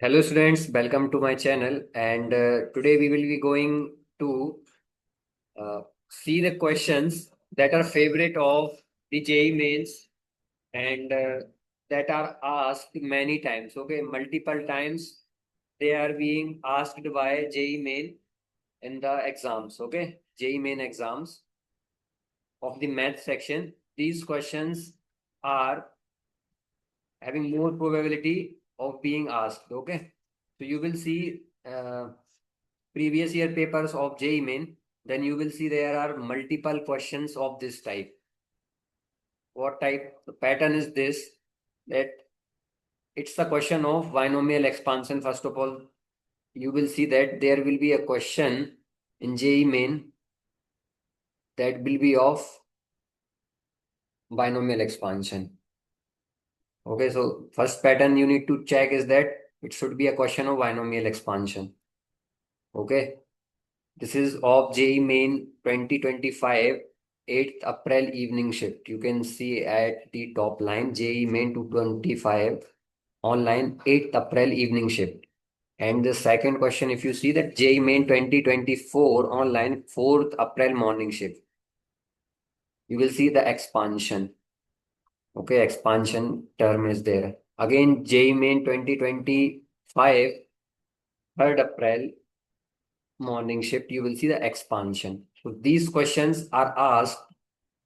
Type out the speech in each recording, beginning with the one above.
Hello students, welcome to my channel and today we will be going to see the questions that are favorite of the JEE mains and that are asked many times, okay, multiple times they are being asked by JEE main in the exams, okay, JEE main exams of the math section. These questions are having more probability of being asked, okay. So you will see previous year papers of JEE Main, then you will see there are multiple questions of this type. What type? The pattern is this, that it's the question of binomial expansion. First of all, you will see that there will be a question in JEE Main that will be of binomial expansion. Okay, so first pattern you need to check is that it should be a question of binomial expansion. Okay. This is of JEE Main 2025 8th April evening shift. You can see at the top line JEE Main 225 online 8th April evening shift. And the second question, if you see that JEE Main 2024 online 4th April morning shift, you will see the expansion. Okay, expansion term is there. Again, JEE Main 2025 3rd April morning shift, you will see the expansion. So these questions are asked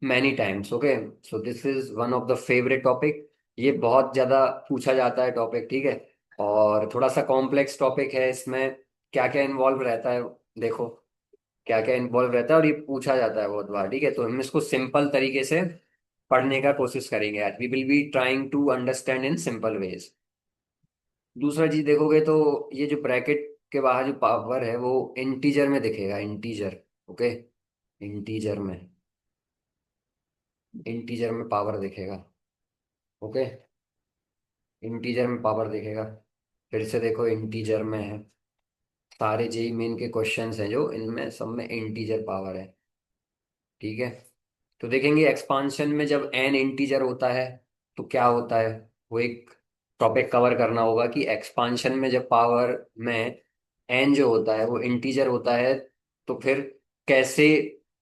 many times. Okay, so this is one of the favorite topic. ये बहुत ज्यादा पूछा जाता है topic, ठीक है। और थोड़ा सा कॉम्प्लेक्स टॉपिक है, इसमें क्या क्या इन्वॉल्व रहता है, देखो क्या क्या इन्वॉल्व रहता है और ये पूछा जाता है बहुत बार, ठीक है। तो हम इसको सिंपल तरीके से पढ़ने का कोशिश करेंगे आज। We will be trying to understand in simple ways. दूसरा चीज देखोगे तो ये जो ब्रैकेट के बाहर जो पावर है वो इंटीजर में दिखेगा, इंटीजर। ओके, इंटीजर में, इंटीजर में पावर दिखेगा। ओके, इंटीजर में पावर दिखेगा। फिर से देखो, इंटीजर में है। सारे जेई मेन के क्वेश्चंस हैं जो इनमें सब में इंटीजर पावर है, ठीक है। तो देखेंगे एक्सपांशन में जब एन इंटीजर होता है तो क्या होता है, वो एक टॉपिक कवर करना होगा कि एक्सपांशन में जब पावर में एन जो होता है वो इंटीजर होता है तो फिर कैसे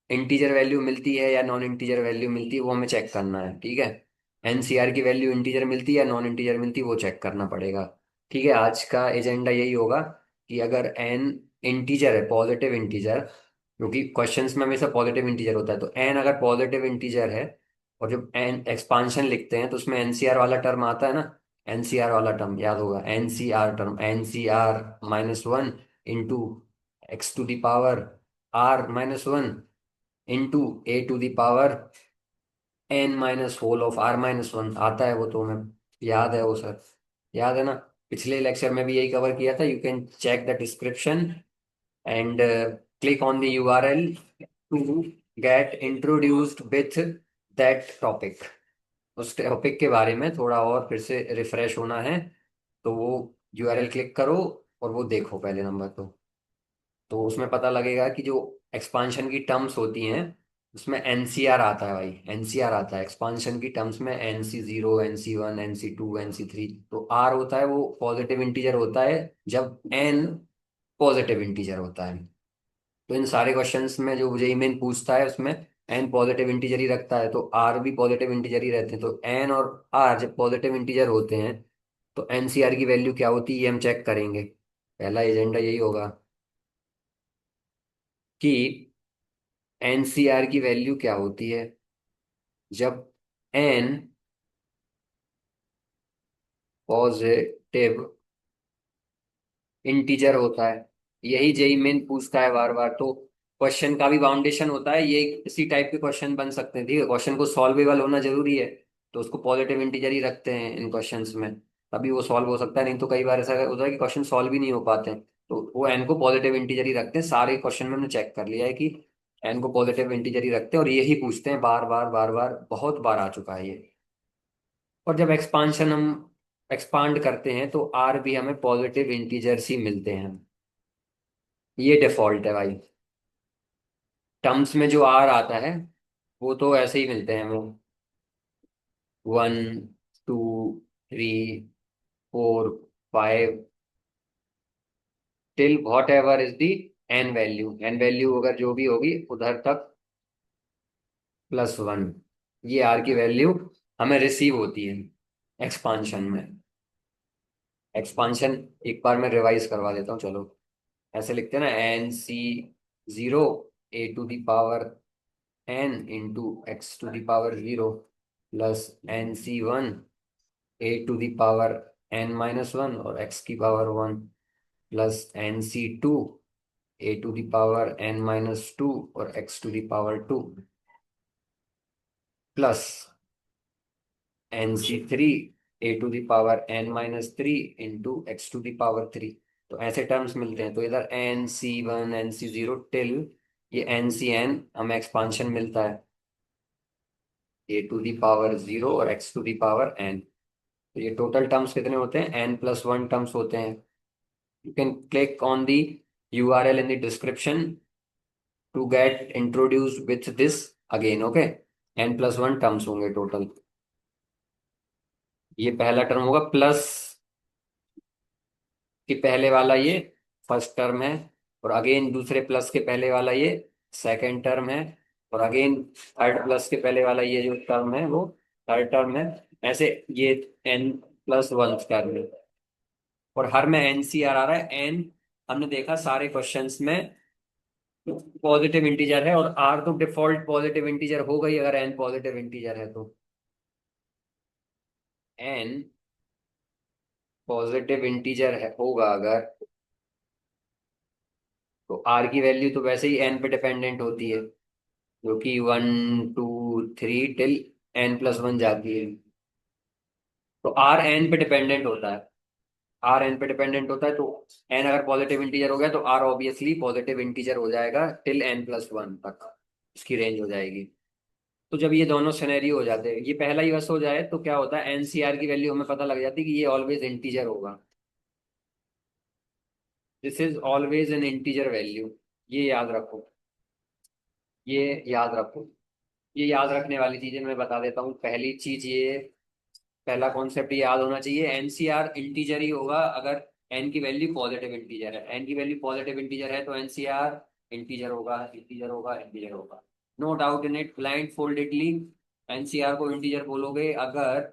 इंटीजर वैल्यू मिलती है या नॉन इंटीजर वैल्यू मिलती है वो हमें चेक करना है, ठीक है। एनसीआर की वैल्यू इंटीजर मिलती है या नॉन इंटीजर मिलती है वो चेक करना पड़ेगा, ठीक है। आज का एजेंडा यही होगा कि अगर एन इंटीजर है, पॉजिटिव इंटीजर, क्योंकि क्वेश्चंस में हमेशा पॉजिटिव इंटीजर होता है, तो एन अगर पॉजिटिव इंटीजर है और जब एन एक्सपांशन लिखते हैं तो उसमें एनसीआर वाला टर्म आता है ना। एनसीआर वाला टर्म याद होगा, NCR term, NCR -1 into x to the power R-1 into A to the power whole of R-1 आता है, वो तो हमें याद है वो सर, याद है ना। पिछले लेक्चर में भी यही कवर किया था। You can check the description and click on the URL to get introduced with that topic। उस टॉपिक के बारे में थोड़ा और फिर से रिफ्रेश होना है तो वो यूआरएल क्लिक करो और वो देखो पहले नंबर तो उसमें पता लगेगा कि जो एक्सपांशन की टर्म्स होती हैं उसमें एनसीआर आता है भाई, एनसीआर आता है एक्सपांशन की टर्म्स में। NC0, NC1, NC2, NC3, तो आर होता है वो पॉजिटिव इंटीजर होता है जब एन पॉजिटिव इंटीजर होता है। तो इन सारे क्वेश्चंस में जो जेई मेन पूछता है उसमें एन पॉजिटिव इंटीजर ही रखता है तो आर भी पॉजिटिव इंटीजर ही रहते हैं। तो एन और आर जब पॉजिटिव इंटीजर होते हैं तो एनसीआर की वैल्यू क्या होती है ये हम चेक करेंगे। पहला एजेंडा यही होगा कि एनसीआर की वैल्यू क्या होती है जब एन पॉजिटिव इंटीजर होता है। यही जेई मेन पूछता है बार बार, तो क्वेश्चन का भी बाउंडेशन होता है। ये इसी टाइप के क्वेश्चन बन सकते हैं, ठीक है। क्वेश्चन को सॉल्वेबल होना जरूरी है तो उसको पॉजिटिव इंटीजर ही रखते हैं इन क्वेश्चंस में, तभी वो सॉल्व हो सकता है। नहीं तो कई बार ऐसा होता है कि क्वेश्चन सॉल्व ही नहीं हो पाते हैं, तो वो एन को पॉजिटिव इंटीजर ही रखते हैं। सारे क्वेश्चन में हमने चेक कर लिया है कि एन को पॉजिटिव इंटीजर ही रखते हैं और यही पूछते हैं बार बार बार बार, बहुत बार आ चुका है ये। और जब एक्सपांशन हम एक्सपांड करते हैं तो आर भी हमें पॉजिटिव इंटीजर्स ही मिलते हैं। ये डिफॉल्ट है भाई। टर्म्स में जो आर आता है वो तो ऐसे ही मिलते हैं, वो 1, 2, 3, 4, 5 till whatever is the n value, n value अगर जो भी होगी उधर तक +1। ये आर की वैल्यू हमें रिसीव होती है एक्सपांशन में। एक्सपांशन एक बार मैं रिवाइज करवा देता हूँ, चलो। ऐसे लिखते हैं ना, NC0 a⁻n into x⁻0 plus NC1 a⁻n−1 और x⁻1 प्लस NC2 a⁻n−2 और x⁻2 plus NC3 a⁻n−3 into x⁻3। तो ऐसे टर्म्स मिलते हैं। तो इधर NC1 NC0 टिल ये NCn हमें एक्सपांशन मिलता है a⁻0 और x⁻n। तो ये टोटल टर्म्स कितने होते हैं, n+1 टर्म्स होते हैं। You can click on the URL in the description to get introduced with this again. Okay, n+1 terms होंगे टोटल। ये पहला टर्म होगा प्लस कि पहले वाला ये फर्स्ट टर्म है, और अगेन दूसरे प्लस के पहले वाला ये सेकंड टर्म है, और अगेन थर्ड प्लस के पहले वाला ये जो टर्म है वो थर्ड टर्म है। ऐसे ये n+1 टर्म है, और हर में NCR आ रहा है। n हमने देखा सारे क्वेश्चंस में पॉजिटिव इंटीजर है, और r तो डिफॉल्ट पॉजिटिव इंटीजर होगा ही अगर n पॉजिटिव इंटीजर है तो। n पॉजिटिव इंटीजर है होगा अगर, तो r की वैल्यू तो वैसे ही n पे डिपेंडेंट होती है, जो कि 1 2 3 टिल n+1 जाती है। तो r n पे डिपेंडेंट होता है, r n पे डिपेंडेंट होता है, तो n अगर पॉजिटिव इंटीजर हो गया तो r ऑब्वियसली पॉजिटिव इंटीजर हो जाएगा टिल n+1 तक, इसकी रेंज हो जाएगी। तो जब ये दोनों सिनेरियो हो जाते हैं, ये पहला ही बस हो जाए तो क्या होता है, NCR की वैल्यू हमें पता लग जाती है कि ये ऑलवेज इंटीजर होगा। This is always an integer value, ये याद रखो, ये याद रखो। ये याद रखने वाली चीजें मैं बता देता हूँ। पहली चीज ये, पहला कॉन्सेप्ट याद होना चाहिए, NCR इंटीजर ही होगा अगर n की वैल्यू पॉजिटिव इंटीजर है। n की वैल्यू पॉजिटिव इंटीजर है तो NCR इंटीजर होगा, इंटीजर होगा, इंटीजर होगा। No doubt in it, blindfoldedly NCR को इंटीजर बोलोगे अगर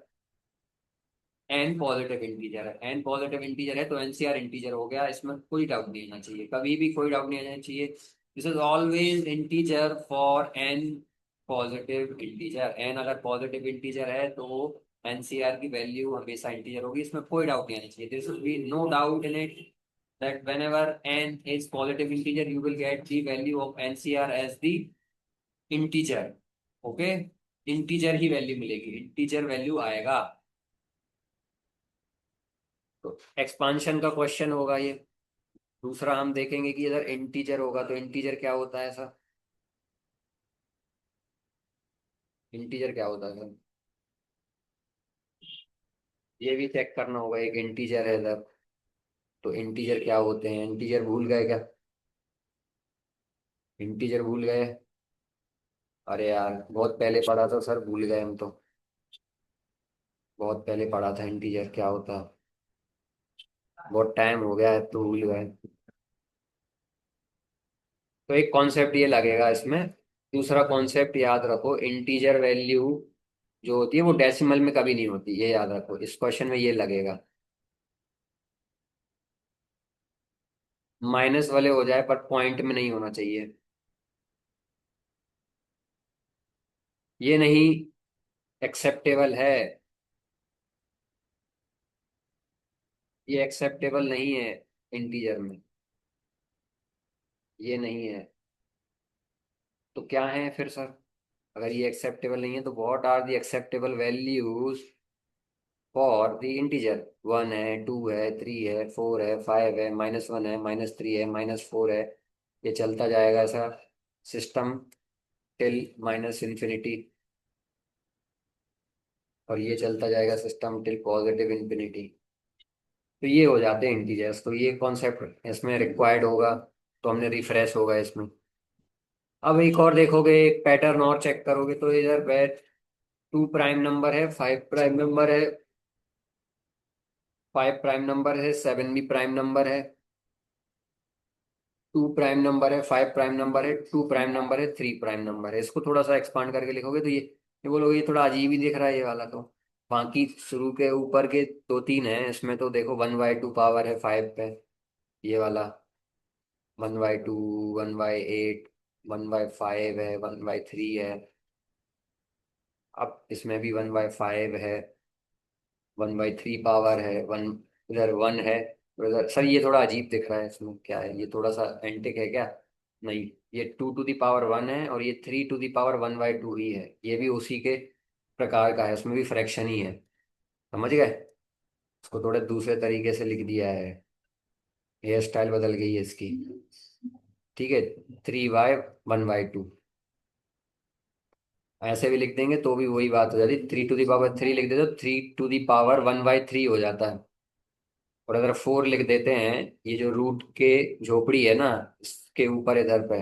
n पॉजिटिव इंटीजर है। n पॉजिटिव इंटीजर है तो NCR इंटीजर हो गया, इसमें कोई डाउट नहीं आना चाहिए, कभी भी कोई डाउट नहीं आना चाहिए। This is always integer for n positive integer. n अगर पॉजिटिव इंटीजर है तो NCR की वैल्यू हमेशा इंटीजर होगी, इसमें कोई डाउट नहीं आना चाहिए। This will be no doubt in it that whenever n is positive integer you will get the value of NCR as the integer। Okay, integer he value मिलेगी, integer value आएगा। तो expansion का question होगा ये। दूसरा हम देखेंगे कि अगर इंटीजर होगा तो इंटीजर क्या होता है ऐसा, इंटीजर क्या होता है सर, ये भी चेक करना होगा। एक इंटीजर है इधर, तो इंटीजर क्या होते हैं, इंटीजर भूल गए क्या, इंटीजर भूल गए। अरे यार बहुत पहले पढ़ा था सर, भूल गए हम तो, बहुत पहले पढ़ा था इंटीजर क्या होता है, बहुत टाइम हो गया है तो भूल गए। तो एक कॉन्सेप्ट ये लगेगा इसमें। दूसरा कॉन्सेप्ट याद रखो, इंटीजर वैल्यू जो होती है वो डेसिमल में कभी नहीं होती, ये याद रखो, इस क्वेश्चन में ये लगेगा। माइनस वाले हो जाए पर पॉइंट में नहीं होना चाहिए, ये नहीं एक्सेप्टेबल है, ये एक्सेप्टेबल नहीं है इंटीजर में, ये नहीं है। तो क्या है फिर सर, अगर ये एक्सेप्टेबल नहीं है तो what are the acceptable values for the integer. 1 है, 2 है, 3 है, 4 है, 5 है, -1 है, -3 है, -4 है। ये चलता जाएगा ऐसा सिस्टम टिल -इंफिनिटी, और ये चलता जाएगा सिस्टम टिल +इंफिनिटी। तो ये हो जाते हैं इंटीजर्स। तो ये कॉन्सेप्ट इसमें रिक्वायर्ड होगा, तो हमने रिफ्रेश होगा इसमें। अब एक और देखोगे, एक पैटर्न और चेक करोगे, तो इधर बैट 2 प्राइम नंबर है, 5 प्राइम नंबर है, 5 प्राइम नंबर है, 7 भी प्राइम नंबर है, टू प्राइम नंबर है, फाइव प्राइम नंबर है, टू प्राइम नंबर है, थ्री प्राइम नंबर है। इसको थोड़ा सा एक्सपांड करके लिखोगे तो ये बोलोगे ये थोड़ा अजीब ही दिख रहा है ये वाला तो। बाकी शुरू के ऊपर के दो तीन है, इसमें तो देखो 1/2 पावर है 5 पे, ये वाला 1/2, 1/8, 1/5 है, 1/3 है। अब इसमें भी 1/5 है, 1/3 पावर है, वन इधर वन है। और इधर सर ये थोड़ा अजीब दिख रहा है, इसमें क्या है, ये थोड़ा सा एंटिक है क्या? नहीं, ये 2 टू दी पावर 1 है और ये 3 टू दी पावर 1/2 ही है। ये भी उसी के प्रकार का है, उसमें भी फ्रैक्शन ही है। समझ गए? इसको थोड़े दूसरे तरीके से लिख दिया है, हेयर स्टाइल बदल गई है इसकी। ठीक है, 3/1/2 ऐसे भी लिख देंगे तो भी वही बात हो जाती। 3 टू दी पावर 3 लिख देते तो 3 टू दी पावर 1/3 हो जाता है। और अगर 4 लिख देते हैं, ये जो रूट के झोपड़ी है ना, इसके ऊपर इधर पे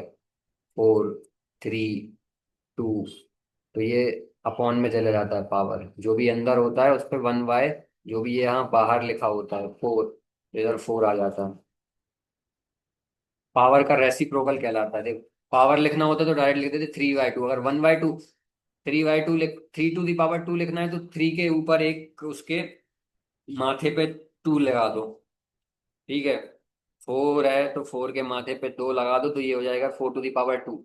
4, 3, 2, तो ये अपॉन में चले जाता है पावर। जो भी अंदर होता है उस पर 1/, जो भी ये यहाँ बाहर लिखा होता है 4, इधर 4 आ जाता है। पावर का रेसिप्रोकल कहलाता है। देख, पावर लिखना होता तो डायरेक्ट लिख देते 3/2। अगर 1/2, 3/2 लिख, 3 टू दी पावर 2 लिखना है तो 3 के ऊपर एक उसके माथे पे 2 लगा दो। ठीक है, 4 है तो 4 के माथे पे 2 लगा दो तो ये हो जाएगा 4 टू दी पावर 2।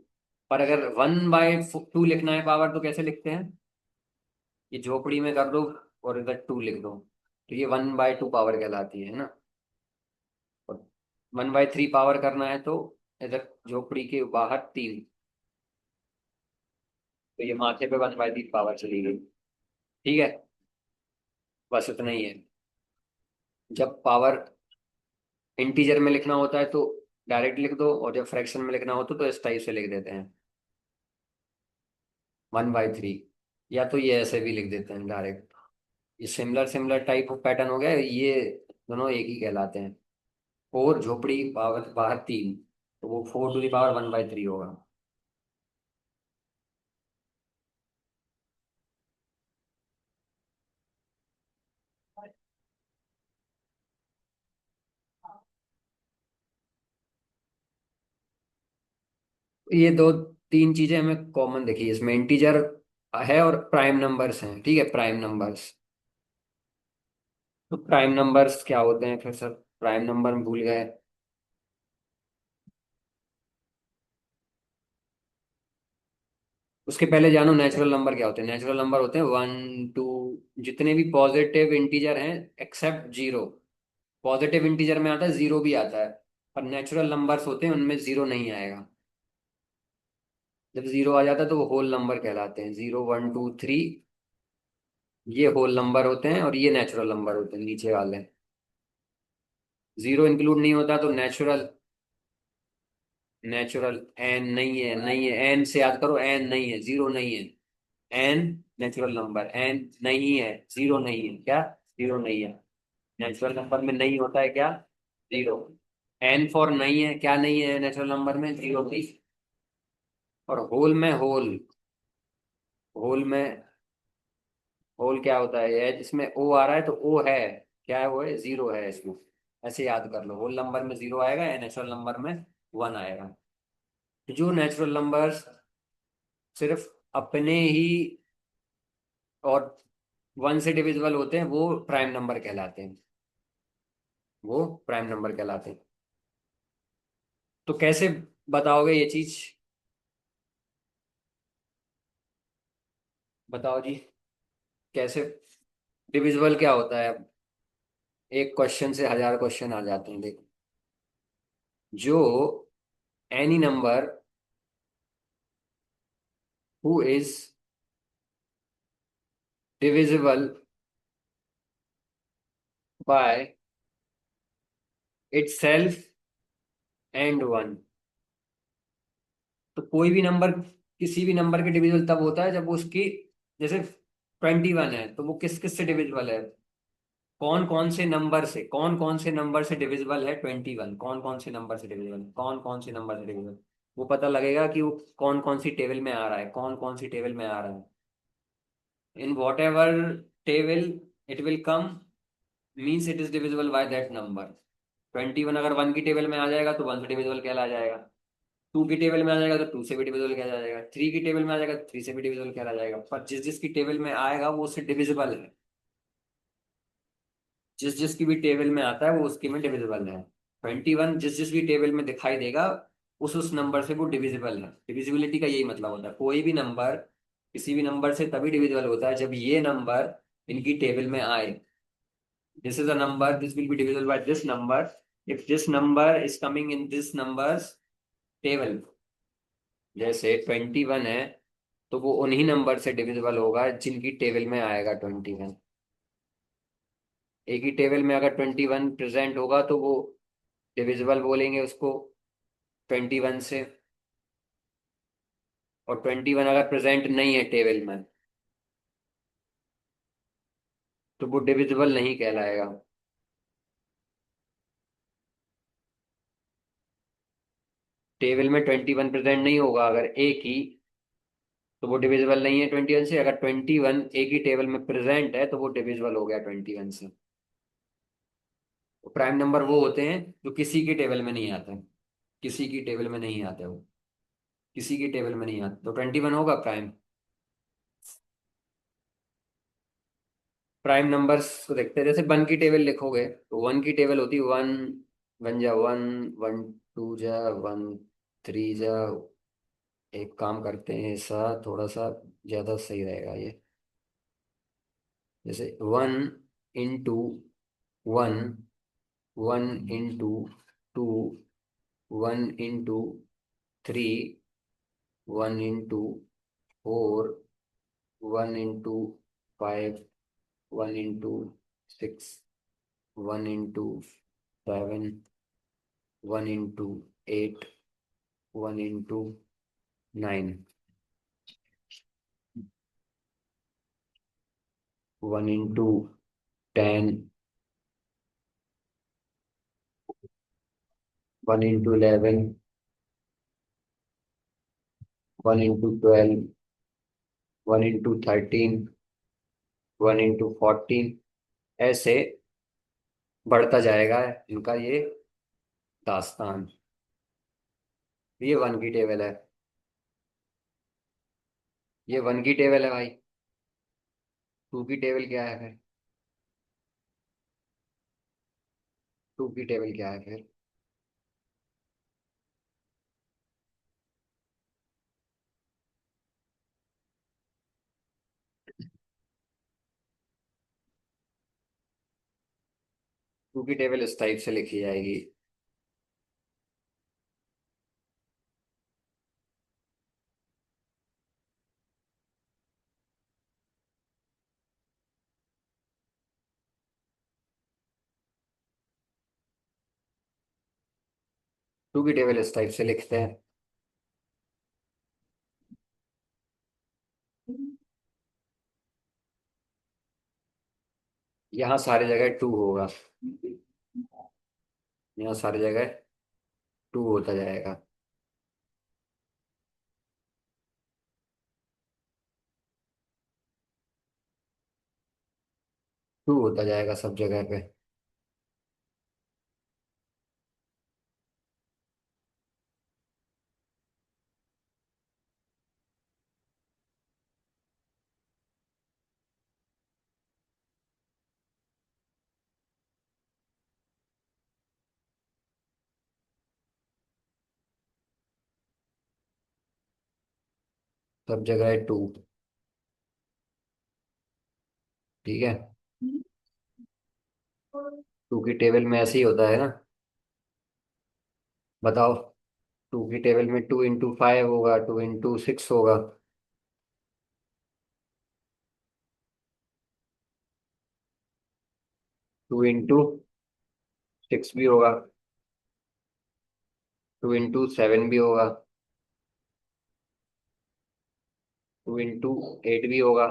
पर अगर 1/2 लिखना है पावर तो कैसे लिखते हैं? ये झोपड़ी में कर दो और इधर 2 लिख दो, तो ये 1/2 पावर कहलाती है ना। और 1/3 पावर करना है तो इधर झोपड़ी के बाहर 3, तो ये माथे पे 1/3 पावर चली गई। ठीक है, बस इतना ही है। जब पावर इंटीजर में लिखना होता है तो डायरेक्ट लिख दो, और जब फ्रैक्शन में लिखना होता है तो इस टाइप से लिख देते हैं 1/3, या तो ये ऐसे भी लिख देते हैं डायरेक्ट। ये similar similar type of pattern हो गया, ये दोनों एक ही कहलाते हैं। 4 झोपड़ी पावर बाहर 3, तो वो 4 टू दी पावर 1/3 होगा। ये दो तीन चीजें हमें कॉमन देखी इसमें, इंटीजर है और प्राइम नंबर्स हैं। ठीक है, प्राइम नंबर्स, तो प्राइम नंबर्स क्या होते हैं फिर सर? प्राइम नंबर भूल गए। उसके पहले जानो नेचुरल नंबर क्या होते हैं। नेचुरल नंबर होते हैं 1, 2, जितने भी पॉजिटिव इंटीजर हैं एक्सेप्ट जीरो। पॉजिटिव इंटीजर में आता है, जीरो भी आता है, पर नेचुरल नंबर्स होते हैं उनमें जीरो नहीं आएगा। जब जीरो आ जाता है तो वो होल नंबर कहलाते हैं। 0, 1, 2, 3 ये होल नंबर होते हैं और ये नेचुरल नंबर होते हैं नीचे वाले। जीरो इंक्लूड नहीं होता तो नेचुरल, नेचुरल एन नहीं है, नहीं है, एन से याद करो, एन नहीं है, जीरो नहीं है। एन नेचुरल नंबर, एन नहीं है, जीरो नहीं है, क्या? जीरो नहीं है। नेचुरल नंबर में नहीं होता है क्या? जीरो। एन फॉर नहीं है, क्या नहीं है नेचुरल नंबर में? जीरो भी। और होल में होल, होल में होल क्या होता है? ये जिसमें ओ आ रहा है तो ओ है, क्या है? वो है जीरो है इसमें। ऐसे याद कर लो, होल नंबर में जीरो आएगा या नेचुरल नंबर में 1 आएगा। जो नेचुरल नंबर्स सिर्फ अपने ही और 1 से डिविजिबल होते हैं वो प्राइम नंबर कहलाते हैं। वो प्राइम नंबर कहलाते हैं। तो कैसे बताओगे ये चीज? बताओ जी, कैसे डिविजिबल क्या होता है? एक क्वेश्चन से हजार क्वेश्चन आ जाते हैं, देखो। जो any number who is divisible by itself and 1, तो कोई भी नंबर, किसी भी नंबर के डिविजिबल तब होता है जब वो उसकी, जैसे 21 है तो वो किस किस से डिविजिबल है? कौन कौन से नंबर से, कौन कौन से नंबर से डिविजिबल है 21? कौन कौन से नंबर से डिविजिबल, कौन कौन से नंबर से डिविजिबल? वो पता लगेगा कि वो कौन कौन सी टेबल में आ रहा है, कौन कौन सी टेबल में आ रहा है। In what ever table it will come, means it is divisible by that number. 21 अगर 1 की टेबल में आ जाएगा तो 1 से डिविजिबल कहला जाएगा। 2 की टेबल में आ जाएगा तो 2 से भी डिविजिबल कहला जाएगा। 3 की टेबल में आ जाएगा तो 3 से भी डिविजिबल कहला जाएगा। पर जिस जिसकी टेबल में आएगा वो उससे डिविजिबल है। जिस जिसकी भी टेबल में आता है वो उसकी में डिविजिबल है। 21 जिस जिस भी टेबल में दिखाई देगा उस नंबर से वो डिविजिबल है। डिविजिबिलिटी का यही मतलब होता है, कोई भी नंबर किसी भी नंबर से तभी डिविजिबल होता है जब ये नंबर इनकी टेबल में आए। This is a number, this will be divisible by this number if this number is coming in this numbers table. जैसे 21 है तो वो उन्हीं नंबर से डिविजिबल होगा जिनकी टेबल में आएगा 21। एक ही टेबल में अगर 21 प्रेजेंट होगा तो वो डिविजिबल बोलेंगे उसको 21 से। और 21 अगर प्रेजेंट नहीं है टेबल में तो वो डिविजिबल नहीं कहलाएगा। टेबल में 21 प्रेजेंट नहीं होगा अगर एक ही, तो वो डिविजिबल नहीं है 21 से। अगर 21 एक ही टेबल में प्रेजेंट है तो वो डिविजिबल हो गया 21 से। तो प्राइम नंबर वो होते हैं जो किसी की टेबल में नहीं आते। किसी की टेबल में नहीं आते वो, किसी की टेबल में नहीं आते तो 21 होगा प्राइम। प्राइम नंबर्स को देखते हैं, जैसे 1 की टेबल लिखोगे तो 1 की टेबल होती है 1, 1 जा 1, 1 2 जा 1, 3 जा। एक काम करते हैं, ऐसा थोड़ा सा ज्यादा सही रहेगा ये। जैसे 1 into 1, 1 into 2, 1 into 3, 1 into 4, 1 into 5, 1 into 6, 1 into 7, 1 into 8, 1 into 9, 1 into 10, 1 into 11, 1 into 12, 1 into 13, 1 into 14। ऐसे बढ़ता जाएगा इनका ये दास्तान। ये 1 की टेबल है। ये 1 की टेबल है भाई। 2 की टेबल क्या है फिर? 2 की टेबल क्या है फिर? 2 की टेबल इस टाइप से लिखी जाएगी। 2 की टेबल इस टाइप से लिखते हैं। यहाँ सारी जगह 2 होगा। यहाँ सारी जगह 2 होता जाएगा। 2 होता जाएगा सब जगह पे। सब जगह 2। ठीक है। 2 की टेबल में ऐसे ही होता है ना। बताओ। 2 की टेबल में 2 इंटू 5 होगा, 2 इंटू 6 होगा। 2 इंटू 6 भी होगा। 2 इंटू 7 भी होगा। 2 इंटू 8 भी होगा।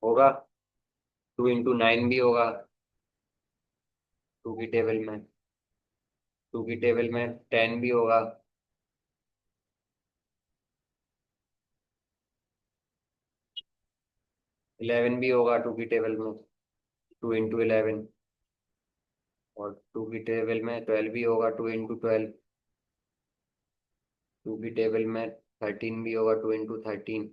होगा। 2 इंटू 9 भी होगा। 2 की टेबल में। 2 की टेबल में 10 भी होगा। 11 भी होगा 2 की टेबल में। 2 इंटू 11। और टू की टेबल में 12 भी होगा, 2 इंटू 12। टू की टेबल में 13 भी होगा, 2 इंटू 13।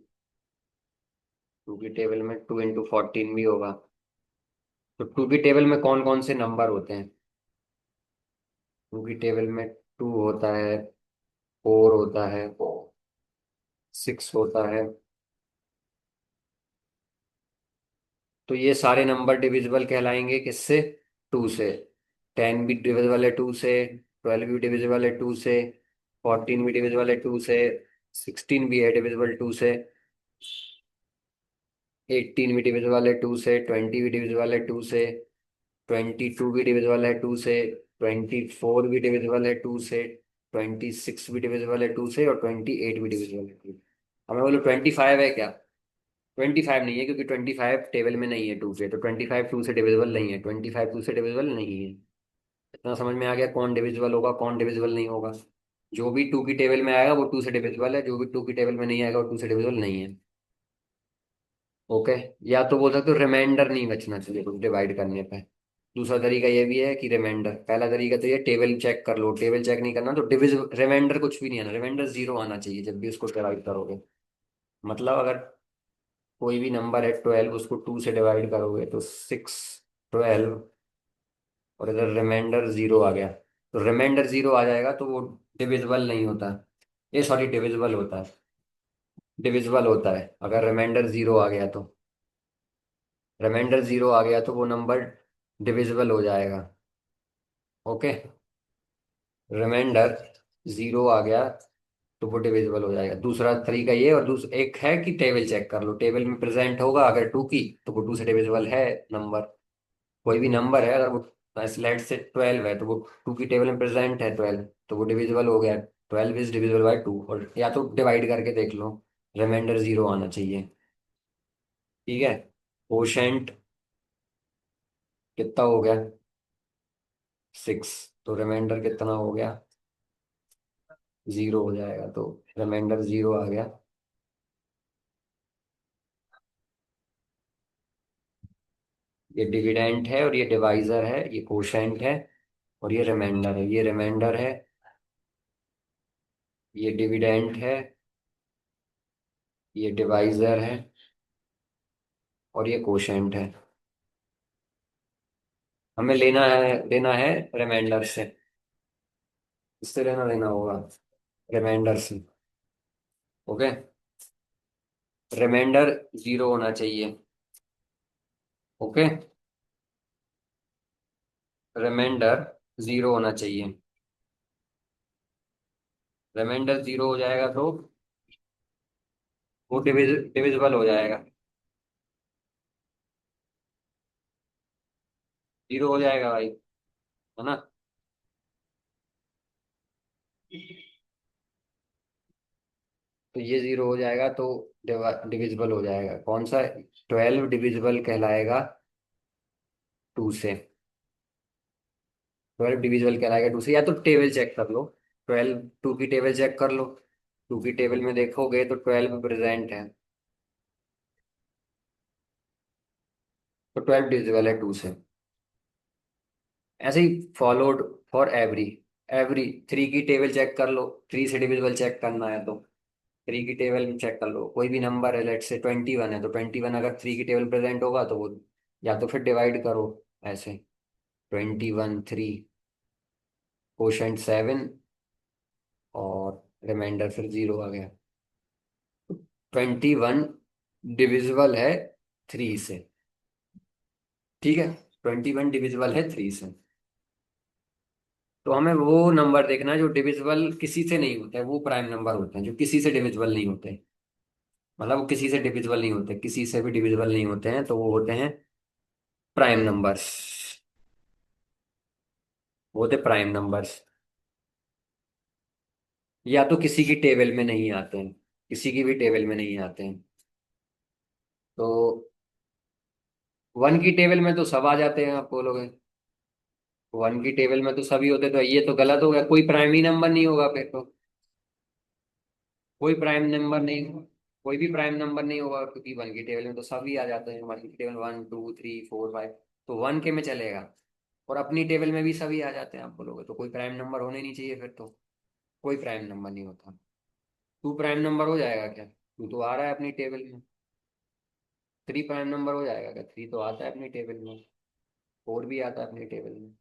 टू की टेबल में 2 इंटू 14 भी होगा। तो टू की टेबल में कौन कौन से नंबर होते हैं? टू की टेबल में 2 होता है, 4 होता है, 6 होता है। तो ये सारे नंबर डिविजिबल कहलाएंगे किससे? 2 से। 10 भी डिविजिबल है 2 से, 12 भी डिविजिबल है 2 से, 14 भी डिविजिबल है 2 से, 16 भी है डिविजिबल 2 से, 18 भी डिविजिबल है 2 से, 20 भी डिविजिबल है 2 से, 22 भी डिविजिबल है 2 से, 24 भी डिविजिबल है 2 से, 26 भी डिविजिबल है 2 से, और 28 भी डिविजिबल है 2। हमें बोलो 25 है क्या? 25 नहीं है, क्योंकि 25 टेबल में नहीं है 2 से, तो 25 2 से डिविजिबल नहीं है, 25 2 से डिविजिबल नहीं है। इतना समझ में आ गया कौन डिविजिबल होगा कौन डिविजिबल नहीं होगा? जो भी 2 की टेबल में आएगा वो 2 से डिविजिबल है, जो भी 2 की टेबल में नहीं आएगा वो 2 से डिविजिबल नहीं है। ओके। या तो बोल सकते हो रिमाइंडर नहीं बचना चाहिए कुछ डिवाइड करने पे। दूसरा तरीका ये भी है कि रिमाइंडर। पहला तरीका तो ये टेबल चेक कर लो, टेबल चेक नहीं करना तो डिविज रिमाइंडर कुछ भी नहीं आना, रिमाइंडर 0 आना चाहिए जब भी उसको डिवाइड करोगे। मतलब अगर कोई भी नंबर है 12, उसको 2 से डिवाइड करोगे तो 6, 12, और इधर रिमाइंडर 0 आ गया, तो रिमाइंडर 0 आ जाएगा तो वो डिविजिबल नहीं होता। ये सॉरी, डिविजिबल होता है। डिविजिबल होता है अगर रिमाइंडर 0 आ गया तो। रिमाइंडर 0 आ गया तो वो नंबर डिविजिबल हो जाएगा। ओके। रिमाइंडर 0 आ गया तो वो डिविजिबल हो जाएगा। दूसरा तरीका ये, और दूसरा एक है कि टेबल चेक कर लो, टेबल में प्रेजेंट होगा अगर 2 की तो वो 2 से डिविजिबल है नंबर। कोई भी नंबर है अगर वो लेट से 12 है तो वो 2 की टेबल में प्रेजेंट है 12, तो वो डिविजिबल हो गया। 12 इज डिविजिबल बाय 2, और या तो डिवाइड करके देख लो, रिमाइंडर 0 आना चाहिए। ठीक है। कोशेंट कितना हो गया? 6। तो रिमाइंडर कितना हो गया? 0 हो जाएगा, तो रिमाइंडर 0 आ गया। ये डिविडेंट है और ये डिवाइजर है, ये कोशेंट है और ये रिमाइंडर है। ये रिमाइंडर है, ये डिविडेंट है, ये डिवाइजर है और ये कोशेंट है। हमें लेना है रिमाइंडर से। इससे लेना देना होगा रिमाइंडर से। ओके। रिमाइंडर 0 होना चाहिए। ओके। रिमाइंडर 0 होना चाहिए। रिमाइंडर 0 हो जाएगा तो वो डिविजिबल हो जाएगा। 0 हो जाएगा भाई, है ना? तो ये 0 हो जाएगा तो डिविजिबल हो जाएगा। कौन सा? 12 डिविजिबल कहलाएगा 2 से। 12 डिविजिबल कहलाएगा 2 से, या तो टेबल चेक कर लो। 12 2 की टेबल चेक कर लो। 2 की टेबल में देखोगे तो 12 प्रेजेंट है, तो 12 डिविजिबल है 2 से। ऐसे he followed for every. Every 3 की टेबल चेक कर लो, 3 से डिविजिबल चेक करना है तो 3 की टेबल में चेक कर लो। कोई भी नंबर है, लेट से 21 है, तो 21 अगर 3 की टेबल प्रेजेंट होगा तो वो या तो फिर डिवाइड करो ऐसे, 21 3, कोशेंट 7, और रिमाइंडर फिर 0 आ गया। 21 डिविजिबल है 3 से। ठीक है। 21 डिविजिबल है 3 से। तो हमें वो नंबर देखना है जो डिविजिबल किसी से नहीं होता है, वो प्राइम नंबर होते हैं जो किसी से डिविजिबल नहीं होते। मतलब वो किसी से डिविजिबल नहीं होते, किसी से भी डिविजिबल नहीं होते हैं, तो वो होते हैं प्राइम नंबर्स। वो होते प्राइम नंबर्स। या तो किसी की टेबल में नहीं आते हैं, किसी की भी टेबल में नहीं आते हैं। तो 1 की टेबल में तो सब आ जाते हैं, आप बोलोगे 1 की टेबल में तो सभी होते, तो ये तो गलत हो गया, कोई प्राइम ही नंबर नहीं होगा फिर तो। कोई प्राइम नंबर नहीं, कोई भी प्राइम नंबर नहीं होगा, क्योंकि 1 की टेबल में तो सभी आ जाते हैं। 1 की टेबल 1 2 3 4 5, तो 1 के में चलेगा। और अपनी टेबल में भी सभी आ जाते हैं, आप बोलोगे तो कोई प्राइम नंबर होने नहीं चाहिए फिर तो। कोई प्राइम नंबर नहीं होता। टू प्राइम नंबर हो जाएगा क्या? टू तो आ रहा है अपनी टेबल में। थ्री प्राइम नंबर हो जाएगा क्या? थ्री तो आता है अपनी टेबल में। फोर भी आता है अपनी टेबल में।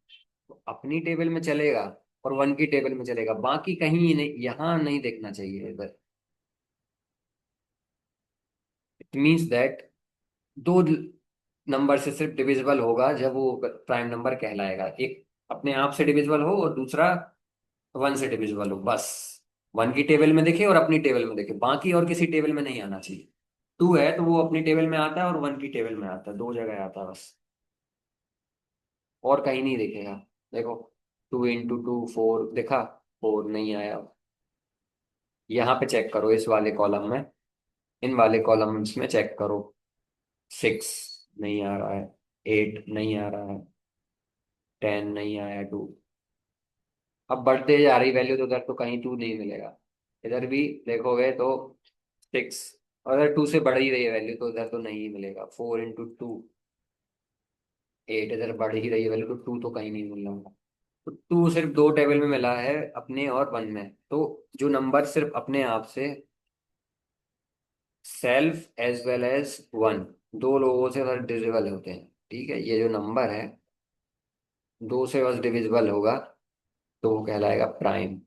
तो अपनी टेबल में चलेगा और वन की टेबल में चलेगा, बाकी कहीं नहीं, यहाँ नहीं देखना चाहिए इधर। इट मीन्स दैट दो नंबर से सिर्फ डिविजिबल होगा जब वो प्राइम नंबर कहलाएगा। एक अपने आप से डिविजिबल हो और दूसरा वन से डिविजिबल हो, बस। वन की टेबल में देखे और अपनी टेबल में देखे, बाकी और किसी टेबल में नहीं आना चाहिए। टू है तो वो अपनी टेबल में आता है और वन की टेबल में आता है, दो जगह आता है बस। और कहीं नहीं दिखेगा। देखो, टू इंटू टू फोर देखा, फोर नहीं आया। यहाँ पे चेक करो, इस वाले कॉलम में, इन वाले कॉलम्स में चेक करो। सिक्स नहीं आ रहा है, एट नहीं आ रहा है, टेन नहीं आया, टू। अब बढ़ते जा रही वैल्यू तो उधर तो कहीं टू नहीं मिलेगा। इधर भी देखोगे तो सिक्स, अगर टू से बढ़ ही रही है वैल्यू तो उधर तो नहीं मिलेगा। फोर इंटू टू एट, इधर बढ़ ही रही है वैल्यू तो टू तो कहीं नहीं मिल रहा। तो टू सिर्फ दो टेबल में मिला है, अपने और वन में। तो जो नंबर सिर्फ अपने आप से, self as well as one, दो लोगों से बस डिविजिबल होते हैं, ठीक है, ये जो नंबर है दो से बस डिविजिबल होगा तो वो कहलाएगा प्राइम।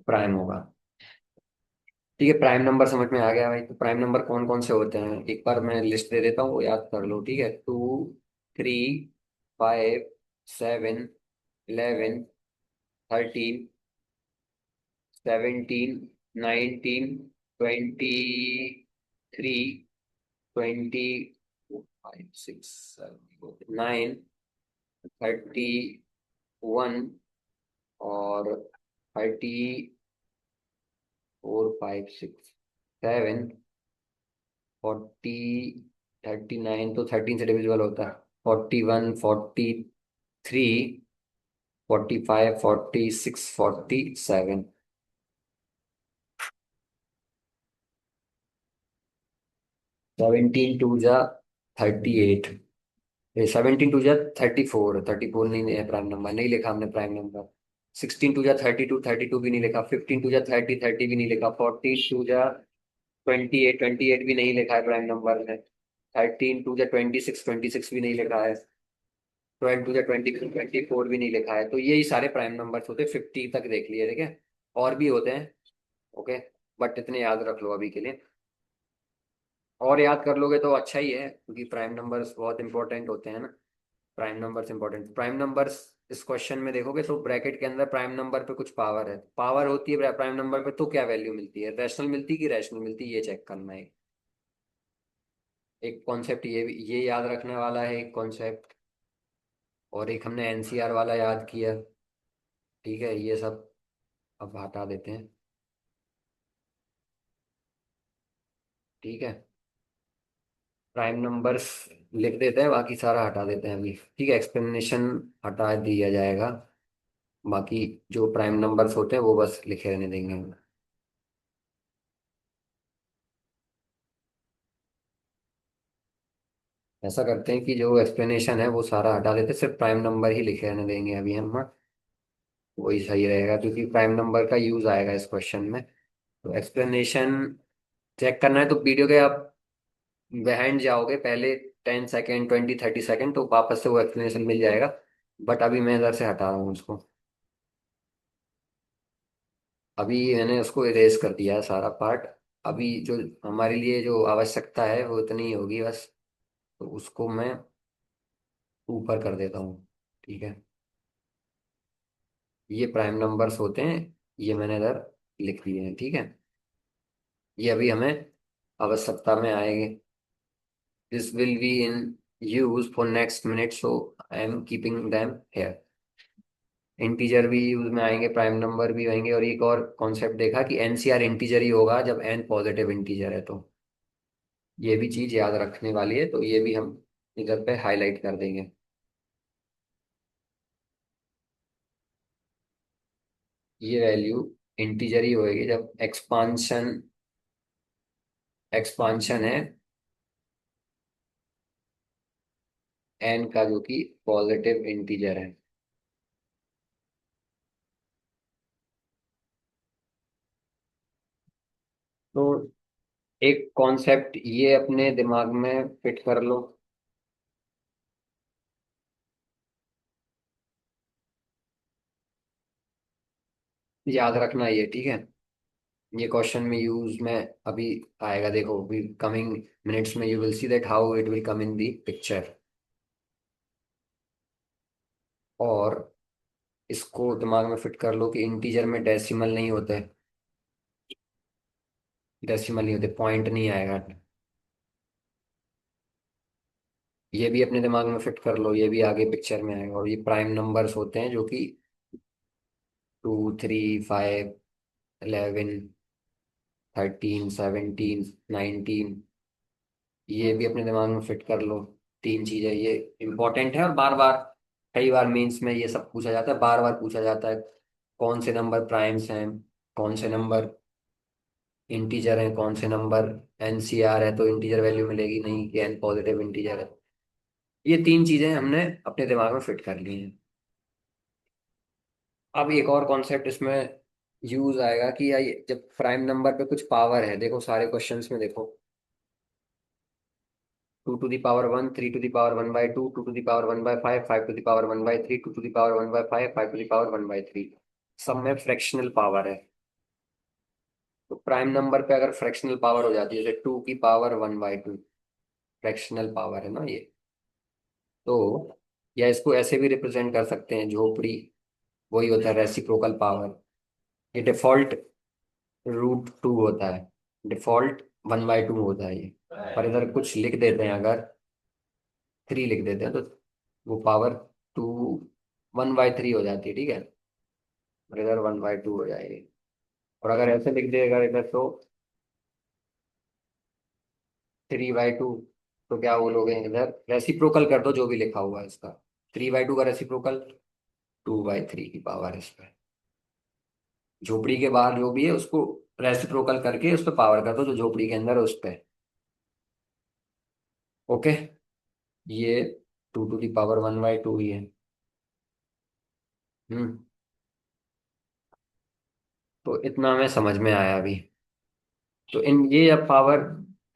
प्राइम होगा। ठीक है, प्राइम नंबर समझ में आ गया भाई। तो प्राइम नंबर कौन कौन से होते हैं एक बार मैं लिस्ट दे देता हूँ, वो याद कर लो, ठीक है। Two, three, five, seven, eleven, thirteen, seventeen, nineteen, twenty three, twenty five, six, seven, nine, 31, और 34, 5, 6, 7, 39, तो 13 से डिविजिबल होता है। 41, 43, 45, 46, 47। 17 टू जा 38, 17 टू जा 34, 34 नहीं है प्राइम नंबर, नहीं लिखा हमने प्राइम नंबर। 16 टू जा 32, 32 भी नहीं लिखा। 15 टू जा 30, 30 भी नहीं लिखा। 14 टू जा 28, 28 भी नहीं लिखा है प्राइम नंबर में। 13 टू जा 26, 26 भी नहीं लिखा है। 12 टू जा 24, 24 भी नहीं लिखा है। तो यही सारे प्राइम नंबर्स होते हैं, 50 तक देख लिए, ठीक है। और भी होते हैं, ओके, बट इतने याद रख लो अभी के लिए। और याद कर लोगे तो अच्छा ही है, क्योंकि प्राइम नंबर्स बहुत इंपॉर्टेंट होते हैं ना। Prime numbers important, prime numbers इस क्वेश्चन में देखोगे तो ब्रैकेट के अंदर प्राइम नंबर पे कुछ पावर है, पावर होती है प्राइम नंबर पे, तो क्या वैल्यू मिलती है, रैशनल मिलती है कि रैशनल मिलती है, ये चेक करना है। एक कॉन्सेप्ट ये याद रखने वाला है, एक कॉन्सेप्ट। और एक हमने एनसीआर वाला याद किया, ठीक है, ये सब अब हटा देते हैं, ठीक है। प्राइम नंबर्स लिख देते हैं, बाकी सारा हटा देते हैं अभी, ठीक है। एक्सप्लेनेशन हटा दिया जाएगा, बाकी जो प्राइम नंबर्स होते हैं वो बस लिखे रहने देंगे। ऐसा करते हैं कि जो एक्सप्लेनेशन है वो सारा हटा देते हैं, सिर्फ प्राइम नंबर ही लिखे रहने देंगे अभी हम, हाँ। वही सही रहेगा, क्योंकि प्राइम नंबर का यूज आएगा इस क्वेश्चन में। तो एक्सप्लेनेशन चेक करना है तो वीडियो के आप बिहाइंड जाओगे पहले 10 सेकेंड, 20, 30 सेकेंड, तो वापस से वो एक्सप्लेनेशन मिल जाएगा। बट अभी मैं इधर से हटा रहा हूँ उसको। अभी मैंने उसको इरेज कर दिया है सारा पार्ट। अभी जो हमारे लिए जो आवश्यकता है वो इतनी ही होगी बस। तो उसको मैं ऊपर कर देता हूँ, ठीक है। ये प्राइम नंबर्स होते हैं, ये मैंने इधर लिख दिए हैं, ठीक है। ये अभी हमें आवश्यकता में आएंगे। This will be in use for next minute, so I am keeping them here. Integer भी यूज में आएंगे, प्राइम नंबर भी आएंगे, और एक और कॉन्सेप्ट देखा कि एनसीआर इंटीजर ही होगा जब एन पॉजिटिव इंटीजर है, तो ये भी चीज याद रखने वाली है, तो ये भी हम इधर पे हाईलाइट कर देंगे। ये वैल्यू इंटीजर ही होएगी जब एक्सपांशन, एक्सपांशन है एन का जो कि पॉजिटिव इंटीजर है। तो एक कॉन्सेप्ट ये अपने दिमाग में फिट कर लो। याद रखना ये, ठीक है। ये क्वेश्चन में यूज में अभी आएगा, देखो अभी कमिंग मिनट्स में you will see that how it will come in the picture. और इसको दिमाग में फिट कर लो कि इंटीजर में डेसिमल नहीं होते। डेसिमल नहीं होते, पॉइंट नहीं आएगा। ये भी अपने दिमाग में फिट कर लो, ये भी आगे पिक्चर में आएगा। और ये प्राइम नंबर्स होते हैं जो कि 2, 3, 5, 11, 13, 17, 19। ये भी अपने दिमाग में फिट कर लो। तीन चीजें ये इंपॉर्टेंट है, और बार बार कई बार मेंस में ये सब पूछा जाता है, बार बार पूछा जाता है। कौन से नंबर प्राइम्स हैं, कौन से नंबर इंटीजर हैं, कौन से नंबर एनसीआर है तो इंटीजर वैल्यू मिलेगी नहीं, कि एन पॉजिटिव इंटीजर है। ये तीन चीजें हमने अपने दिमाग में फिट कर ली हैं। अब एक और कॉन्सेप्ट इसमें यूज आएगा कि यार जब प्राइम नंबर पे कुछ पावर है, देखो सारे क्वेश्चंस में देखो, 2 to the power 1, 3 to the power 1/2, 2 to the power 1/5, 5 to the power 1/3, 2 to the power 1/5, 5 to the power 1/3। सब में फ्रैक्शनल पावर है। तो प्राइम नंबर पे अगर फ्रैक्शनल पावर हो जाती है, जैसे 2 की पावर 1/2, फ्रैक्शनल पावर है ना ये। तो या इसको ऐसे भी रिप्रेजेंट कर सकते हैं, झोपड़ी, वही होता है रेसिप्रोकल पावर। ये डिफॉल्ट √2 होता है, डिफॉल्ट 1/2 होता है ये। पर इधर कुछ लिख देते हैं, अगर 3 लिख देते हैं तो वो पावर 2 1/3 हो जाती है, ठीक है। और इधर 1/2 हो जाएगी। और अगर ऐसे लिख देगा इधर तो 3/2। तो क्या बोलोगे, इधर रेसिप्रोकल कर दो जो भी लिखा हुआ है इसका। 3/2 का रेसिप्रोकल 2/3 की पावर इस पे। झोपड़ी के बाहर जो भी है उसको रेसिप्रोकल करके उस पर पावर कर दो, जो झोपड़ी के अंदर है उस पे। ओके। ये 2 to the power 1/2 ही है। हम्म। तो इतना हमें समझ में आया अभी। तो इन ये जब पावर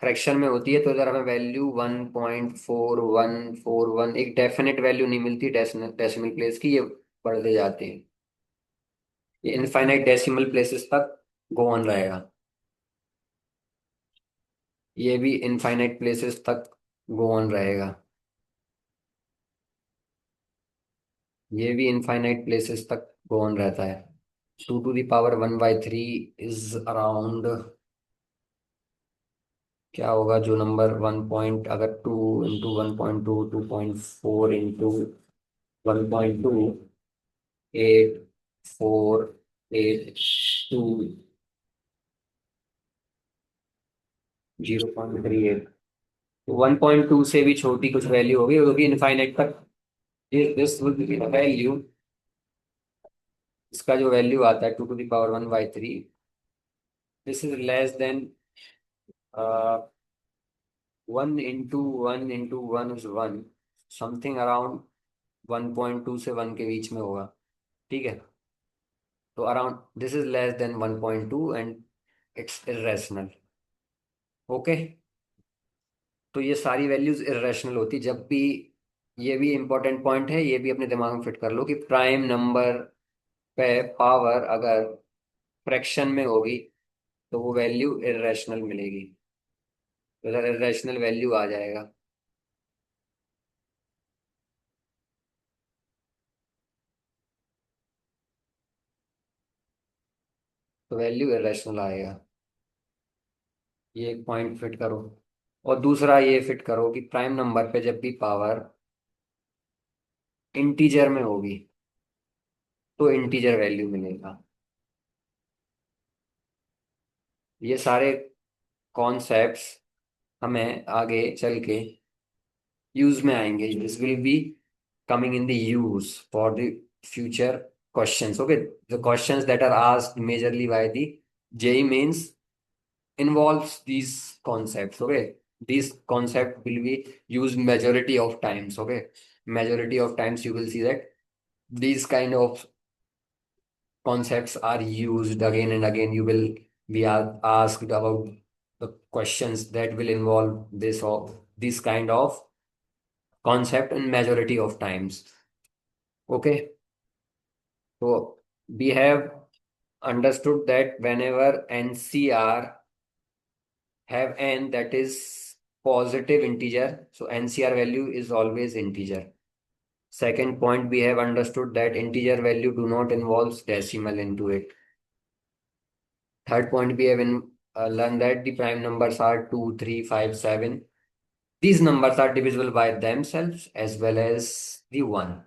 फ्रैक्शन में होती है तो इधर हमें वैल्यू 1.4141, एक डेफिनेट वैल्यू नहीं मिलती डेसिमल प्लेस की, ये बढ़ते जाते हैं। ये इनफाइनाइट डेसिमल प्लेसेस तक गो ऑन रहेगा। ये भी इनफाइनाइट प्लेसेस तक गो ऑन रहेगा। ये भी इनफाइनाइट प्लेसेस तक गो ऑन रहता है। 2 to the power 1/3 is around, क्या होगा जो नंबर 1 पॉइंट, अगर 2 into 1.2, 2.2, 1.2, 8, 4, 8, 2, 0.38। 1.2 से भी छोटी कुछ वैल्यू होगी, वो भी इनफाइनाइट तक। दिस वुड बी वैल्यू, इसका जो वैल्यू आता है 2 to the power 1/3, this is less than 1 into 1 into 1 is 1, something around 1.2 से 1 के बीच में होगा, ठीक है। तो around this is less than 1.2 and it's irrational. Okay. तो ये सारी वैल्यूज इरेशनल होती जब भी। ये भी इंपॉर्टेंट पॉइंट है, ये भी अपने दिमाग में फिट कर लो कि प्राइम नंबर पे पावर अगर फ्रैक्शन में होगी तो वो वैल्यू इरेशनल मिलेगी। तो अगर इरेशनल वैल्यू आ जाएगा तो वैल्यू इरेशनल आएगा। ये एक पॉइंट फिट करो। और दूसरा ये फिट करो कि प्राइम नंबर पे जब भी पावर इंटीजर में होगी तो इंटीजर वैल्यू मिलेगा। ये सारे कॉन्सेप्ट्स हमें आगे चल के यूज में आएंगे। This will B coming in the use for the future questions. Okay, the questions that are asked majorly by the JEE mains involves these concepts. Okay, This concept will be used majority of times. Okay, majority of times you will see that these kind of concepts are used again and again. You will be asked about the questions that will involve this or this kind of concept in majority of times. Okay, so we have understood that whenever NCR have n that is positive integer, so NCR value is always integer. Second point, we have understood that integer value do not involves decimal into it. Third point, we have learned that the prime numbers are 2, 3, 5, 7. These numbers are divisible by themselves as well as the 1.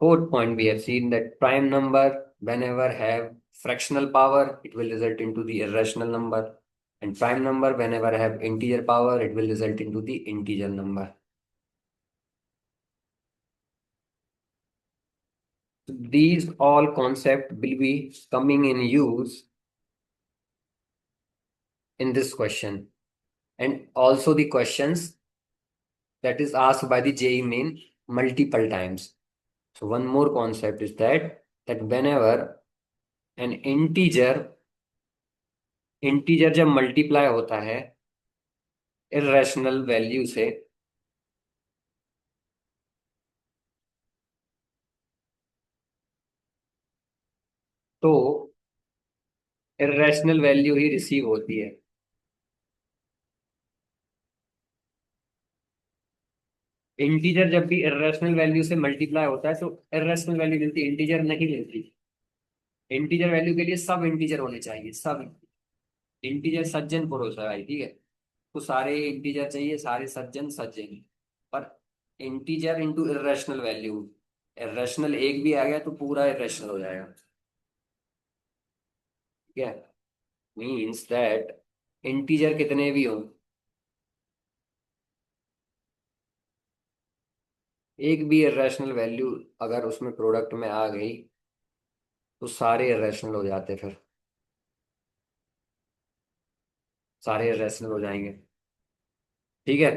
Fourth point, we have seen that prime number, whenever have fractional power, it will result into the irrational number. And prime number, whenever have integer power, it will result into the integer number. So these all concept will be coming in use in this question. And also the questions that is asked by the JEE main multiple times. So one more concept is that whenever an integer जब multiply होता है irrational value से, तो irrational value ही receive होती है। Integer जब भी irrational value से मल्टीप्लाई होता है तो इरेशनल वैल्यू मिलती है, इंटीजर नहीं मिलती। इंटीजर वैल्यू के लिए सब इंटीजर होने चाहिए, सब इंटीजर सज्जन पुरुष है भाई, ठीक है। तो सारे इंटीजर चाहिए, सारे सज्जन सज्जन। पर integer into irrational value, irrational एक भी आ गया तो पूरा इरेशनल हो जाएगा। ठीक है, मीन्स दैट इंटीजर कितने भी हो, एक भी इरेशनल वैल्यू अगर उसमें प्रोडक्ट में आ गई तो सारे इरेशनल हो जाते, फिर सारे इरेशनल हो जाएंगे। ठीक है,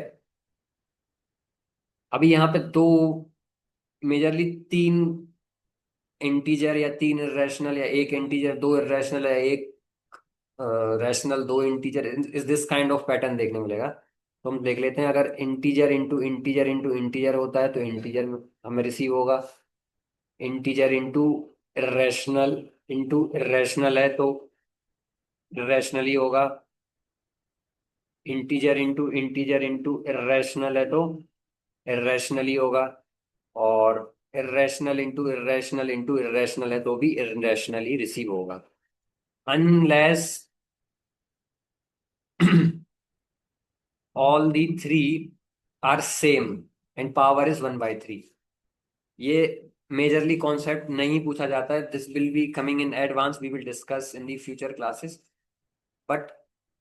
अभी यहाँ पे दो मेजरली तीन इंटीजर या तीन इरेशनल या एक इंटीजर दो इरेशनल या एक रैशनल दो इंटीजर, इस दिस काइंड ऑफ पैटर्न देखने मिलेगा। तो हम देख लेते हैं, अगर integer into integer into integer होता है तो इंटीजर में हमें रिसीव होगा। इंटीजर इंटू इरेशनल है तो इरेशनल ही होगा। इंटीजर इंटू इरेशनल है तो इरेशनल ही होगा। और इरेशनल इंटू इरेशनल है तो भी इरेशनल ही रिसीव होगा, unless all the three are same and power is 1/3। ये मेजरली कॉन्सेप्ट नहीं पूछा जाता है, this will be coming in advance, we will discuss in the future classes. But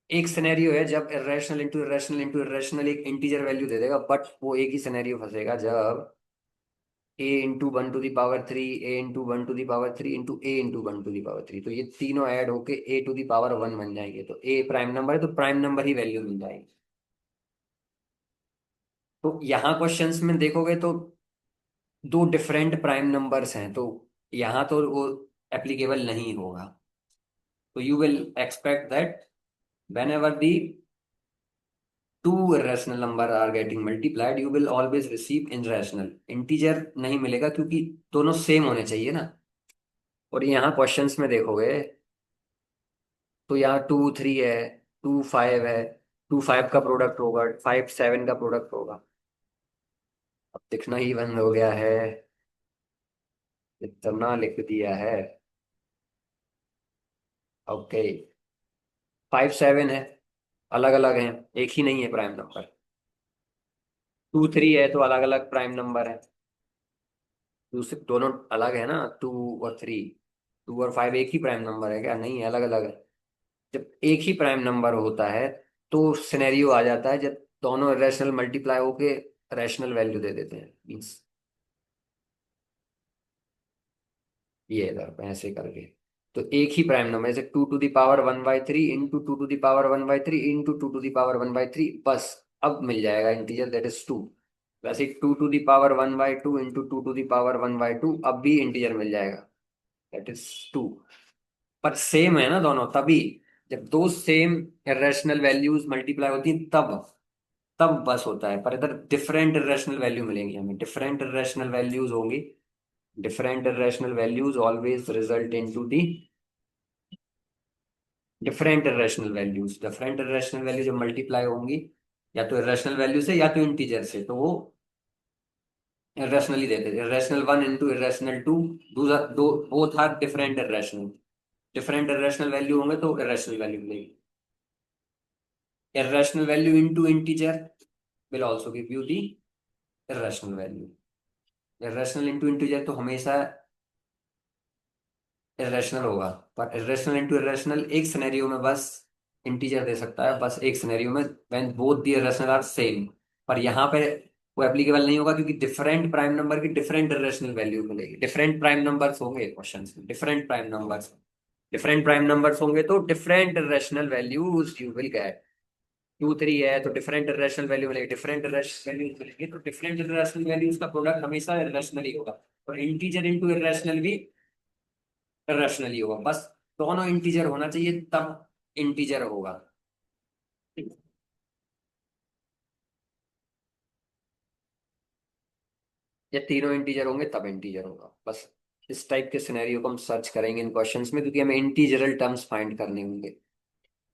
एक सिनेरियो है जब इरेशनल इंटू इरेशनल एक इंटीजर वैल्यू दे देगा, बट वो एक ही सिनेरियो फंसेगा जब a into 1 to the power 3, a into 1 to the power 3 into a into 1 to the power 3, तो ये तीनों ऐड होके a टू दी पावर 1 बन जाएंगे, तो a प्राइम नंबर है तो प्राइम नंबर ही वैल्यू मिल जाएगी। तो यहाँ क्वेश्चंस में देखोगे तो दो डिफरेंट प्राइम नंबर्स हैं, तो यहाँ तो वो एप्लीकेबल नहीं होगा। तो you will expect that whenever the two irrational number are getting multiplied you will always receive irrational, integer नहीं मिलेगा क्योंकि दोनों सेम होने चाहिए ना। और यहाँ क्वेश्चंस में देखोगे तो यहाँ 2 3 है, 2 5 है, 2 5 का प्रोडक्ट होगा, 5 7 का प्रोडक्ट होगा। अब दिखना ही बंद हो गया है, इतना लिख दिया है। ओके, 5 7 है, अलग अलग हैं, एक ही नहीं है प्राइम नंबर। 2 3 है तो अलग अलग प्राइम नंबर है, दूसरे दोनों अलग है ना, 2 और 3। 2 और 5 एक ही प्राइम नंबर है क्या? नहीं है, अलग अलग है। जब एक ही प्राइम नंबर होता है तो सिनेरियो आ जाता है जब दोनों रैशनल मल्टीप्लाई होके रैशनल वैल्यू दे देते हैं, मीन्स ये इधर पे ऐसे करके। तो एक ही प्राइम नंबर, जैसे 2⁻1/3 इंटू 2⁻1/3 इंटू 2⁻1/3, बस अब मिल जाएगा इंटीजर, दैट इज 2। वैसे 2⁻1/2 इंटू 2⁻1/2 अब भी इंटीजर मिल जाएगा, दैट इज 2। पर सेम है ना दोनों, तभी जब दो सेम इरेशनल वैल्यूज मल्टीप्लाई होती हैं तब तब बस होता है। पर इधर डिफरेंट इरेशनल वैल्यू मिलेंगी हमें, डिफरेंट इरेशनल वैल्यूज होंगी। Different irrational values always result into the different irrational values. Different irrational value जब मल्टीप्लाई होंगी या तो इरेशनल वैल्यू से या तो इंटीजर से, तो वो इरेशनली देते हैं। इरेशनल 1 इंटू इरेशनल 2, दो both are different irrational. Different irrational value होंगे तो इरेशनल वैल्यू मिलेगी। irrational value into integer will also give you the irrational value। irrational into integer तो हमेशा irrational होगा, पर irrational into irrational एक सिनेरियो में बस इंटीजर दे सकता है, बस एक सिनेरियो में, when both the irrational are same। पर यहाँ पे वो एप्लीकेबल नहीं होगा क्योंकि डिफरेंट प्राइम नंबर की डिफरेंट irrational वैल्यू मिलेगी। डिफरेंट प्राइम नंबर्स होंगे क्वेश्चन में, डिफरेंट प्राइम नंबर्स होंगे तो different irrational values you will get. 2 3 है तो डिफरेंट इरेशनल वैल्यू मिलेगी, डिफरेंट इरेशनल वैल्यूज मिलेंगे, तो डिफरेंट इरेशनल वैल्यूज का प्रोडक्ट हमेशा इरेशनल ही होगा। और इंटीजर इंटू इरेशनल भी इरेशनल ही होगा, बस दोनों इंटीजर होना चाहिए तब इंटीजर होगा। या तीनों इंटीजर होंगे तब इंटीजर होगा, बस इस टाइप के सिनेरियो को हम सर्च करेंगे इन क्वेश्चंस में, क्योंकि हमें इंटीजरल टर्म्स फाइंड करने होंगे।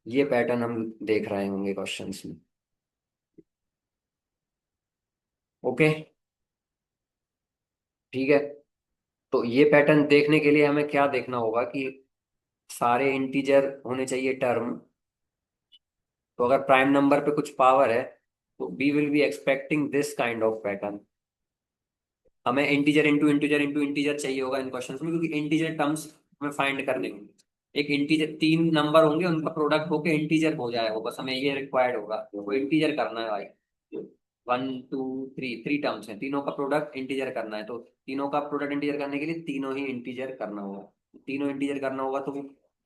ये पैटर्न हम देख रहे होंगे क्वेश्चंस में। ओके, ठीक है। तो ये पैटर्न देखने के लिए हमें क्या देखना होगा कि सारे इंटीजर होने चाहिए टर्म। तो अगर प्राइम नंबर पे कुछ पावर है तो we will be expecting this kind of pattern. हमें integer into integer into integer चाहिए होगा इन क्वेश्चंस में, क्योंकि इंटीजर टर्म्स हमें फाइंड करने होंगे। एक इंटीजर, तीन नंबर होंगे उनका प्रोडक्ट होके इंटीजर हो जाएगा, बस हमें ये रिक्वायर्ड होगा, वो इंटीजर करना है भाई। 1 2 3, 3 टर्म्स हैं, तीनों का प्रोडक्ट इंटीजर करना है, तो तीनों का प्रोडक्ट इंटीजर करने के लिए तीनों ही इंटीजर करना होगा। तीनों इंटीजर करना होगा तो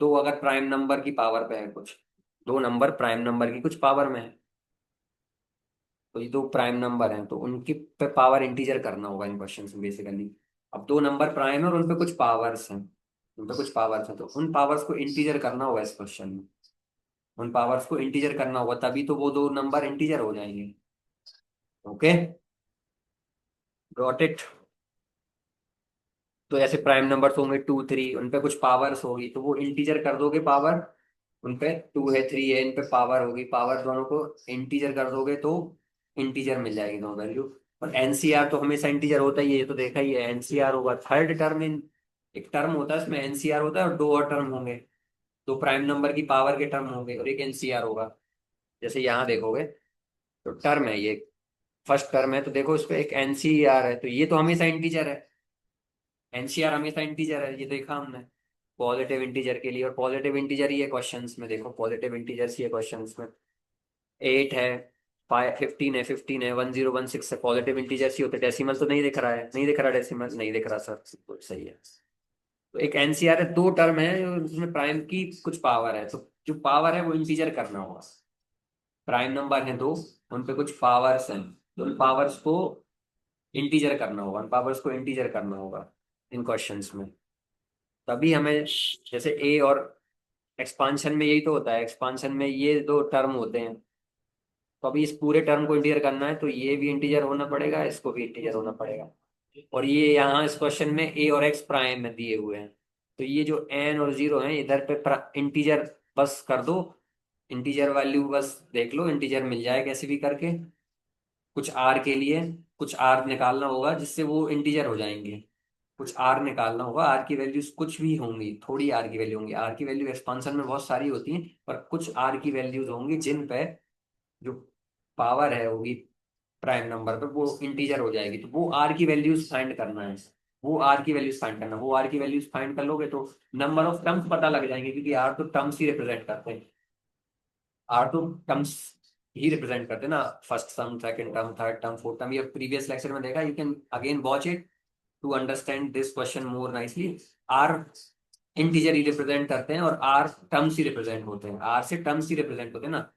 दो अगर प्राइम नंबर की पावर पे है कुछ, दो नंबर प्राइम नंबर की कुछ पावर में है, तो ये दो प्राइम नंबर हैं तो उनकी पे पावर इंटीजर करना होगा इन क्वेश्चन में बेसिकली। अब दो नंबर प्राइम है और उन पे कुछ पावर्स हैं, उन पे कुछ पावर्स हैं, तो उन पावर्स को इंटीजर करना होगा इस क्वेश्चन में। उन पावर्स को इंटीजर करना होगा तभी तो वो दो नंबर इंटीजर हो जाएंगे। Okay, got it. तो ऐसे प्राइम नंबर्स होंगे 2 3, उन पे कुछ पावर्स होगी तो वो इंटीजर कर दोगे पावर। उन पे 2 है 3 है, इन पे पावर होगी, पावर दोनों को इंटीजर कर दोगे तो इंटीजर मिल जाएगी दोनों वैल्यू। और एनसीआर तो हमेशा इंटीजर होता ही है, ये तो देखा ही है। एनसीआर होगा थर्ड टर्म इन, एक टर्म होता है उसमें एनसीआर होता है और दो और टर्म होंगे, दो प्राइम नंबर की पावर के टर्म होंगे और एक एनसीआर होगा। जैसे यहाँ देखोगे तो टर्म है ये, फर्स्ट टर्म है तो देखो इस पे एक एनसीआर है, तो ये तो हमेशा इंटीजर है। एनसीआर हमेशा इंटीजर है, ये देखा हमने पॉजिटिव इंटीजर के लिए, और पॉजिटिव इंटीजर ही है क्वेश्चंस में, देखो पॉजिटिव इंटीजर्स ही है क्वेश्चंस में। 8 है, 15 है, 15 है, 1016 है, पॉजिटिव इंटीजर्स ही होते। डेसिमल तो नहीं दिख रहा है, नहीं दिख रहा डेसिमल, नहीं दिख रहा सर, बिल्कुल सही है। तो एक एनसीआर है, दो टर्म है जिसमें प्राइम की कुछ पावर है, तो जो पावर है वो इंटीजर करना होगा। प्राइम नंबर है दो, उन पे कुछ पावर्स हैं, तो उन पावर्स को इंटीजर करना होगा, उन पावर्स को इंटीजर करना होगा इन क्वेश्चंस में। तभी हमें, जैसे ए और एक्सपांशन में यही तो होता है, एक्सपांशन में ये दो टर्म होते हैं, तो अभी इस पूरे टर्म को इंटीजर करना है तो ये भी इंटीजर होना पड़ेगा, इसको भी इंटीजर होना पड़ेगा। और ये यहाँ इस क्वेश्चन में ए और एक्स प्राइम में दिए हुए हैं, तो ये जो एन और जीरो हैं इधर पे इंटीजर बस कर दो, इंटीजर वैल्यू बस देख लो, इंटीजर मिल जाए कैसे भी करके। कुछ आर के लिए कुछ आर निकालना होगा जिससे वो इंटीजर हो जाएंगे। कुछ आर निकालना होगा, आर की वैल्यूज कुछ भी होंगी, थोड़ी आर की वैल्यू होंगी, आर की वैल्यू एक्सपांशन में बहुत सारी होती हैं, पर कुछ आर की वैल्यूज होंगी जिन पे जो पावर है होगी प्राइम नंबर पे वो इंटीजर हो जाएगी, तो वो आर की वैल्यूज फाइंड करना है। वो आर की वैल्यूज फाइंड करना, वो आर की वैल्यूज फाइंड कर लोगे तो नंबर ऑफ टर्म्स पता लग जाएंगे, क्योंकि आर तो टर्म्स ही रिप्रेजेंट करते हैं। आर तो टर्म्स ही रिप्रेजेंट करते हैं ना, first term, second term, third term, fourth term, ये प्रीवियस लेक्चर में देखा, you can again watch it to understand this question more nicely. R integer ही रिप्रेजेंट करते हैं और आर टर्म्स ही रिप्रेजेंट होते हैं, आर से टर्म्स ही रिप्रेजेंट होते हैं ना।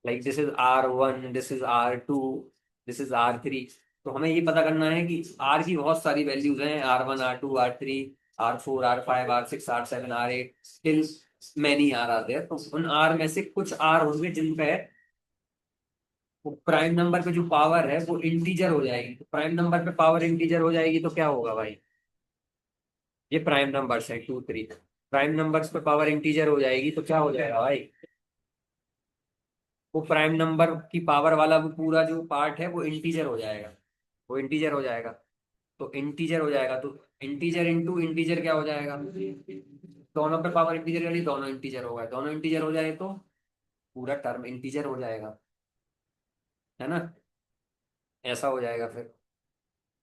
Like this is R1, this is R2, this is R3। तो हमें ये पता करना है कि आर की बहुत सारी वैल्यूज हैं, R1, R2, R3, R4, R5, R6, R7, R8 till many are आते हैं। तो उन आर में से कुछ आर होंगे जिन पे प्राइम नंबर पे जो पावर है वो इंटीजर हो जाएगी। तो प्राइम नंबर पे पावर इंटीजर हो जाएगी तो क्या होगा भाई, ये प्राइम नंबर्स है 2 3, प्राइम नंबर्स पे पावर इंटीजर हो जाएगी तो क्या हो जाएगा भाई, वो प्राइम नंबर की पावर वाला वो पूरा जो पार्ट है वो इंटीजर हो जाएगा, वो इंटीजर हो जाएगा। तो इंटीजर हो जाएगा तो इंटीजर इंटू इंटीजर क्या हो जाएगा, दोनों पे पावर इंटीजर यानी दोनों इंटीजर होगा, दोनों इंटीजर हो जाए तो पूरा टर्म इंटीजर हो जाएगा, है ना। ऐसा हो जाएगा फिर,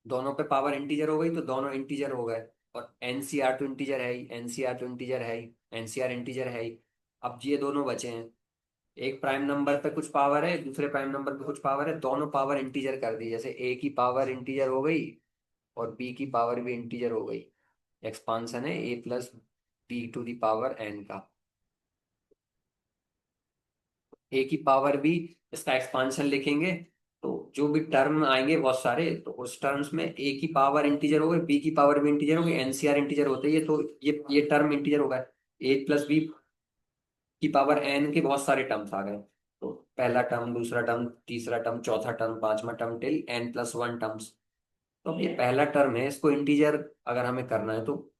दोनों पे पावर इंटीजर हो गई तो दोनों इंटीजर हो गए। और एनसीआर तो इंटीजर है ही, एनसीआर तो इंटीजर है ही, एनसीआर इंटीजर है ही। अब ये दोनों बचे हैं, एक प्राइम नंबर पे कुछ पावर है, दूसरे प्राइम नंबर पे कुछ पावर है, दोनों पावर इंटीजर कर दी। जैसे ए की पावर इंटीजर हो गई और बी की पावर भी इंटीजर हो गई। एक्सपांशन है A+B⁴ n का। ए की पावर भी, इसका एक्सपांशन लिखेंगे तो जो भी टर्म आएंगे बहुत सारे, तो उस टर्म्स में ए की पावर इंटीजर हो गई, बी की पावर भी इंटीजर हो गई, एनसीआर इंटीजर होते ही है तो ये टर्म इंटीजर होगा। A+B⁴ के बहुत सारे टर्म्स आ गए। तो पहला टर्म, दूसरा टर्म, तीसरा टर्म, चौथा टर्म, पांचवा टर्म टिल n+1 टर्म्स। तो अब ये पहला टर्म है, इसको इंटीजर अगर हमें करना है तो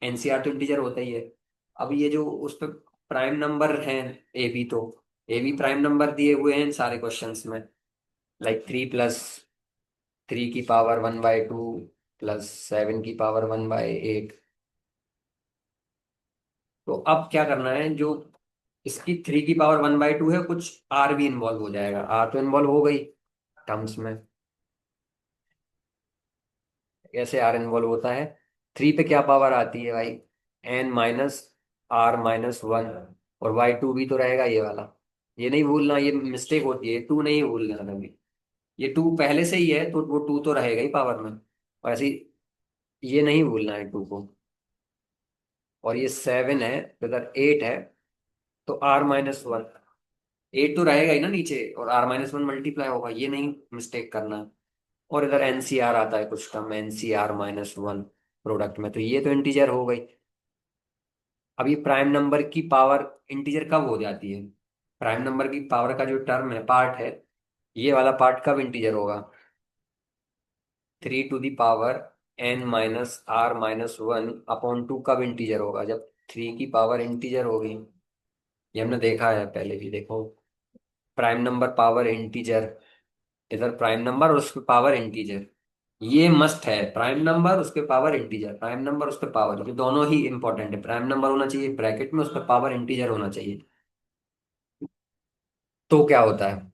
एनसीआर तो इंटीजर होता ही है। अब ये जो उस पर प्राइम नंबर है ए बी, तो ए बी प्राइम नंबर दिए हुए हैं इन सारे क्वेश्चंस में। लाइक 3+3 की पावर 1/2 +7 की पावर 1/8। तो अब क्या करना है, जो इसकी 3 की पावर 1/2 है, कुछ आर भी इन्वॉल्व हो जाएगा, आर तो इन्वॉल्व हो गई टर्म्स में। कैसे आर इन्वॉल्व होता है, 3 पे क्या पावर आती है भाई, n-r-1, और y2 भी तो रहेगा ये वाला। ये नहीं भूलना, ये मिस्टेक होती है, 2 नहीं भूलना कभी। ये 2 पहले से ही है तो वो 2 तो रहेगा ही पावर में, और ऐसे ये नहीं भूलना है 2 को। और ये 7 है, तो इधर 8 है, तो r-1, 8 तो रहेगा ही ना नीचे, और r-1 मल्टीप्लाई होगा, ये नहीं मिस्टेक करना। और इधर एनसीआर आता है कुछ टर्म, NCR-1 प्रोडक्ट में, तो ये तो इंटीजर हो गई। अब ये प्राइम नंबर की पावर इंटीजर कब हो जाती है, प्राइम नंबर की पावर का जो टर्म है, पार्ट है, ये वाला पार्ट कब इंटीजर होगा, 3 to the power n-r-1 कब इंटीजर होगा, जब 3 की पावर इंटीजर होगी। ये हमने देखा है पहले भी, देखो प्राइम नंबर पावर इंटीजर, इधर प्राइम नंबर और उसके पावर इंटीजर। ये मस्ट है, प्राइम नंबर उसके पावर इंटीजर, प्राइम नंबर उसके पावर, ये दोनों ही इंपॉर्टेंट है। प्राइम नंबर होना चाहिए ब्रैकेट में, उसका पावर इंटीजर होना चाहिए। तो क्या होता है,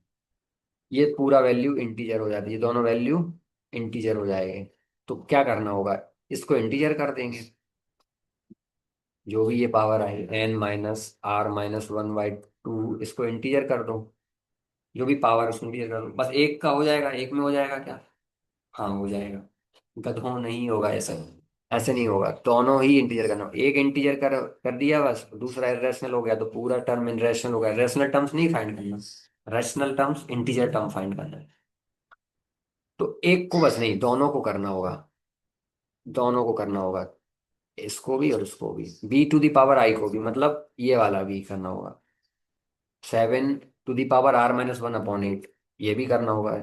ये पूरा वैल्यू इंटीजर हो जाती है, दोनों वैल्यू इंटीजर हो जाएंगे। तो क्या करना होगा, इसको इंटीजर कर देंगे, जो भी ये पावर आई n-r-1/2, इसको इंटीजर कर दो, जो भी पावर उसको इंटीजर कर दो, बस एक का हो जाएगा, एक में हो जाएगा क्या, हाँ हो जाएगा। गधों नहीं होगा ऐसा, ऐसे नहीं होगा, दोनों ही इंटीजर करना, एक इंटीजर कर दिया बस, दूसरा इरेशनल हो गया तो पूरा टर्म इरेशनल हो गया। रेशनल टर्म्स नहीं फाइंड करना, rational terms integer term find करना है। तो एक को बस नहीं, दोनों को करना होगा, दोनों को करना होगा, इसको भी और उसको भी, B⁴ को भी, मतलब ये वाला भी करना होगा। 7 to the power r-1/8, ये भी करना होगा।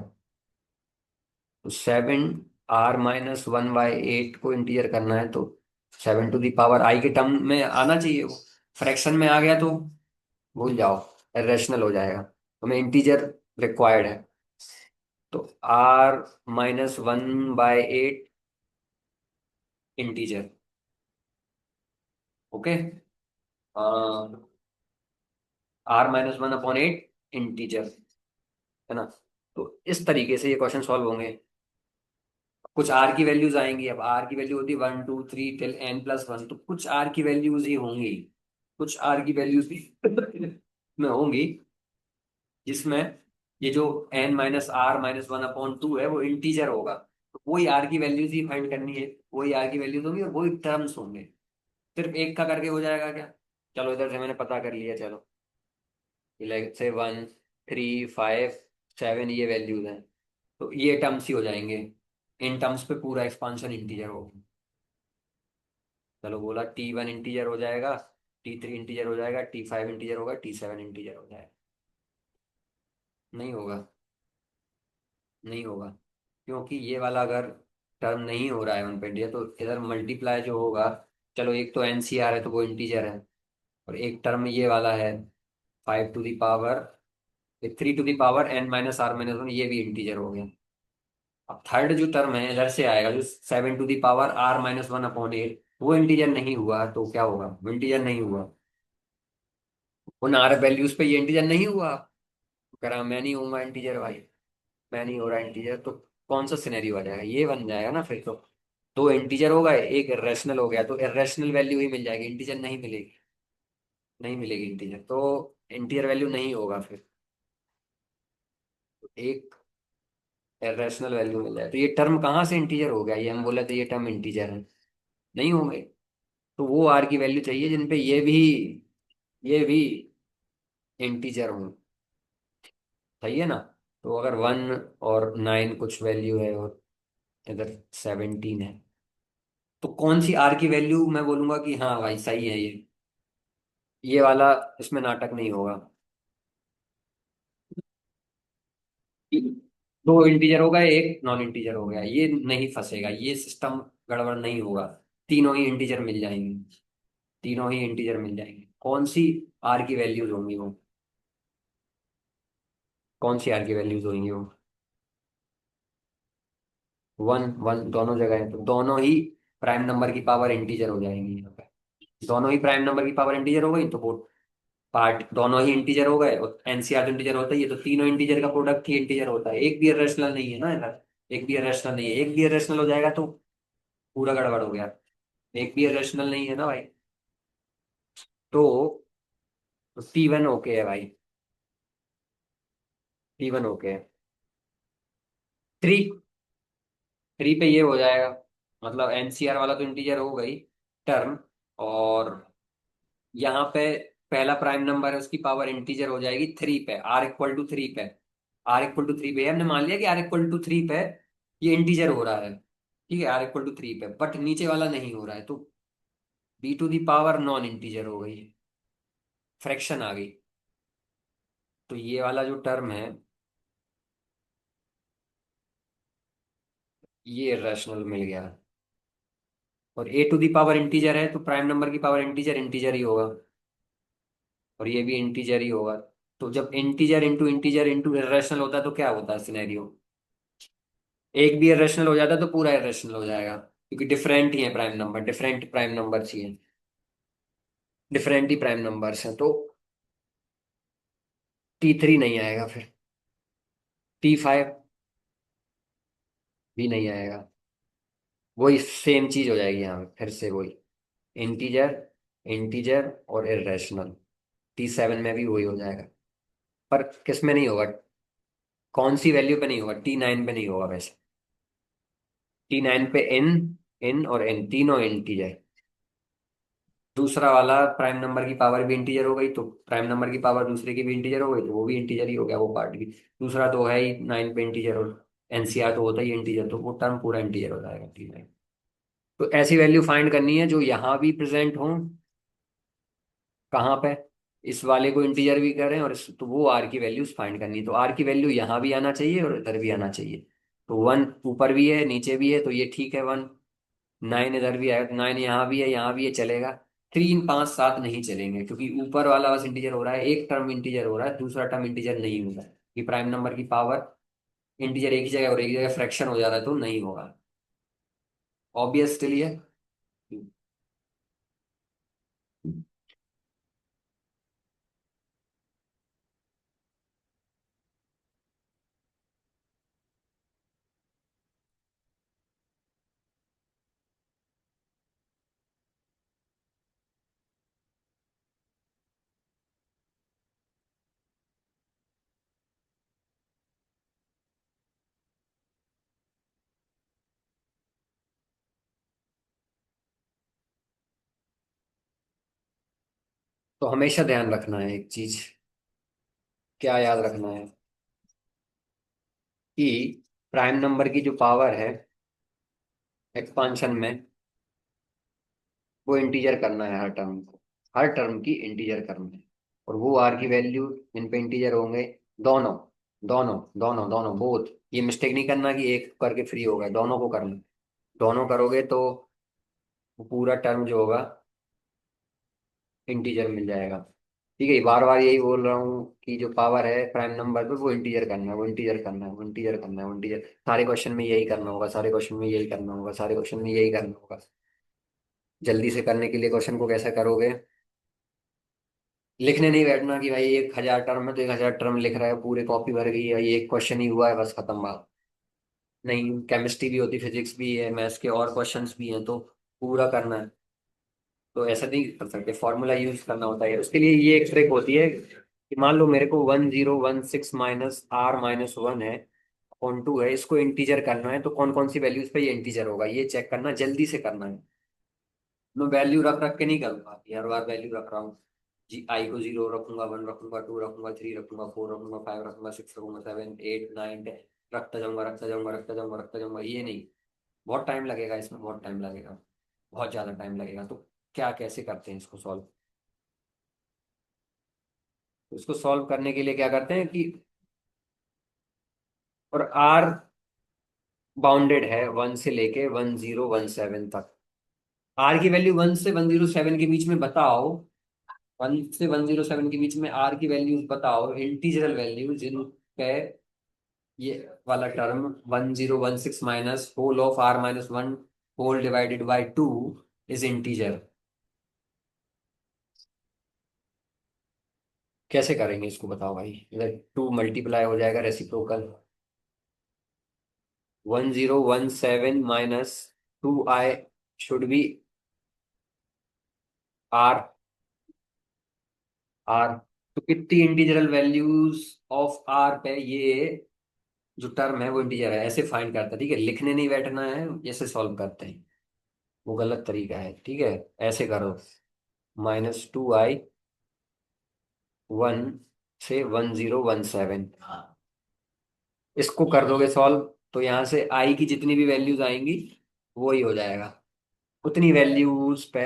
तो 7 r-1/8 को इंटीजर करना है तो 7 to the power i के टर्म में आना चाहिए, वो फ्रैक्शन में आ गया तो भूल जाओ, इरेशनल हो जाएगा, हमें इंटीजर रिक्वायर्ड है। तो r-1/8 integer, okay, r-1/8 integer, है ना। तो इस तरीके से ये क्वेश्चन सॉल्व होंगे। कुछ आर की वैल्यूज आएंगी, अब आर की वैल्यू होती है 1 2 3 टिल n+1, तो कुछ आर की वैल्यूज ही होंगी, कुछ आर की वैल्यूज भी में होंगी, जिसमें ये जो n-r-1/2 है वो इंटीजर होगा। तो वही आर की वैल्यूज ही फाइंड करनी है, वही आर की वैल्यूज होंगी और वही टर्म्स होंगे। सिर्फ एक का करके हो जाएगा क्या? चलो इधर से मैंने पता कर लिया, चलो। लाइक से 1, 3, 5, 7 ये वैल्यूज हैं। तो ये टर्म्स ही हो जाएंगे। इन टर्म्स पे पूरा एक्सपांशन इंटीजर होगा। चलो बोला T1 इंटीजर हो जाएगा, T3 इंटीजर हो जाएगा, T5 इंटीजर होगा, T7 इंटीजर हो जाएगा। नहीं होगा। नहीं होगा। क्योंकि ये वाला अगर टर्म नहीं हो रहा है 1 पे तो इधर मल्टीप्लाई जो होगा। चलो एक तो NCR है तो वो इंटीजर है। और एक टर्म ये वाला है 5 to the power 3 to the power n - r - 1, ये भी इंटीजर हो गया। अब थर्ड जो टर्म है इधर से आएगा, जो 7 टू द पावर r - 1/8, वो इंटीजर नहीं हुआ तो क्या होगा? वो इंटीजर नहीं हुआ। उन आर वैल्यूज पे ये इंटीजर नहीं हुआ। करा मैं नहीं हूँ इंटीजर भाई। मैं नहीं हो रहा इंटीजर तो कौन सा सिनेरियो आ जाएगा? ये बन जाएगा ना फिर तो। दो इंटीजर होगा, एक इरेशनल हो गया, तो इरेशनल वैल्यू ही मिल जाएगी, इंटीजर नहीं मिलेगी। नहीं मिलेगी इंटीजर तो इंटीजर वैल्यू नहीं होगा फिर। तो एक इरेशनल वैल्यू मिल जाए तो ये टर्म कहाँ से इंटीजर हो गया? ये हम बोले थे ये टर्म इंटीजर है। नहीं होंगे। तो वो आर की वैल्यू चाहिए जिन पे ये भी इंटीजर हो। सही है ना? तो अगर 1 और 9 कुछ वैल्यू है और इधर 17 है, तो कौन सी आर की वैल्यू मैं बोलूंगा कि हाँ भाई सही है ये वाला? इसमें नाटक नहीं होगा। दो इंटीजर हो गए, एक नॉन इंटीजर हो गया, ये नहीं फंसेगा, ये सिस्टम गड़बड़ नहीं होगा। तीनों ही इंटीजर मिल जाएंगे। तीनों ही इंटीजर मिल जाएंगे। कौन सी आर की वैल्यूज होंगी वो? कौन सी आर की वैल्यूज होंगी वो? 1 1 दोनों जगह है, तो दोनों ही प्राइम नंबर की पावर इंटीजर हो जाएंगी यहाँ पे। दोनों ही प्राइम नंबर की पावर इंटीजर हो गई तो वो पार्ट दोनों ही इंटीजर हो गए। और एनसीआर तो इंटीजर होता ही है, तो तीनों इंटीजर का प्रोडक्ट ही इंटीजर होता है। एक भी इरेशनल नहीं है ना इधर। एक भी इरेशनल नहीं है। एक भी इरेशनल हो जाएगा तो पूरा गड़बड़ हो गया। एक भी इरेशनल नहीं है ना भाई। तो T1 ओके है भाई। T1 ओके है। 3 3 पे ये हो जाएगा। मतलब एनसीआर वाला तो इंटीजर हो गई टर्म। और यहाँ पे पहला प्राइम नंबर है, उसकी पावर इंटीजर हो जाएगी 3 पे, r = 3 पे। r = 3 पे हमने मान लिया कि r = 3 पे ये इंटीजर हो रहा है। ठीक है, r = 3 पे, बट नीचे वाला नहीं हो रहा है तो b to the power non integer हो गई। फ्रैक्शन आ गई। तो ये वाला जो टर्म है ये रैशनल मिल गया। और a to the power integer है तो प्राइम नंबर की पावर इंटीजर इंटीजर ही होगा। और ये भी इंटीजर ही होगा। तो जब इंटीजर इंटू इरेशनल होता है तो क्या होता है सिनेरियो? एक भी इरेशनल हो जाता है तो पूरा इरेशनल हो जाएगा, क्योंकि डिफरेंट ही है prime number, different prime number चाहिए। डिफरेंट ही प्राइम नंबर्स हैं तो T3 नहीं आएगा फिर। T5 भी नहीं आएगा। वही सेम चीज हो जाएगी यहाँ पे फिर से वही। इंटीजर, इंटीजर और इरेशनल। T7 में भी वही हो जाएगा। पर किस में नहीं होगा? कौन सी वैल्यू पे नहीं होगा? T9 पे नहीं होगा वैसे। T9 पे n और n तीनों इंटीजर। दूसरा वाला प्राइम नंबर की पावर भी इंटीजर हो गई तो प्राइम नंबर की पावर दूसरे की भी इंटीजर हो गई तो वो भी इंटीजर ही हो गया वो पार्ट भी। दूसरा तो है ही 9 पे इंटीजर, और एनसीआर तो होता ही इंटीजर, तो वो टर्म पूरा इंटीजर हो जाएगा T9। तो ऐसी वैल्यू फाइंड करनी है जो यहाँ भी प्रेजेंट हो। कहाँ पे? इस वाले को इंटीजर भी करें और तो वो आर की वैल्यूज फाइंड करनी है। तो आर की वैल्यू यहाँ भी आना चाहिए और इधर भी आना चाहिए। तो 1 ऊपर भी है नीचे भी है तो ये ठीक है 1। 9 इधर भी आएगा तो 9 यहाँ भी है यहाँ भी है, चलेगा। 3 5 7 नहीं चलेंगे क्योंकि ऊपर वाला बस इंटीजर हो रहा है, एक टर्म इंटीजर हो रहा है, दूसरा टर्म इंटीजर नहीं हो रहा है। कि प्राइम नंबर की पावर इंटीजर एक ही जगह और एक जगह फ्रैक्शन हो जा रहा है तो नहीं होगा। ऑब्वियस चलिए। तो हमेशा ध्यान रखना है एक चीज, क्या याद रखना है कि प्राइम नंबर की जो पावर है एक्सपांशन में, वो इंटीजर करना है हर टर्म को, हर टर्म की इंटीजर करना है। और वो आर की वैल्यू इन पे इंटीजर होंगे, दोनों दोनों दोनों दोनों बोथ। ये मिस्टेक नहीं करना कि एक करके फ्री हो गए, दोनों को करना। दोनों करोगे तो वो पूरा टर्म जो होगा इंटीजर मिल जाएगा। ठीक है, बार बार यही बोल रहा हूँ कि जो पावर है प्राइम नंबर पे वो इंटीजर करना है, वो इंटीजर करना है, वो इंटीजर करना है, वो इंटीजर। सारे क्वेश्चन में यही करना होगा, सारे क्वेश्चन में यही करना होगा, सारे क्वेश्चन में यही करना होगा। जल्दी से करने के लिए क्वेश्चन को कैसे करोगे, लिखने नहीं बैठना कि भाई 1,000 टर्म है तो 1,000 टर्म लिख रहा है, पूरे कॉपी भर गई है, ये एक क्वेश्चन ही हुआ है, बस खत्म बात। नहीं, केमिस्ट्री भी होती, फिजिक्स भी है, मैथ्स के और क्वेश्चंस भी हैं, तो पूरा करना है। तो ऐसा नहीं कर सकते, फॉर्मूला यूज करना होता है। उसके लिए ये एक ट्रिक होती है कि मान लो मेरे को 1016 माइनस आर माइनस वन है, ऑन टू है, इसको इंटीजर करना है, तो कौन कौन सी वैल्यूज पे ये इंटीजर होगा ये चेक करना, जल्दी से करना है। मैं वैल्यू रख रख के नहीं करूंगा कि हर बार वैल्यू रख रहा हूँ। जी, आई को 0 रखूंगा, 1 रखूंगा, 2 रखूंगा, 3 रखूंगा, 4 रखूंगा, 5 रखूंगा, 6 रखूंगा, 7 8 9 10, रखता जाऊंगा रखता जाऊंगा रखता जाऊंगा रखता जाऊंगा, ये नहीं। बहुत टाइम लगेगा इसमें, बहुत टाइम लगेगा, बहुत ज्यादा टाइम लगेगा। तो क्या, कैसे करते हैं इसको सॉल्व? तो इसको सॉल्व करने के लिए क्या करते हैं कि, और आर बाउंडेड है 1 से लेके 1017 तक। आर की वैल्यू 1 से 107 के बीच में बताओ, 1 से 107 के बीच में आर की वैल्यूज बताओ, इंटीजरल वैल्यू जिन पे ये वाला term 1016 minus whole of r minus one whole divided by two is integer. कैसे करेंगे इसको बताओ भाई, इधर टू मल्टीप्लाई हो जाएगा reciprocal, 1017 minus two I should be r, r. तो कितनी इंटीजरल वैल्यूज ऑफ आर पे ये जो टर्म है वो इंटीजर है, ऐसे फाइंड करता है। ठीक है, लिखने नहीं बैठना है, ऐसे सॉल्व करते हैं, वो गलत तरीका है। ठीक है, ऐसे करो, -2i 1 से 1017, इसको कर दोगे सॉल्व, तो यहाँ से आई की जितनी भी वैल्यूज आएंगी वो ही हो जाएगा, उतनी वैल्यूज पे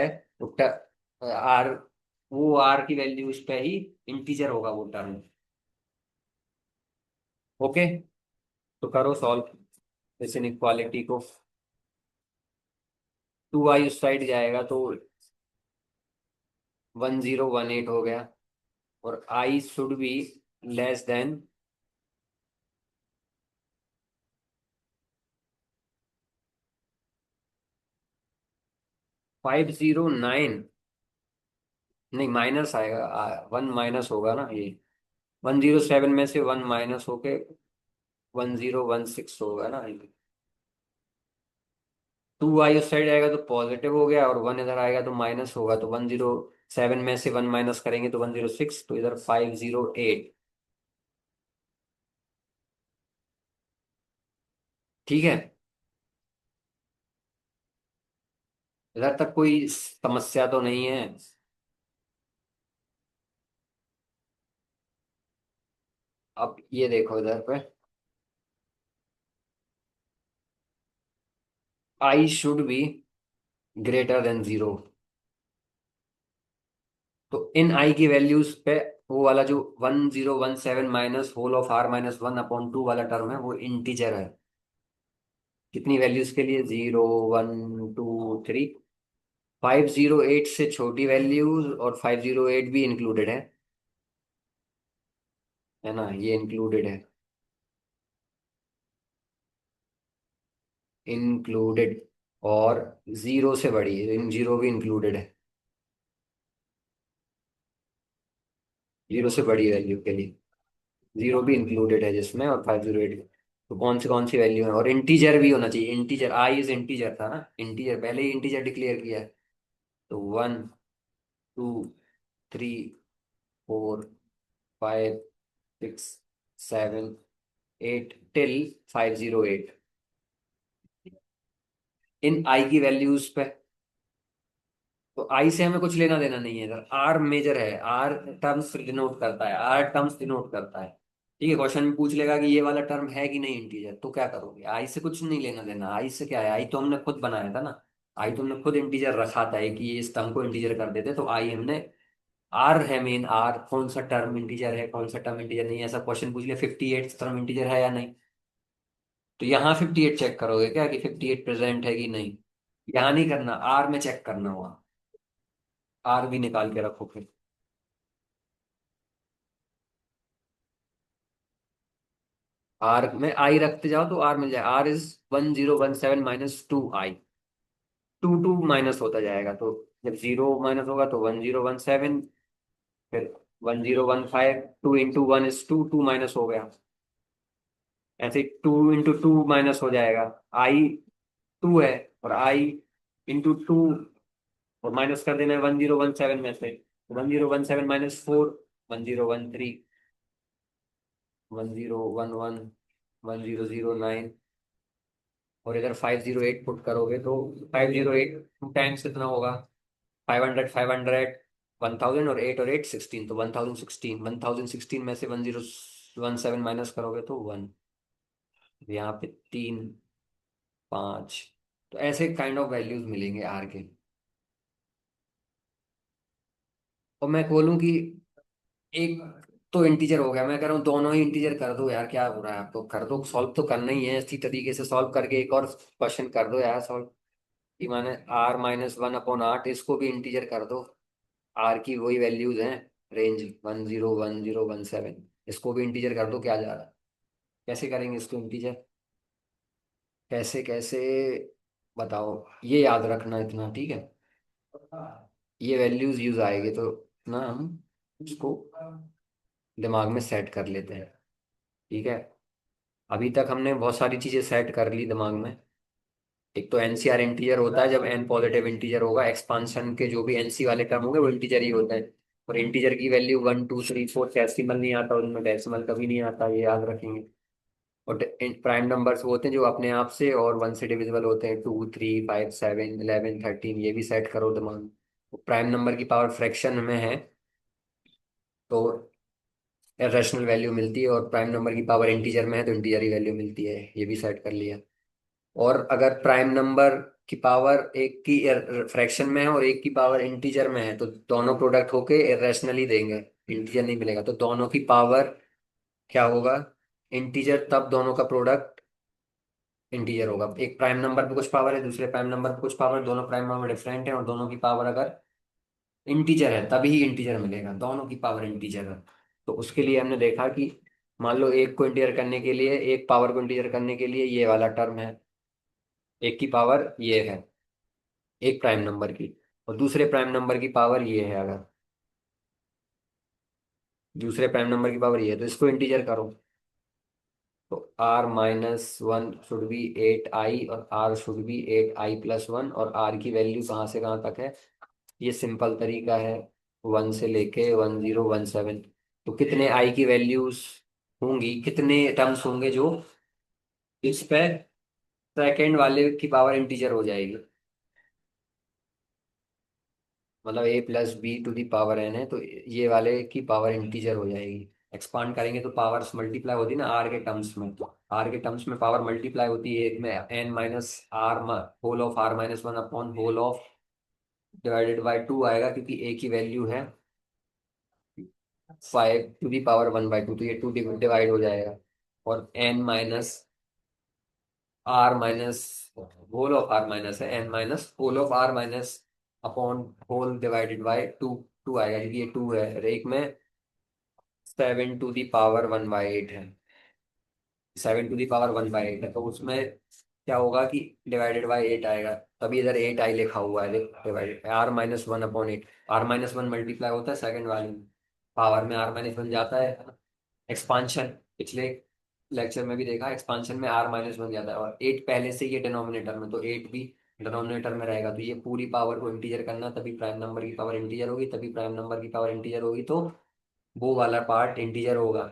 आर, वो आर की वैल्यूज पे ही इंटीजर होगा वो टर्म। ओके, तो करो सॉल्व इस इनइक्वालिटी को। 2i उस साइड जाएगा तो 1018 हो गया, और आई शुड बी लेस देन 509। नहीं, माइनस आएगा, 1 माइनस होगा ना ये, 107 में से 1 माइनस होके 1016 होगा ना। 2i उस साइड आएगा तो पॉजिटिव हो गया, और 1 इधर आएगा तो माइनस होगा, तो 107 में से 1 माइनस करेंगे तो 106, तो इधर 508। ठीक है, इधर तक कोई समस्या तो नहीं है? अब ये देखो इधर पे, आई शुड बी ग्रेटर देन 0। तो इन आई की वैल्यूज पे वो वाला जो 1017 minus whole of r minus one upon two वाला टर्म है वो इंटीजर है। कितनी वैल्यूज के लिए? 0 1 2 3। 508 से छोटी वैल्यूज, और 508 भी इंक्लूडेड है ना, ये इंक्लूडेड है, इंक्लूडेड। और 0 से बड़ी है, इन 0 भी इंक्लूडेड है, 0 से बड़ी वैल्यू के लिए 0 भी इंक्लूडेड है जिसमें, और 508। तो कौन सी वैल्यू है, और इंटीजर भी होना चाहिए, इंटीजर, आई इज इंटीजर था ना, इंटीजर पहले ही इंटीजर डिक्लेयर किया है। तो 1 2 3 4 5 6 7 8 टिल 508। इन आई की वैल्यूज पे तो आई से हमें कुछ लेना देना नहीं है इधर। आर मेजर है, आर टर्म्स डिनोट करता है, आर टर्म्स डिनोट करता है। ठीक है, क्वेश्चन में पूछ लेगा कि ये वाला टर्म है कि नहीं इंटीजर, तो क्या करोगे? आई से कुछ नहीं लेना देना। आई से क्या है, आई तो हमने खुद बनाया था ना। आई तो हमने खुद इंटीजर रखा था कि ये इस टर्म को इंटीजर कर देते, तो आई हमने, आर है मेन, आर कौन सा टर्म इंटीजर है कौन सा टर्म इंटीजर नहीं है, ऐसा क्वेश्चन पूछ लिया 58 टर्म इंटीजर है या नहीं, तो यहाँ 58 चेक करोगे क्या कि 58 प्रेजेंट है कि नहीं। यहाँ नहीं करना, आर में चेक करना हुआ। आर भी निकाल के रखो फिर। आर में आई रखते जाओ तो आर मिल जाए। Are is 1017 - 2 I. 2 माइनस होता जाएगा, तो जब जीरो माइनस होगा तो 1017, फिर 1015। 2 × 1 = 2, 2 माइनस हो गया। ऐसे 2 × 2 माइनस हो जाएगा। आई 2 है, और आई × 2, और माइनस कर देना है 1017 में से। 1017 - 4, 1013, 1011, 1009, और इधर 508 पुट करोगे तो 508 2 टाइम्स कितना होगा? 500, 500, 1000, और 8 16, तो 1016। 1016 में से 1017 माइनस करोगे तो 1। यहाँ पे 3, 5। तो ऐसे काइंड ऑफ वैल्यूज मिलेंगे आर के। और मैं बोलूँ कि एक तो इंटीजर हो गया, मैं कह रहा हूँ दोनों ही इंटीजर कर दो यार, क्या हो रहा है? आप तो कर दो, सॉल्व तो करना ही है, इसी तरीके से सॉल्व करके एक और क्वेश्चन कर दो यार सॉल्व। कि माने R - 1/8 इसको भी इंटीजर कर दो। आर की वही वैल्यूज हैं, रेंज 101017, इसको भी इंटीजर कर दो, क्या जा रहा है? कैसे करेंगे इसको इंटीजर? कैसे कैसे बताओ, ये याद रखना इतना, ठीक है? ये वैल्यूज यूज आएगी तो ना हम उसको दिमाग में सेट कर लेते हैं। ठीक है, अभी तक हमने बहुत सारी चीजें सेट कर ली दिमाग में। एक तो एनसीआर इंटीजर होता है जब एन पॉजिटिव इंटीजर होगा, एक्सपांशन के जो भी एनसी वाले टर्म होंगे वो इंटीजर ही होते हैं। और इंटीजर की वैल्यू 1 2 3 4, डेसिमल नहीं आता उनमें, डेसिमल कभी नहीं आता, ये याद रखेंगे। और प्राइम नंबर्स वो होते हैं जो अपने आप से और 1 से डिविजिबल होते हैं, 2 3 5 7 11 13, ये भी सेट करो दिमाग में। प्राइम नंबर की पावर फ्रैक्शन में है तो रैशनल वैल्यू मिलती है, और प्राइम नंबर की पावर इंटीजर में है तो इंटीजर ही वैल्यू मिलती है, ये भी सेट कर लिया। और अगर प्राइम नंबर की पावर एक की फ्रैक्शन में है और एक की पावर इंटीजर में है, तो दोनों प्रोडक्ट होके इरेशनल ही देंगे, इंटीजर नहीं मिलेगा। तो दोनों की पावर क्या होगा? इंटीजर, तब दोनों का प्रोडक्ट इंटीजर होगा। एक प्राइम नंबर पे कुछ पावर है, दूसरे प्राइम नंबर पे कुछ पावर, दोनों प्राइम नंबर डिफरेंट है, और दोनों की पावर अगर इंटीजर है तभी इंटीजर मिलेगा, दोनों की पावर इंटीजर है। तो उसके लिए हमने देखा कि मान लो एक को इंटीजर करने के लिए, एक पावर को इंटीजर करने के लिए ये वाला टर्म है, एक की पावर ये है एक प्राइम नंबर की, और दूसरे प्राइम नंबर की पावर ये है, अगर दूसरे प्राइम नंबर की पावर ये है तो इसको इंटीजर करो। तो R - 1 शुड बी 8i, और R शुड बी 8i+1, और R की वैल्यू कहाँ से कहाँ तक है? ये सिंपल तरीका है, 1 से लेके 1017। तो कितने आई की वैल्यूज होंगी, कितने टर्म्स होंगे जो इस पे सेकेंड वाले की पावर इंटीजर हो जाएगी? मतलब a+b⁴ है, तो ये वाले की पावर इंटीजर हो जाएगी। एक्सपांड करेंगे तो पावर्स मल्टीप्लाई होती है ना आर के टर्म्स में, तो आर के टर्म्स में पावर मल्टीप्लाई होती है, एक में n - r whole of r - 1/होल ऑफ डिवाइडेड बाय 2 आएगा, क्योंकि a की वैल्यू है 5 to the power 1/2, तो ये 2 डिवाइड हो जाएगा। और n - r - whole of r- है, n - whole of r- upon whole divided by 2। 2 आएगा क्योंकि ये 2 है, और एक में 7 to the power 1/8 है। 7 to the power 1/8 है, तो उसमें क्या होगा कि डिवाइडेड बाय 8 आएगा, तभी इधर 8i लिखा हुआ है, देख डिवाइडेड R - 1/8। R - 1 मल्टीप्लाई होता है सेकंड वाले में, पावर में R - 1 जाता है। एक्सपांशन, पिछले लेक्चर में भी देखा, एक्सपांशन में R - 1 जाता है, और 8 पहले से ही है डिनोमिनेटर में, तो 8 भी डिनोमिनेटर में रहेगा। तो ये पूरी पावर को इंटीजर करना, तभी प्राइम नंबर की पावर इंटीजर होगी, तभी प्राइम नंबर की पावर इंटीजर होगी, तो वो वाला पार्ट इंटीजर होगा।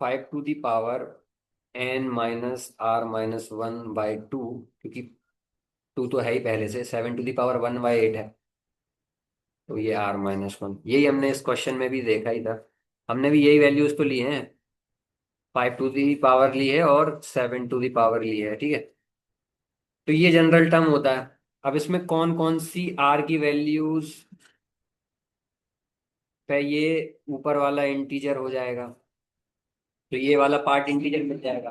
5 to the power n - r - 1/2, क्योंकि 2 तो है ही पहले से, 7 to the power 1/8 है, तो ये r - 1, यही हमने इस क्वेश्चन में भी देखा ही था। हमने भी यही वैल्यूज तो लिए हैं, 5 to the power ली है और 7 to the power ली है, ठीक है। तो ये जनरल टर्म होता है। अब इसमें कौन कौन सी आर की वैल्यूज पे ये ऊपर वाला इंटीजर हो जाएगा, तो ये वाला पार्ट इंटीजर मिल जाएगा।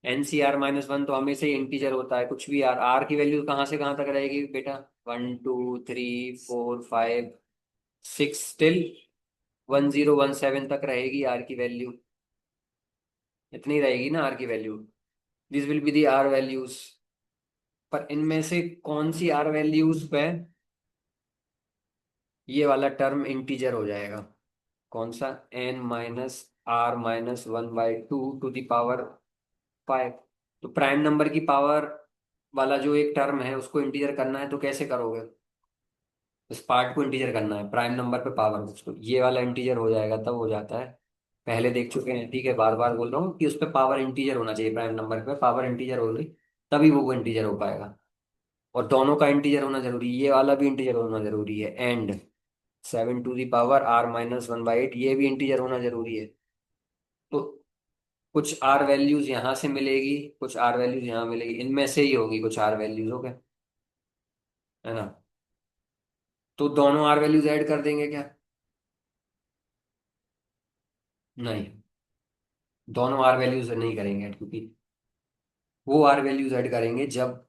NCr - 1 तो हमेशा ही इंटीजर होता है, कुछ भी आर, आर की वैल्यू कहाँ से कहाँ तक रहेगी बेटा, 1 2 3 4 5 6 टिल 1017 तक रहेगी आर की वैल्यू, इतनी रहेगी ना आर की value. This will be the r values. पर इनमें से कौन सी आर वैल्यूज पे ये वाला टर्म इंटीजर हो जाएगा, कौन सा, n - r - 1/2 to the power 5। तो प्राइम नंबर की पावर वाला जो एक टर्म है उसको इंटीजर करना है, तो कैसे करोगे, इस पार्ट को इंटीजर करना है, प्राइम नंबर पे पावर उसको, ये वाला इंटीजर हो जाएगा तब हो जाता है। पहले देख चुके हैं, ठीक है, बार बार बोल रहा हूँ कि उस पे पावर इंटीजर होना चाहिए, प्राइम नंबर पे पावर इंटीजर होगी तभी वो इंटीजर हो पाएगा। और दोनों का इंटीजर होना जरूरी है, ये वाला भी इंटीजर होना जरूरी है, and 7 to the power r - 1/8 ये भी इंटीजर होना जरूरी है। तो कुछ आर वैल्यूज यहाँ से मिलेगी, कुछ आर वैल्यूज यहाँ मिलेगी, इनमें से ही होगी कुछ आर वैल्यूज, ओके, है ना। तो दोनों आर वैल्यूज ऐड कर देंगे क्या, नहीं, दोनों आर वैल्यूज नहीं करेंगे ऐड, क्योंकि वो आर वैल्यूज ऐड करेंगे जब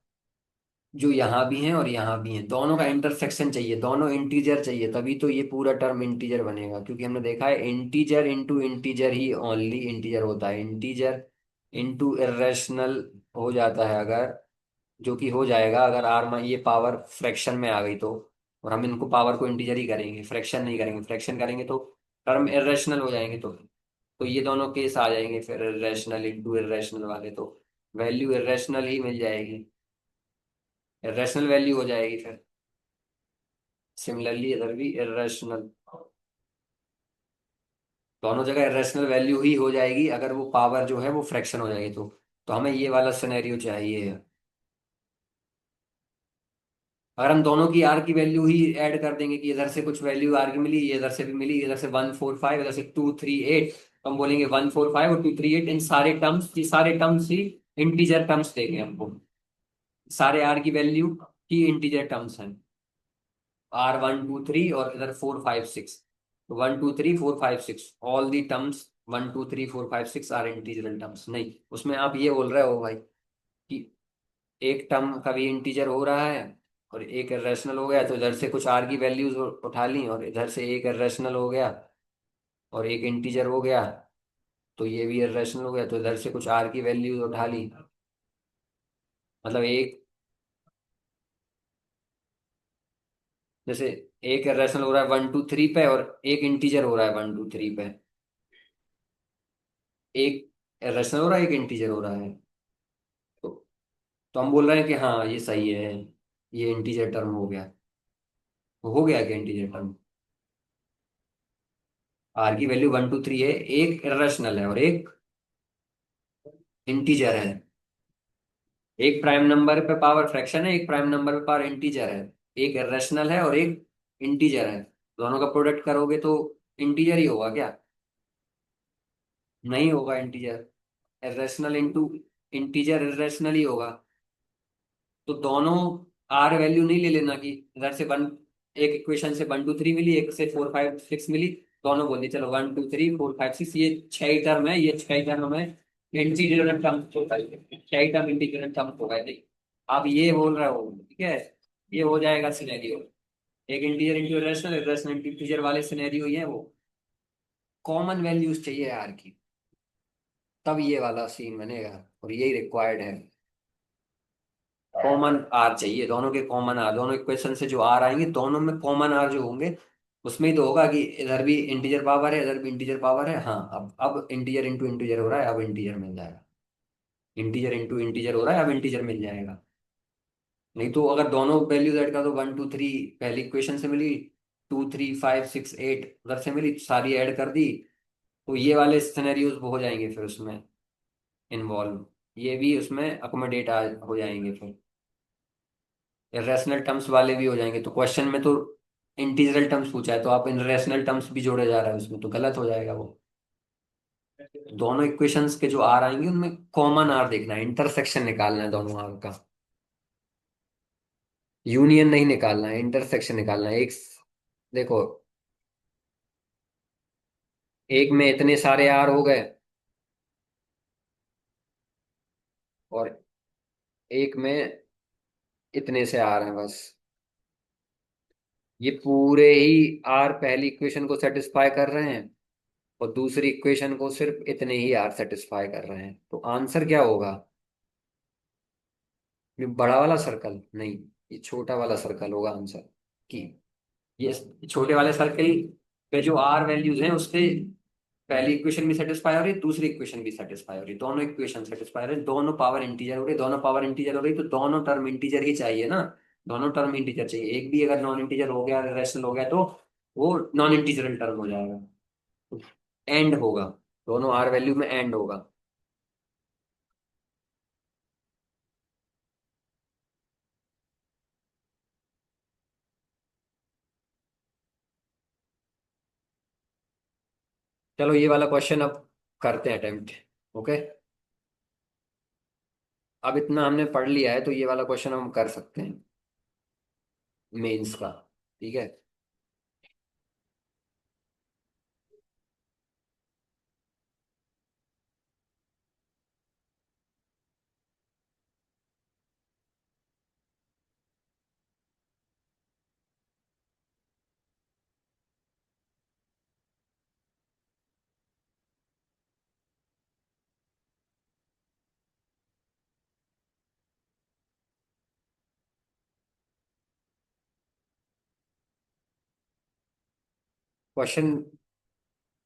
जो यहाँ भी हैं और यहाँ भी हैं, दोनों का इंटरसेक्शन चाहिए, दोनों इंटीजर चाहिए, तभी तो ये पूरा टर्म इंटीजर बनेगा, क्योंकि हमने देखा है इंटीजर इंटू इंटीजर ही ओनली इंटीजर होता है, इंटीजर इंटू इरेशनल हो जाता है अगर, जो कि हो जाएगा अगर आर में ये पावर फ्रैक्शन में आ गई तो, और हम इनको पावर को इंटीजर ही करेंगे, फ्रैक्शन नहीं करेंगे, फ्रैक्शन करेंगे तो टर्म इरेशनल हो जाएंगे, तो ये दोनों केस आ जाएंगे फिर, इरेशनल इंटू इरेशनल वाले, तो वैल्यू इरेशनल ही मिल जाएगी, इरेशनल वैल्यू हो जाएगी फिर। सिमिलरली इधर भी इरेशनल, दोनों जगह इरेशनल वैल्यू ही हो जाएगी अगर वो पावर जो है वो फ्रैक्शन हो जाएगी तो हमें ये वाला सिनेरियो चाहिए। अगर हम दोनों की आर की वैल्यू ही ऐड कर देंगे कि इधर से कुछ वैल्यू आर की मिली, ये इधर से भी मिली, इधर से 145, इधर से 238, तो हम बोलेंगे 145 और 238, इन सारे टर्म्स, ये सारे टर्म्स ही इंटीजर टर्म्स देंगे हमको, सारे आर की वैल्यू की इंटीजर टर्म्स हैं, r1 2 3 और इधर 4 5 6, 1 2 3 4 5 6, all the terms 1 2 3 4 5 6 are integral terms. नहीं, उसमें आप ये बोल रहे हो भाई कि एक टर्म कभी इंटीजर हो रहा है और एक इरेशनल हो गया, तो इधर से कुछ आर की वैल्यूज उठा ली, और इधर से एक इरेशनल हो गया और एक इंटीजर हो गया, तो ये भी इरेशनल हो गया, तो इधर से कुछ आर की वैल्यूज उठा ली, मतलब एक, जैसे एक इरेशनल हो रहा है 1 2 3 पे और एक इंटीजर हो रहा है 1 2 3 पे, एक इरेशनल हो रहा है एक इंटीजर हो रहा है, तो तो हम बोल रहे हैं कि हाँ ये सही है, ये इंटीजर टर्म हो गया क्या इंटीजर टर्म, आर की वैल्यू 1 2 3 है, एक इरेशनल है और एक इंटीजर है, एक प्राइम नंबर पे पावर फ्रैक्शन है, एक प्राइम नंबर पे पावर इंटीजर है, एक इरेशनल है और एक इंटीजर है, दोनों का प्रोडक्ट करोगे तो इंटीजर ही होगा क्या, नहीं होगा integer, irrational into integer irrational ही होगा। तो दोनों आर वैल्यू नहीं ले लेना कि इधर से वन, एक इक्वेशन से 1 2 3 मिली, एक से 4 5 6 मिली, दोनों बोल दिए चलो 1 2 3 4 5 6, ये छह ही टर्म है, ये छह ही टर्म है, इंटीजर टर्म होता है, छह ही टर्म इंटीजर टर्म होगा, नहीं, आप ये बोल रहे हो, ठीक है, ये हो जाएगा सिनेरियो, एक integer into irrational, irrational into integer वाले सिनेरियो ही है वो, कॉमन वैल्यूज चाहिए आर की, तब ये वाला सीन बनेगा, और यही रिक्वायर्ड है, कॉमन आर चाहिए, दोनों के कॉमन आर, दोनों इक्वेशन से जो आर आएंगे दोनों में कॉमन आर जो होंगे, उसमें ही तो होगा कि इधर भी इंटीजर पावर है, इधर भी इंटीजर पावर है, हाँ अब इंटीजर इंटू इंटीजर हो रहा है, अब इंटीजर मिल जाएगा, इंटीजर इंटू इंटीजर हो रहा है, अब इंटीजर मिल जाएगा। नहीं तो अगर दोनों वैल्यूज ऐड कर दो, 1 2 3 पहली इक्वेशन से मिली, 2 3 5 6 8 उधर से मिली, सारी ऐड कर दी, तो ये वाले सिनेरियोज हो जाएंगे फिर उसमें इन्वॉल्व, ये भी उसमें अकोमोडेट हो जाएंगे फिर। इरेशनल टर्म्स वाले भी हो जाएंगे, तो क्वेश्चन में तो इंटीजरल टर्म्स पूछा है, तो आप इरेशनल टर्म्स भी जोड़े जा रहा है उसमें, तो गलत हो जाएगा वो। दोनों इक्वेशंस के जो आर आएंगे उनमें कॉमन आर देखना है, इंटरसेक्शन निकालना है दोनों आर का। यूनियन नहीं निकालना है, इंटरसेक्शन निकालना है। एक, देखो, एक में इतने सारे आर हो गए और एक में इतने से आर हैं बस। ये पूरे ही आर पहली इक्वेशन को सेटिस्फाई कर रहे हैं और दूसरी इक्वेशन को सिर्फ इतने ही आर सेटिस्फाई कर रहे हैं, तो आंसर क्या होगा? ये बड़ा वाला सर्कल नहीं, ये छोटा वाला सर्कल होगा आंसर। कि ये छोटे वाले सर्कल पे जो आर वैल्यूज हैं उससे पहली इक्वेशन भी सेटिस्फाई हो रही है, दूसरी इक्वेशन भी सेटिस्फाई हो रही है, दोनों इक्वेशन सेटिस्फाई हो रही है, दोनों पावर इंटीजर हो रही है, दोनों पावर इंटीजर हो रही है, तो दोनों टर्म इंटीजर ही चाहिए ना। दोनों टर्म इंटीजर चाहिए, एक भी अगर नॉन इंटीजर हो गया, रेशनल हो गया, तो वो नॉन इंटीजरल टर्म हो जाएगा, एंड होगा, दोनों आर वैल्यू में एंड होगा। चलो ये वाला क्वेश्चन अब करते हैं अटेम्प्ट। ओके, अब इतना हमने पढ़ लिया है तो ये वाला क्वेश्चन हम कर सकते हैं, मेंस का। ठीक है। क्वेश्चन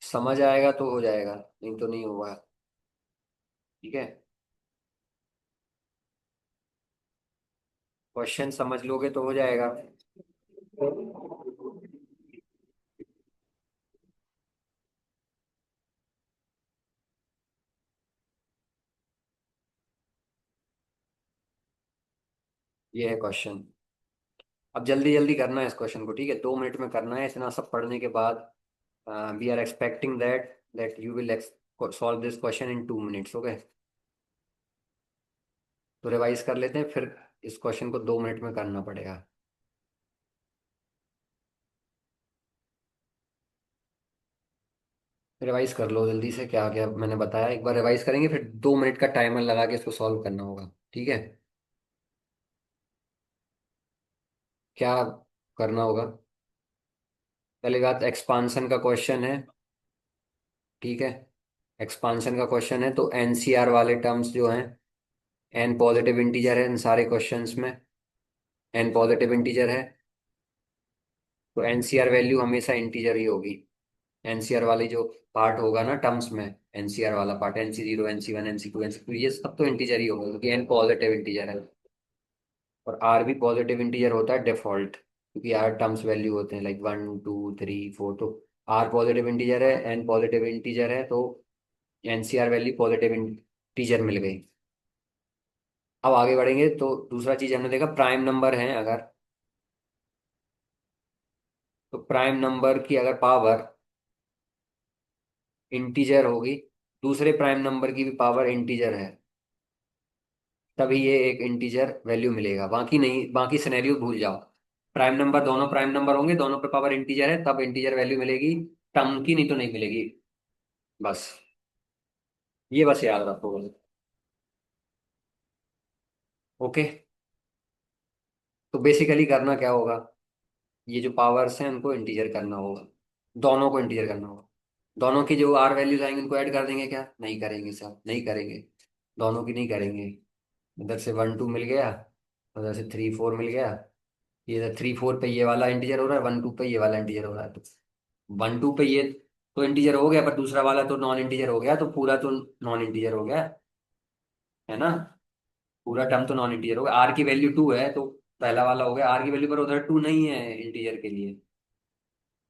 समझ आएगा तो हो जाएगा, नहीं तो नहीं होगा। ठीक है, क्वेश्चन समझ लोगे तो हो जाएगा। ये है क्वेश्चन। अब जल्दी जल्दी करना है इस क्वेश्चन को, ठीक है, 2 मिनट में करना है, इतना सब पढ़ने के बाद we are expecting that that you will solve this question in 2 minutes. Okay, तो रिवाइज कर लेते हैं, फिर इस क्वेश्चन को 2 मिनट में करना पड़ेगा। रिवाइज कर लो जल्दी से, क्या क्या मैंने बताया एक बार रिवाइज करेंगे, फिर 2 मिनट का टाइमर लगा के इसको सॉल्व करना होगा। ठीक है, क्या करना होगा? पहली बात, एक्सपांशन का क्वेश्चन है। ठीक है, एक्सपांशन का क्वेश्चन है तो एनसीआर वाले टर्म्स जो हैं, एन पॉजिटिव इंटीजर है इन सारे क्वेश्चंस में, एन पॉजिटिव इंटीजर है, तो एनसीआर वैल्यू हमेशा इंटीजर ही होगी। एनसीआर वाली जो पार्ट होगा ना टर्म्स में, एनसीआर वाला part, NC0 NC1 NC2 NC2, ये सब तो इंटीजर ही होगा क्योंकि एन पॉजिटिव इंटीजर है। और आर भी पॉजिटिव इंटीजर होता है डिफॉल्ट, क्योंकि आर टर्म्स वैल्यू होते हैं लाइक 1 2 3 4, तो आर पॉजिटिव इंटीजर है, एन पॉजिटिव इंटीजर है, तो एनसीआर वैल्यू पॉजिटिव इंटीजर मिल गई। अब आगे बढ़ेंगे तो दूसरा चीज हमने देखा, प्राइम नंबर है अगर, तो प्राइम नंबर की अगर पावर इंटीजर होगी, दूसरे प्राइम नंबर की भी पावर इंटीजर है, तभी ये एक इंटीजर वैल्यू मिलेगा, बाकी नहीं, बाकी सिनेरियो भूल जाओ। प्राइम नंबर, दोनों प्राइम नंबर होंगे, दोनों पे पावर इंटीजर है, तब इंटीजर वैल्यू मिलेगी टर्म की, नहीं तो नहीं मिलेगी। बस, ये बस याद रखो बस। ओके, तो बेसिकली करना क्या होगा, ये जो पावर्स हैं उनको इंटीजर करना होगा, दोनों को इंटीजर करना होगा। दोनों की जो आर वैल्यूज आएंगे उनको ऐड कर देंगे, क्या नहीं करेंगे सर, नहीं करेंगे, दोनों की नहीं करेंगे। इधर से 1 2 मिल गया, उधर से 3 4 मिल गया, ये 3 4 पे ये वाला इंटीजर हो रहा है, 1 2 पे ये वाला इंटीजर हो रहा है, तो 1 2 पे ये तो इंटीजर हो गया, पर दूसरा वाला तो नॉन इंटीजर हो गया, तो पूरा तो नॉन इंटीजर हो गया, है ना। पूरा टर्म तो नॉन इंटीजर हो गया, आर की वैल्यू 2 है तो पहला वाला हो गया आर की वैल्यू, पर उधर 2 नहीं है इंटीजर के लिए।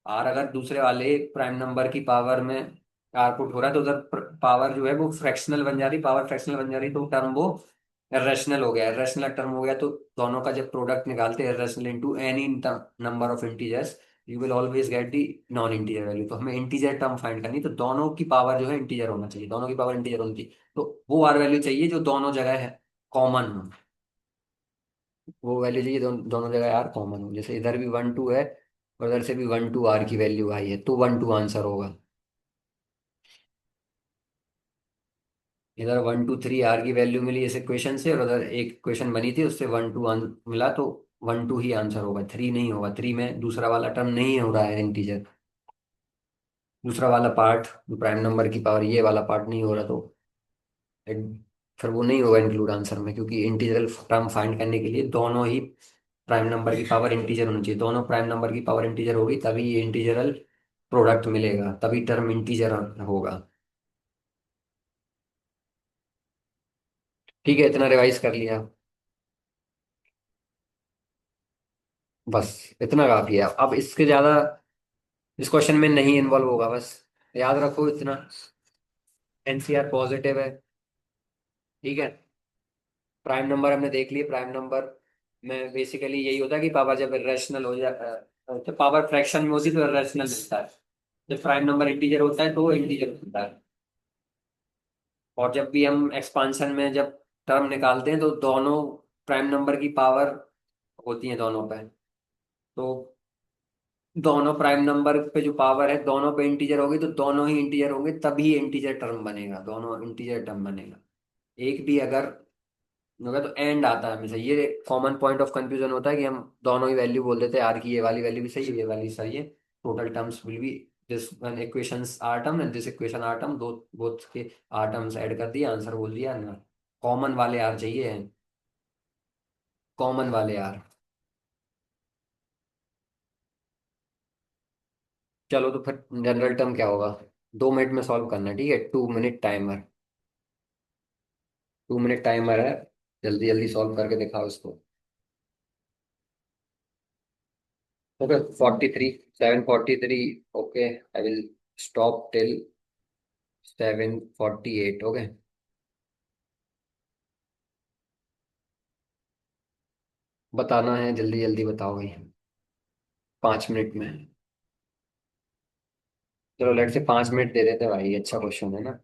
आर अगर दूसरे वाले प्राइम नंबर की पावर में आर पुट हो रहा है तो उधर पावर जो है वो फ्रैक्शनल बन जा रही, पावर फ्रैक्शनल बन जा रही, तो टर्म वो इरेशनल हो गया, इरेशनल टर्म हो गया। तो दोनों का जब प्रोडक्ट निकालते हैं irrational into any number of integers, you will always get the non integer value. तो हमें इंटीजर टर्म फाइंड करनी, तो दोनों की पावर जो है इंटीजर होना चाहिए, दोनों की पावर इंटीजर होनी चाहिए। तो वो आर वैल्यू चाहिए जो दोनों जगह है कॉमन हो, वो वैल्यू चाहिए दोनों जगह यार कॉमन हो। जैसे इधर भी 1 2 है और इधर से भी 1 2 आर की वैल्यू आई है, तो 1 2 आंसर होगा। इधर 1 2 3 आर की वैल्यू मिली इस इक्वेशन से, और उधर एक इक्वेशन बनी थी उससे 1 2 मिला, तो 1 2 ही आंसर होगा, 3 नहीं होगा। 3 में दूसरा वाला टर्म नहीं हो रहा है इंटीजर, दूसरा वाला पार्ट जो प्राइम नंबर की पावर ये वाला पार्ट नहीं हो रहा, तो it- फिर वो नहीं होगा इंक्लूड आंसर में, क्योंकि इंटीजरल टर्म फाइंड करने के लिए दोनों ही प्राइम नंबर की पावर इंटीजर होनी चाहिए। दोनों प्राइम नंबर की पावर इंटीजर होगी तभी ये इंटीजरल प्रोडक्ट मिलेगा, तभी टर्म इंटीजर होगा। ठीक है, इतना रिवाइज कर लिया, बस इतना काफी है। अब इसके ज्यादा इस क्वेश्चन में नहीं इन्वॉल्व होगा, बस याद रखो इतना। एनसीआर पॉजिटिव है, ठीक है। प्राइम नंबर हमने देख लिए, प्राइम नंबर में बेसिकली यही होता है कि पावर जब इरेशनल हो जाए, तो पावर फ्रैक्शन में होती है तो इरेशनल मिलता है। जब प्राइम नंबर इंटीजर होता है तो इंटीजर मिलता है। और जब भी हम एक्सपांशन में जब टर्म निकालते हैं तो दोनों प्राइम नंबर की पावर होती है दोनों पे, तो दोनों प्राइम नंबर पे जो पावर है दोनों पे इंटीजर होगी, तो दोनों ही इंटीजर होंगे तभी इंटीजर टर्म बनेगा, दोनों इंटीजर टर्म बनेगा। एक भी अगर होगा तो एंड आता है हमेशा। ये कॉमन पॉइंट ऑफ कंफ्यूजन होता है कि हम दोनों ही वैल्यू बोल देते हैं, आर की ये वाली वैल्यू भी सही है, ये वाली सही है, total terms will be this one equations r term and this equation r term, दो बोथ के आर टर्म्स ऐड कर दिया, आंसर बोल दिया ना। कॉमन वाले आर चाहिए, कॉमन वाले आर। चलो तो फिर जनरल टर्म क्या होगा, 2 मिनट में सॉल्व करना है, ठीक है। 2 मिनट टाइमर, 2 मिनट टाइमर है, जल्दी जल्दी सॉल्व करके दिखाओ इसको। Okay 43, 7:43। Okay, I will stop till 7:48। Okay, बताना है, जल्दी जल्दी बताओ भाई, 5 मिनट में। चलो लेट से 5 मिनट दे देते हैं भाई, अच्छा क्वेश्चन है ना।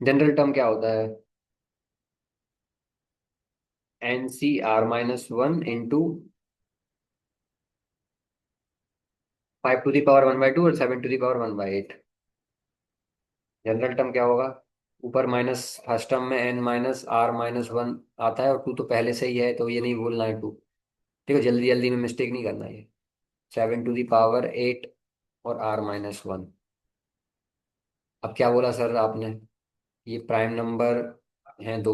जनरल टर्म क्या होता है, NC r-1 into 5 to the power 1/2 और 7 to the power 1/8। General term क्या होगा, ऊपर माइनस, फर्स्ट टर्म में n-r-1 आता है, और टू तो पहले से ही है, तो ये नहीं बोलना है टू। ठीक है, जल्दी जल्दी में मिस्टेक नहीं करना ये। 7 टू द पावर 8 और r-1। अब क्या बोला सर आपने, ये प्राइम नंबर हैं दो,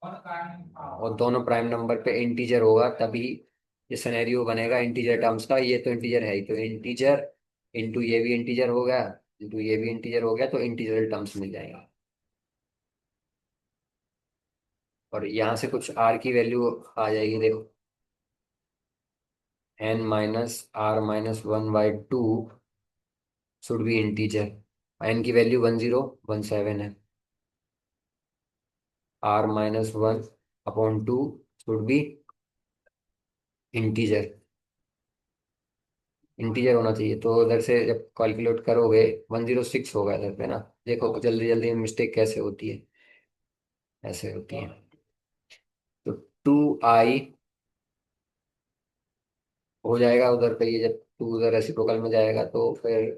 और दोनों प्राइम नंबर पे इंटीजर होगा तभी ये सिनेरियो बनेगा इंटीजर टर्म्स का। ये तो इंटीजर है ही, तो इंटीजर इंटू ये भी इंटीजर हो गया, इंटू ये भी इंटीजर हो गया, तो इंटीजरल टर्म्स मिल जाएगा। और यहाँ से कुछ आर की वैल्यू आ जाएगी, देखो, n-r-1/2 should be integer. N की वैल्यू 1017 है, r-1/2 should be integer, integer होना चाहिए। तो इधर से जब कैलकुलेट करोगे 106 होगा इधर पे ना। देखो जल्दी जल्दी मिस्टेक कैसे होती है, ऐसे होती है। तो 2i हो जाएगा उधर पे, ये जब टू उधर रेसिप्रोकल में जाएगा तो फिर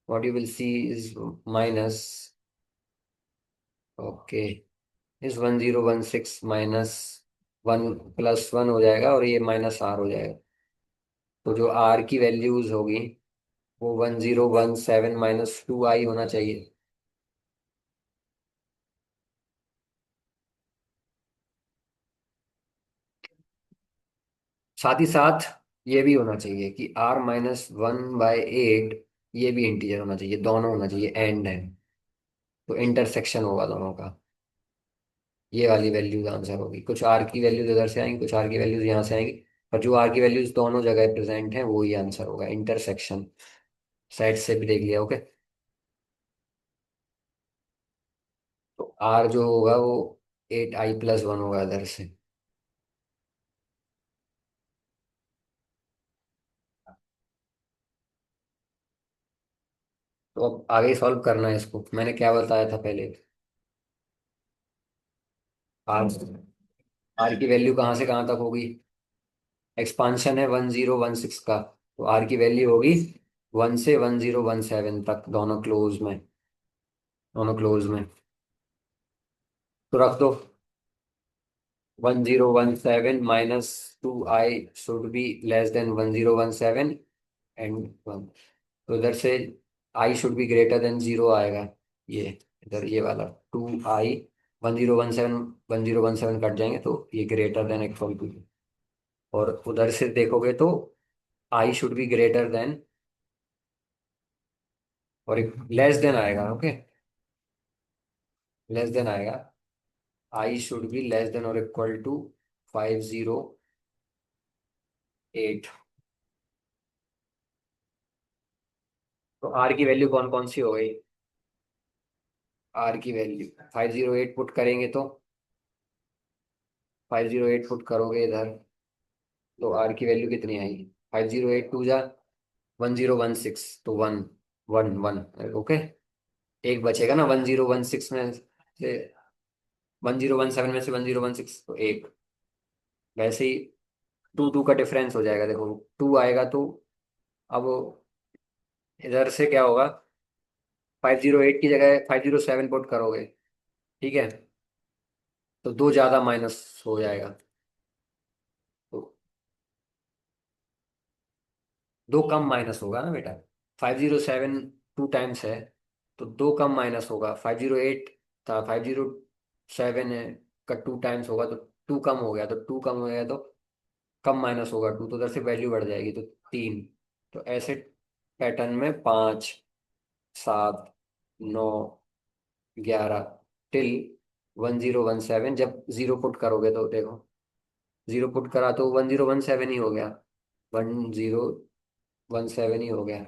what you will see is minus, okay, इस 1016 -1 +1 हो जाएगा, और ये -r हो जाएगा। तो जो r की वैल्यूज होगी वो 1017 -2i होना चाहिए। साथ ही साथ ये भी होना चाहिए कि r-1/8 ये भी इंटीजर होना चाहिए, दोनों होना चाहिए, एंड है, तो इंटरसेक्शन होगा दोनों का। ये वाली वैल्यूज आंसर होगी, कुछ आर की वैल्यूज इधर से आएंगी, कुछ आर की वैल्यूज यहाँ से आएंगी, पर जो आर की वैल्यूज दोनों जगह प्रेजेंट है वो ही आंसर होगा, इंटरसेक्शन। साइड से भी देख लिया, ओके। तो आर जो होगा वो 8i+1 होगा इधर से। तो अब आगे सॉल्व करना है इसको, मैंने क्या बताया था पहले। आर आर की वैल्यू कहाँ से कहाँ तक होगी? एक्सपांशन है 1016 का, तो आर की वैल्यू होगी 1 से 1017 तक, दोनों क्लोज में। तो रख दो, 1017 - 2i should be less then 1017 and 1। तो इधर से i should be greater than zero आएगा। ये इधर ये वाला 2i, 1017 कट जाएंगे तो ये ग्रेटर देन इक्वल टू। और उधर से देखोगे तो आई शुड बी ग्रेटर देन, और एक लेस देन आएगा, ओके। लेस देन आएगा, आई शुड बी लेस देन और इक्वल टू 508। तो आर की वैल्यू कौन कौन सी हो गई? आर की वैल्यू 508 पुट करेंगे तो 508 पुट करोगे इधर, तो आर की वैल्यू कितनी आई? 508 × 2 = 1016, तो वन, वन वन, ओके। एक बचेगा ना 1016 में से, 1017 में से 1016, तो एक। वैसे ही टू टू का डिफरेंस हो जाएगा, देखो टू आएगा तो अब इधर से क्या होगा, 508 की जगह 507 पुट करोगे, ठीक है, तो दो ज्यादा माइनस हो जाएगा। तो दो कम माइनस होगा ना बेटा। 507 टू टाइम्स है, तो दो कम माइनस होगा। 508 था, 507 है, का टू टाइम्स होगा तो टू कम हो गया, तो टू कम हो गया तो कम माइनस होगा टू, तो उधर से वैल्यू बढ़ जाएगी तो तीन। तो ऐसे पैटर्न में 5, 7, 9, 11 टिल 1017। जब जीरो पुट करोगे तो देखो, जीरो पुट करा तो 1017 ही हो गया, 1017 ही हो गया,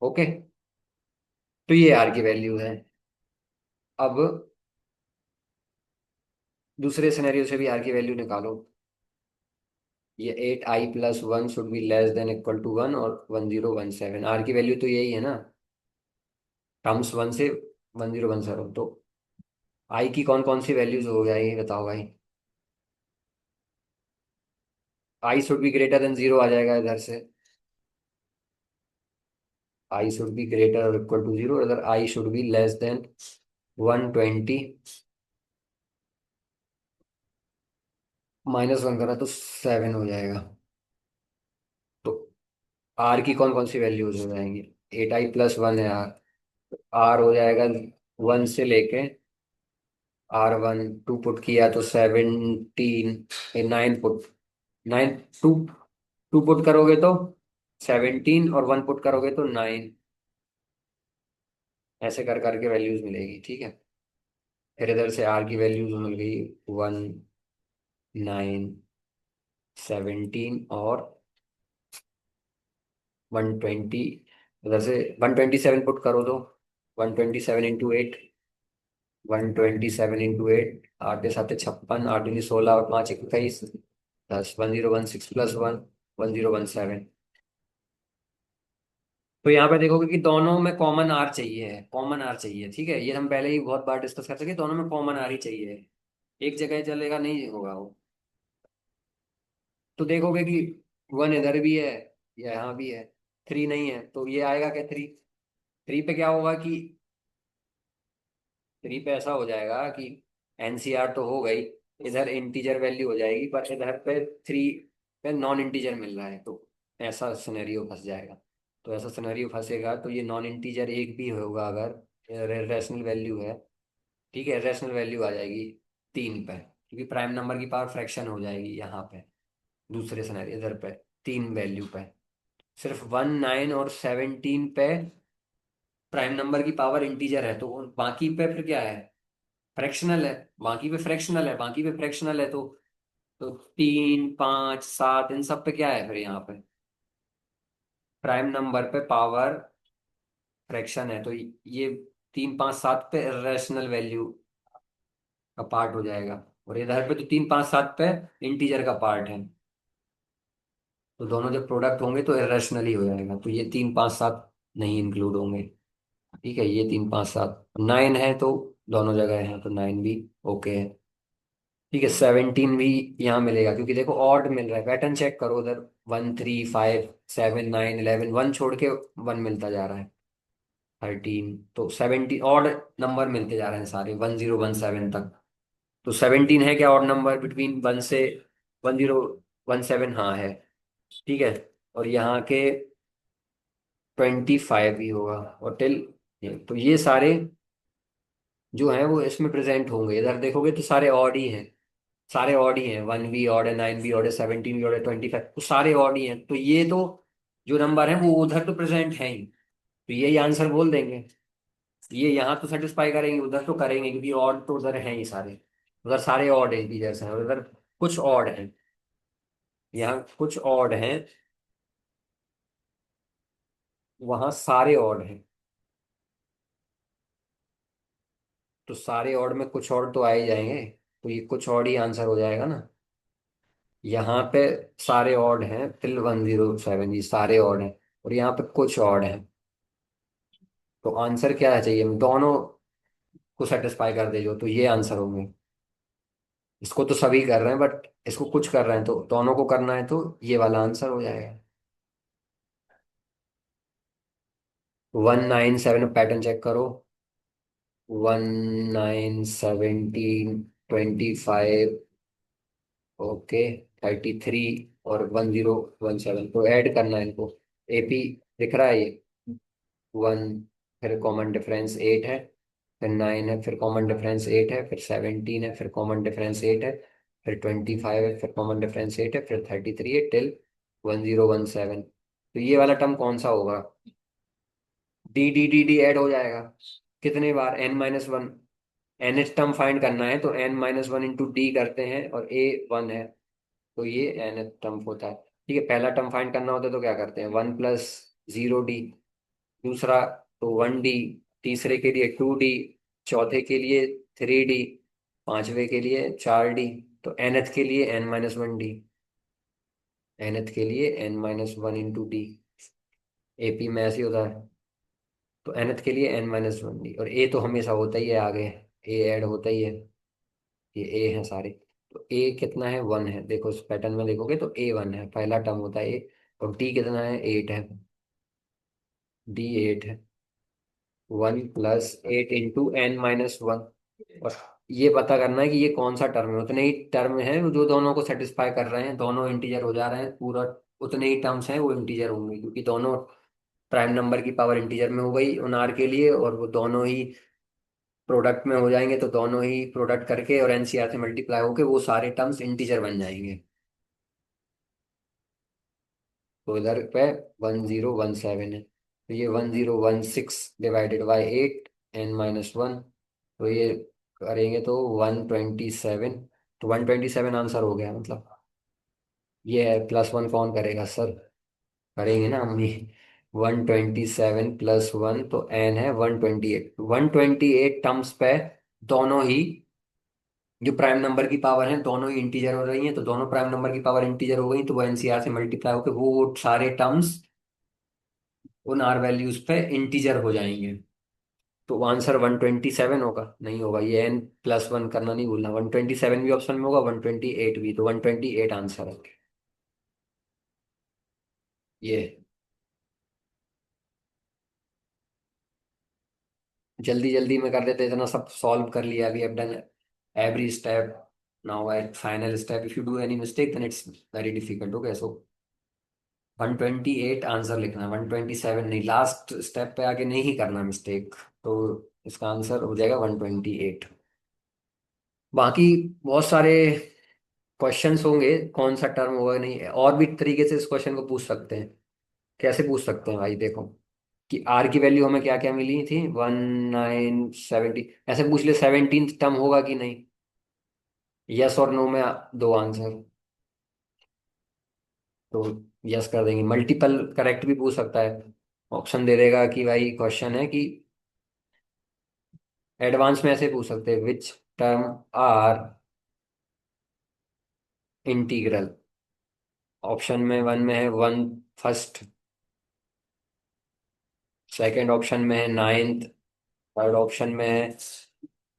ओके। तो ये आर की वैल्यू है। अब दूसरे सिनेरियो से भी आर की वैल्यू निकालो। ये 8i+1 should be less than equal to 1 और 1017, आर की वैल्यू तो यही है ना, टर्म्स 1 से 1017। तो आई की कौन कौन सी वैल्यूज हो गया ये बताओ भाई। I should be greater than zero आ जाएगा इधर से, आई शुड बी ग्रेटर और इक्वल टू जीरो, इधर i should be less than 120, -1 करा तो 7 हो जाएगा। तो आर की कौन कौन सी वैल्यूज हो जाएंगी? 8i+1 है आर, आर हो जाएगा 1 से लेके R1, टू पुट किया तो 17, 9 पुट, 9, टू टू पुट करोगे तो 17 और 1 पुट करोगे तो 9। ऐसे कर करके वैल्यूज मिलेगी, ठीक है। फिर इधर से आर की वैल्यूज मिल गई 1, 9, 17 और 120। उधर से 127 पुट करो तो 127 × 8, 127 × 8, 8 के 7 56, 8 दूनी 16 और 5 21, 10, 1016+1, 1017। तो यहाँ पे देखोगे कि दोनों में कॉमन आर चाहिए, कॉमन आर चाहिए, ठीक है। ये हम पहले ही बहुत बार डिस्कस कर सके, दोनों में कॉमन आर ही चाहिए, एक जगह चलेगा नहीं होगा वो। तो देखोगे कि वन इधर भी है, यहाँ भी है, थ्री नहीं है, तो ये आएगा क्या थ्री? थ्री पे क्या होगा कि, थ्री पे ऐसा हो जाएगा कि एनसीआर तो हो गई, इधर इंटीजर वैल्यू हो जाएगी, पर इधर पे थ्री पे नॉन इंटीजर मिल रहा है, तो ऐसा सिनेरियो फंस जाएगा। तो ऐसा सिनेरियो फंसेगा तो ये नॉन इंटीजर एक भी होगा अगर रेशनल वैल्यू है, ठीक है, रेशनल वैल्यू आ जाएगी 3 पे, क्योंकि प्राइम नंबर की पावर फ्रैक्शन हो जाएगी यहाँ पे। दूसरे सिनेरियो इधर पे 3 वैल्यू पे, सिर्फ 1, 9 और 17 पे प्राइम नंबर की पावर इंटीजर है, तो बाकी पे फिर क्या है, फ्रैक्शनल है, बाकी पे फ्रैक्शनल है, बाकी पे फ्रैक्शनल है, तो 3 5 7 इन सब पे क्या है फिर यहाँ पे प्राइम नंबर पे पावर फ्रैक्शन है, तो ये 3 5 7 पे इरेशनल वैल्यू का पार्ट हो जाएगा, और इधर पे तो 3 5 7 पे इंटीजर का पार्ट है, तो दोनों जब प्रोडक्ट होंगे तो इरेशनल ही हो जाएगा, तो ये 3 5 7 नहीं इंक्लूड होंगे। ठीक है, ये 3 5 7 9 है, तो दोनों जगह है तो 9 भी ओके है। ठीक है, 17 भी यहाँ मिलेगा, क्योंकि देखो ऑड मिल रहा है, पैटर्न चेक करो उधर, 1 3 5 7 9 11, वन छोड़ के वन मिलता जा रहा है, 13, तो 17 ऑड नंबर मिलते जा रहे हैं सारे 1017 तक। तो 17 है क्या ऑड नंबर बिटवीन 1 से 1017, हाँ है। ठीक है, और यहाँ के 25 ही होगा, और टिल, तो ये सारे जो हैं वो इसमें प्रेजेंट होंगे, इधर देखोगे तो सारे ऑड ही हैं, सारे ऑड ही हैं, 1 भी ऑड है, 9 भी ऑड है, 17 भी ऑड है, 25, तो सारे ऑड ही हैं, तो ये तो जो नंबर है वो उधर तो प्रेजेंट है ही, तो यही आंसर बोल देंगे। ये यहाँ तो सेटिस्फाई करेंगे, उधर तो करेंगे, क्योंकि ऑड तो उधर हैं ही सारे, उधर सारे ऑड इंटीजर्स हैं, और उधर कुछ ऑड हैं, यहाँ कुछ ऑड हैं, वहाँ सारे ऑड हैं, तो सारे ऑड में कुछ ऑड तो आ ही जाएंगे, तो ये कुछ ऑड ही आंसर हो जाएगा ना। यहाँ पे सारे ऑड हैं टिल 107, ये सारे ऑड हैं, और यहाँ पे कुछ ऑड हैं, तो आंसर क्या है चाहिए, दोनों को सेटिस्फाई कर दे जो, तो ये आंसर होंगे। इसको तो सभी कर रहे हैं, बट इसको कुछ कर रहे हैं, तो दोनों को करना है, तो ये वाला आंसर हो जाएगा। 1 9 7 पैटर्न चेक करो, 1 9 17 25, ओके, 33 और 1017, तो ऐड करना है इनको, एपी दिख रहा है ये 1, फिर कॉमन डिफरेंस 8 है, फिर 9 है, फिर कॉमन डिफरेंस 8 है, फिर 17 है, फिर कॉमन डिफरेंस 8 है, फिर 25 है, फिर कॉमन डिफरेंस 8 है, फिर 33 है, टिल 1017, तो ये वाला टर्म कौन सा होगा, d d d d add हो जाएगा, कितने बार n-1, nth term find करना है, तो n-1 इंटू डी करते हैं, और ए 1 है, तो ये एन एच टर्म होता है। ठीक है, पहला टर्म फाइंड करना होता है तो क्या करते हैं, 1 + 0 डी, दूसरा तो 1 डी, तीसरे के लिए 2 डी, चौथे के लिए 3 डी, पांचवे के लिए 4 डी, तो nth के लिए n-1 डी, nth के लिए n-1 इंटू डी, एपी में ऐसे ही होता है, तो nth के लिए n-1 डी, और ए तो हमेशा होता ही है आगे, ए ऐड होता ही है, ये ए है सारे, तो ए कितना है 1 है, देखो इस पैटर्न में देखोगे तो ए 1 है, पहला टर्म होता है ए, और डी कितना है 8 है, डी 8 है, 1 + 8 इंटू n-1, और ये पता करना है कि ये कौन सा टर्म है, उतने ही टर्म है जो दोनों को सेटिस्फाई कर रहे हैं, दोनों इंटीजर हो जा रहे हैं पूरा, उतने ही टर्म्स हैं वो इंटीजर होंगे, क्योंकि दोनों प्राइम नंबर की पावर इंटीजर में हो गई उन आर के लिए, और वो दोनों ही प्रोडक्ट में हो जाएंगे, तो दोनों ही प्रोडक्ट करके और एनसीआर से मल्टीप्लाई होके वो सारे टर्म्स इंटीजर बन जाएंगे, तो इधर पे 1017 है, तो ये 1016 डिवाइडेड बाई 8 n-1, तो ये करेंगे तो 127, तो 127 आंसर हो गया मतलब, ये है, +1 कौन करेगा सर, करेंगे ना हम ही, 127 + 1, तो n है 128, 128 टर्म्स पे दोनों ही जो प्राइम नंबर की पावर है दोनों ही इंटीजर हो रही हैं, तो दोनों प्राइम नंबर की पावर इंटीजर हो गई, तो वो एनसीआर से मल्टीप्लाई होकर वो सारे टर्म्स उन आर वैल्यूज पे इंटीजर हो जाएंगे, तो आंसर 127 होगा, नहीं होगा, ये n+1 करना नहीं भूलना, 127 भी ऑप्शन में होगा, 128 भी, तो 128 आंसर है ये। जल्दी जल्दी में कर देते, इतना सब सॉल्व कर लिया, अभी अब done every step, now at final step, if you do any mistake then it's very difficult, okay, so 128 answer लिखना, 127 नहीं, लास्ट स्टेप पे आके नहीं करना मिस्टेक, तो इसका आंसर हो जाएगा 128। बाकी बहुत सारे क्वेश्चंस होंगे, कौन सा टर्म होगा नहीं, और भी तरीके से इस क्वेश्चन को पूछ सकते हैं, कैसे पूछ सकते हैं भाई देखो, कि आर की वैल्यू हमें क्या क्या मिली थी, 1970, ऐसे पूछ ले 17th टर्म होगा कि नहीं, यस और नो में दो आंसर। तो यस कर देंगे। मल्टीपल करेक्ट भी पूछ सकता है, ऑप्शन दे देगा कि भाई क्वेश्चन है कि एडवांस में ऐसे पूछ सकते हैं, which term are integral. Option में वन में है वन फर्स्ट, सेकंड ऑप्शन में है नाइन्थ, थर्ड ऑप्शन में है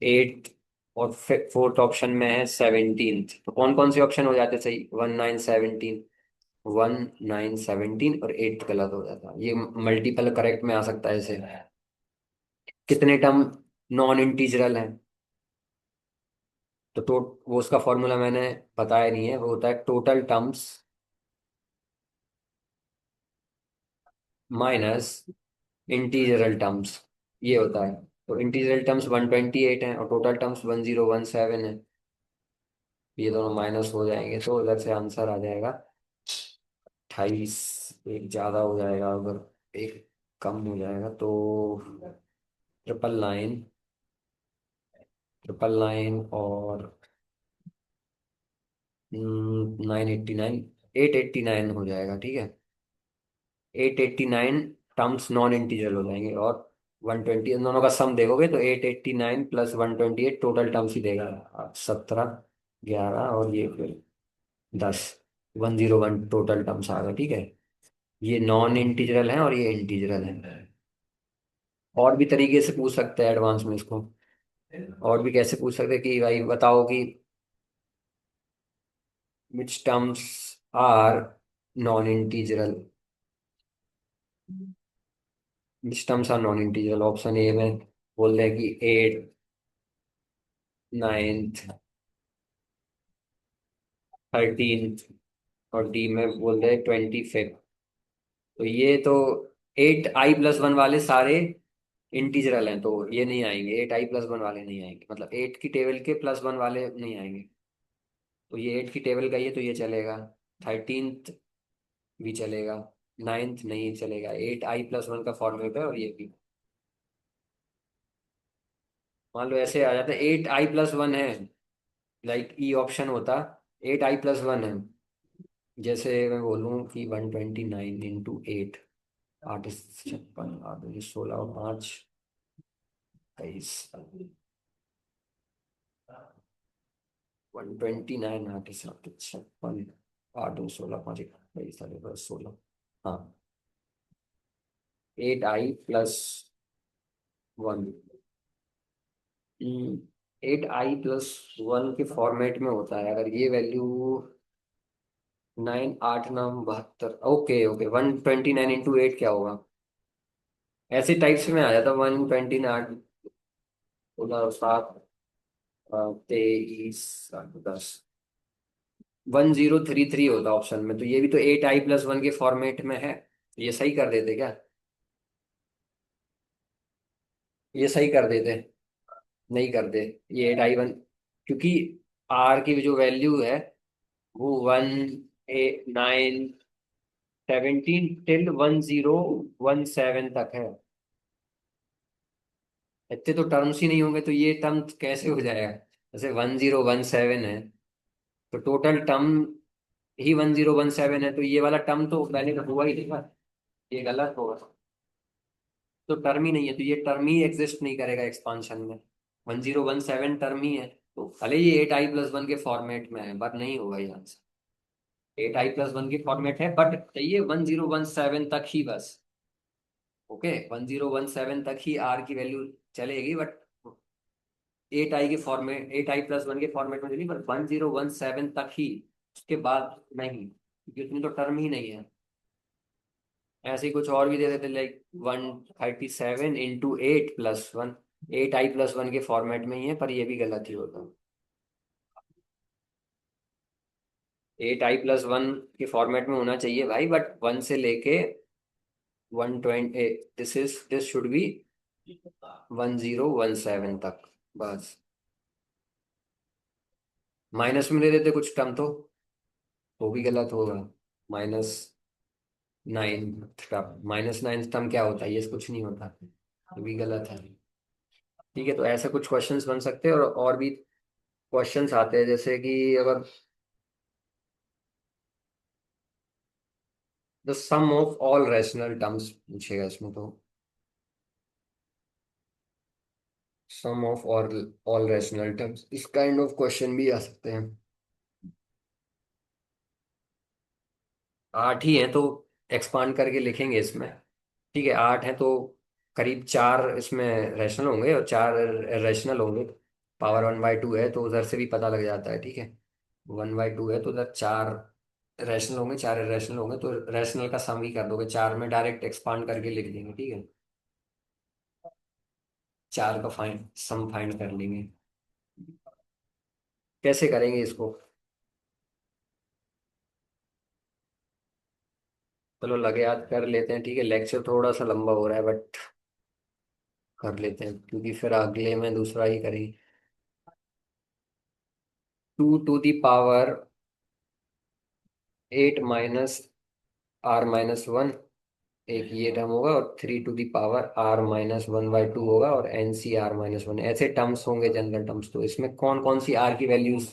एट्थ, और फोर्थ ऑप्शन में है 17th। तो कौन कौन से ऑप्शन हो जाते सही, 1917, 1917 और एट्थ गलत हो जाता, ये मल्टीपल करेक्ट में आ सकता है इसे। कितने टर्म नॉन इंटीजरल हैं, तो वो उसका फॉर्मूला मैंने बताया नहीं है, वो होता है टोटल टर्म्स माइनस इंटीजरल टर्म्स, ये होता है। तो इंटीजरल टर्म्स 128 हैं और टोटल टर्म्स 1017 है, ये दोनों माइनस हो जाएंगे, तो उधर से आंसर आ जाएगा 28। एक ज्यादा हो जाएगा, अगर एक कम हो जाएगा तो 999, 999 और 989, 889 हो जाएगा, ठीक है। 889 टर्म्स नॉन इंटीजर हो जाएंगे, और 120 इन दोनों का सम देखोगे तो 889 प्लस 128 टोटल टर्म्स ही देगा, 17, 11 और ये फिर 10, 101 टोटल टर्म्स आ गए, ठीक है। ये नॉन इंटीजरल है और ये इंटीजरल है। और भी तरीके से पूछ सकते हैं एडवांस में इसको, और भी कैसे पूछ सकते हैं कि भाई बताओ कि which terms are non integral, which terms are non integral. Option A में बोल रहे हैं कि एट, नाइन्थ, 13th, और डी में बोल रहे हैं 25th। तो ये तो 8i+1 वाले सारे इंटीजरल हैं, तो ये नहीं आएंगे, 8i+1 वाले नहीं आएंगे, मतलब 8 की टेबल के +1 वाले नहीं आएंगे। तो ये 8 की टेबल का ही है, तो ये चलेगा। 13th भी चलेगा, नाइन्थ नहीं चलेगा, 8i+1 का फॉर्मेट है, और ये भी मान लो ऐसे आ जाता है 8i+1 है, लाइक ई ऑप्शन होता, 8i+1 है। जैसे मैं बोलूँ कि 129 × 8, 8 56, 8 16 और 5 23, 129, 8 56, 8 16 5 23 16, हाँ 8i+1, 8i+1 के फॉर्मेट में होता है, अगर ये वैल्यू 9 8 9 72, ओके ओके, 129 × 8 क्या होगा, ऐसे टाइप्स में आ जाता, 129, 23 10, 1033 होता ऑप्शन में, तो ये भी तो 8i+1 के फॉर्मेट में है, ये सही कर देते क्या, ये सही कर देते, नहीं कर दे, ये 8i1, क्योंकि आर की जो वैल्यू है वो 1 8 9 17 टिल 1017 तक है। इतने तो टर्म्स ही नहीं होंगे, तो ये टर्म कैसे हो जाएगा, जैसे 1017 है, तो टोटल टर्म ही 1017 है, तो ये वाला टर्म तो पहले का हुआ ही नहीं था, ये गलत होगा, तो टर्म ही नहीं है, तो ये टर्म ही एग्जिस्ट नहीं करेगा एक्सपांशन में, 1017 टर्म ही है, तो भले ये 8i+1 के फॉर्मेट में है, बट नहीं होगा ये आंसर। 8i+1 के फॉर्मेट है, बट चाहिए 1017 तक ही बस, ओके 1017 तक ही आर की वैल्यू चलेगी, बट 8i के फॉर्मेट, 8i+1 के फॉर्मेट में चली, बट 1017 तक ही, उसके बाद नहीं, क्योंकि उतनी तो टर्म ही नहीं है। ऐसे ही कुछ और भी दे देते, लाइक 137 × 8+1, 8i+1 के फॉर्मेट में ही है, पर ये भी गलत ही होता, 8i+1 के फॉर्मेट में होना चाहिए भाई, बट 1 से लेके 120, दिस शुड बी 1017 तक, बस। माइनस में दे देते कुछ टर्म तो वो भी गलत होगा, minus ninth term, minus ninth term क्या होता है, ये कुछ नहीं होता, ये भी गलत है। ठीक है, तो ऐसे कुछ क्वेश्चंस बन सकते हैं, और भी क्वेश्चंस आते हैं, जैसे कि अगर the sum of all rational terms पूछेगा इसमें, तो sum of all rational terms, इस काइंड ऑफ क्वेश्चन भी आ सकते हैं। 8 ही है तो एक्सपांड करके लिखेंगे इसमें। ठीक है, 8 है तो करीब 4 इसमें रैशनल होंगे और 4 रैशनल होंगे। पावर 1/2 है तो उधर से भी पता लग जाता है। ठीक है, 1/2 है तो उधर 4 रैशनल होंगे, 4 रैशनल होंगे, तो रैशनल का सम ही कर दोगे, 4 में डायरेक्ट एक्सपांड करके लिख देंगे। ठीक है, 4 का सम फाइंड कर लेंगे। कैसे करेंगे इसको? चलो लगे याद कर लेते हैं। ठीक है, लेक्चर थोड़ा सा लंबा हो रहा है बट कर लेते हैं, क्योंकि फिर अगले में दूसरा ही करेंगे। 2 to the power 8 minus r-1, एक ये टर्म होगा, और 3 टू दी पावर r-1/2 होगा, और NC r-1, ऐसे टर्म्स होंगे जनरल टर्म्स। तो इसमें कौन कौन सी r की वैल्यूज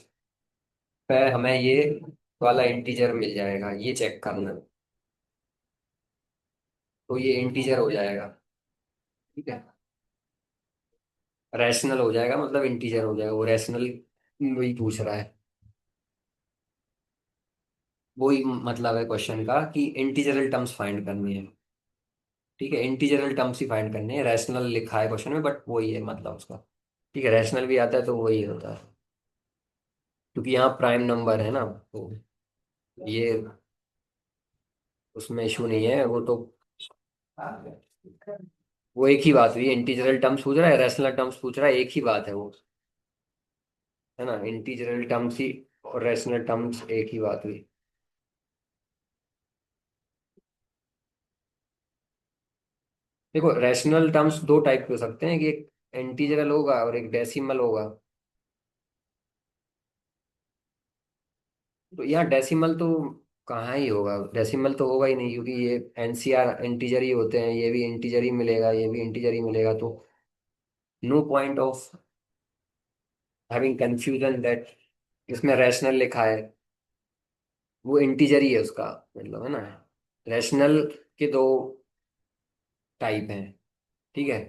पे हमें ये वाला इंटीजर मिल जाएगा, ये चेक करना है। तो ये इंटीजर हो जाएगा। ठीक है, रैशनल हो जाएगा, मतलब इंटीजर हो जाएगा, वो रैशनल वही पूछ रहा है। वही मतलब है क्वेश्चन का कि इंटीजरल टर्म्स फाइंड करनी है। ठीक है, इंटीजरल टर्म्स ही फाइंड करनी है, रैशनल लिखा है क्वेश्चन में बट वही है मतलब उसका। ठीक है, रैशनल भी आता है तो वही होता है, क्योंकि यहाँ प्राइम नंबर है ना, तो ये उसमें इशू नहीं है वो तो। वो एक ही बात हुई, इंटीजरल टर्म्स पूछ रहा है, रैशनल टर्म्स पूछ रहा है, एक ही बात है वो, है ना, इंटीजरल टर्म्स ही और रैशनल टर्म्स एक ही बात हुई। देखो, रैशनल टर्म्स दो टाइप के हो सकते हैं, कि एक इंटीजरल होगा और एक डेसिमल होगा। तो यहाँ डेसिमल तो कहाँ ही होगा, डेसिमल तो होगा ही नहीं, क्योंकि ये NCR इंटीजर ही होते हैं, ये भी इंटीजर ही मिलेगा, ये भी इंटीजर ही मिलेगा, तो no point of having confusion that इसमें रैशनल लिखा है, वो इंटीजर ही है उसका मतलब, है ना। रैशनल के दो टाइप हैं। ठीक है,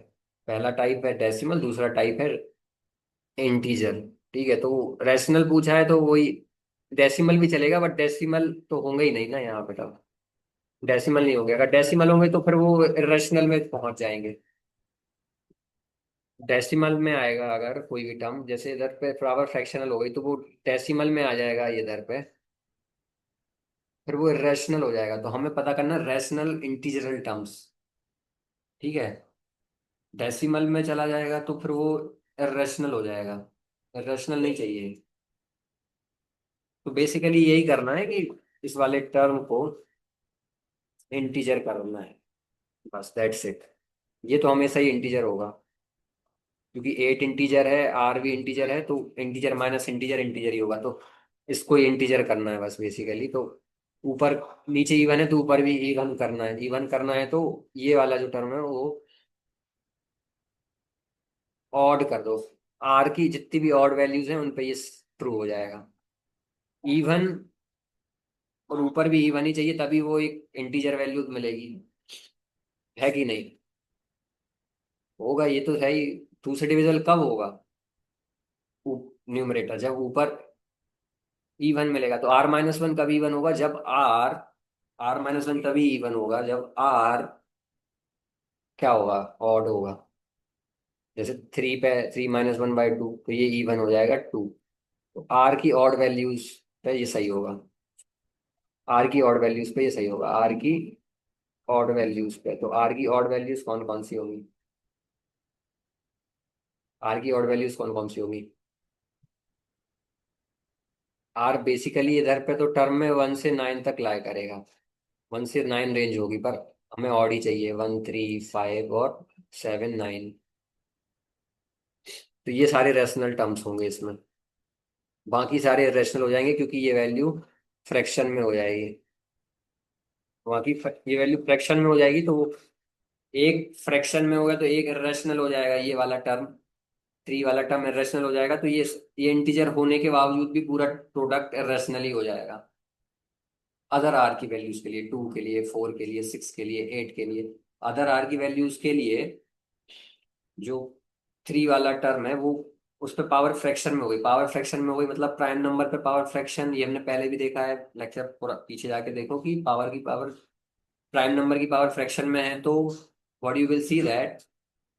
पहला टाइप है डेसिमल, दूसरा टाइप है इंटीजर। ठीक है, तो रैशनल पूछा है तो वही डेसिमल भी चलेगा, बट डेसिमल तो होंगे ही नहीं ना यहाँ पे, तब डेसिमल नहीं होंगे, अगर डेसिमल होंगे तो फिर वो इरेशनल में पहुंच जाएंगे। डेसिमल में आएगा अगर कोई भी टर्म, जैसे इधर पे पावर फ्रैक्शनल हो गई तो वो डेसिमल में आ जाएगा इधर पे, फिर वो इरेशनल हो जाएगा, तो हमें पता करना रैशनल इंटीजरल टर्म्स। ठीक है, डेसिमल में चला जाएगा तो फिर वो इरेशनल हो जाएगा, इरेशनल नहीं चाहिए। तो बेसिकली यही करना है कि इस वाले टर्म को इंटीजर करना है, बस दैट्स इट। ये तो हमेशा ही इंटीजर होगा, क्योंकि 8 इंटीजर है, R भी इंटीजर है, तो इंटीजर माइनस इंटीजर इंटीजर ही होगा, तो इसको इंटीजर करना है बस बेसिकली। तो ऊपर नीचे इवन है तो ऊपर भी इवन करना है, इवन करना है तो ये वाला जो टर्म है वो ऑड कर दो। R की जितनी भी ऑड वैल्यूज हैं उन पे ये ट्रू हो जाएगा। इवन, और ऊपर भी इवन ही चाहिए, तभी वो एक इंटीजर वैल्यू मिलेगी, है कि नहीं? होगा, ये तो है ही। दूसरे डिविजन कब होगा? न्यूमरेटर जब ऊपर इवन मिलेगा, तो r-1 कब इवन होगा, जब r-1 तभी इवन होगा जब r क्या होगा, ऑड होगा। जैसे 3 पे 3-1/2, तो ये इवन हो जाएगा 2। तो r की ऑड वैल्यूज पे ये सही होगा, r की ऑड वैल्यूज पे ये सही होगा, r की ऑड वैल्यूज पे। तो r की ऑड वैल्यूज कौन कौन सी होंगी, r की ऑड वैल्यूज कौन कौन सी होंगी? r बेसिकली इधर पे तो टर्म में 1 से 9 तक लाया करेगा, 1 से 9 रेंज होगी, पर हमें ऑड ही चाहिए, 1, 3, 5 और 7, 9। तो ये सारे रैशनल टर्म्स होंगे इसमें, बाकी सारे रेशनल हो जाएंगे क्योंकि ये वैल्यू फ्रैक्शन में हो जाएगी। वहाँ की ये वैल्यू फ्रैक्शन में हो जाएगी, तो वो एक फ्रैक्शन में होगा तो एक इरेशनल हो जाएगा ये वाला टर्म, 3 वाला टर्म इरेशनल हो जाएगा, तो ये इंटीजर होने के बावजूद भी पूरा प्रोडक्ट इरेशनल ही हो जाएगा अदर आर की वैल्यूज के लिए, 2 के लिए, 4 के लिए, 6 के लिए, 8 के लिए। अदर आर की वैल्यूज के लिए जो 3 वाला टर्म है वो उस पर पावर फ्रैक्शन में हो गई, पावर फ्रैक्शन में हो गई मतलब प्राइम नंबर पे पावर फ्रैक्शन, ये हमने पहले भी देखा है लेक्चर, पूरा पीछे जाके देखो कि पावर की पावर प्राइम नंबर की पावर फ्रैक्शन में है तो what you will see that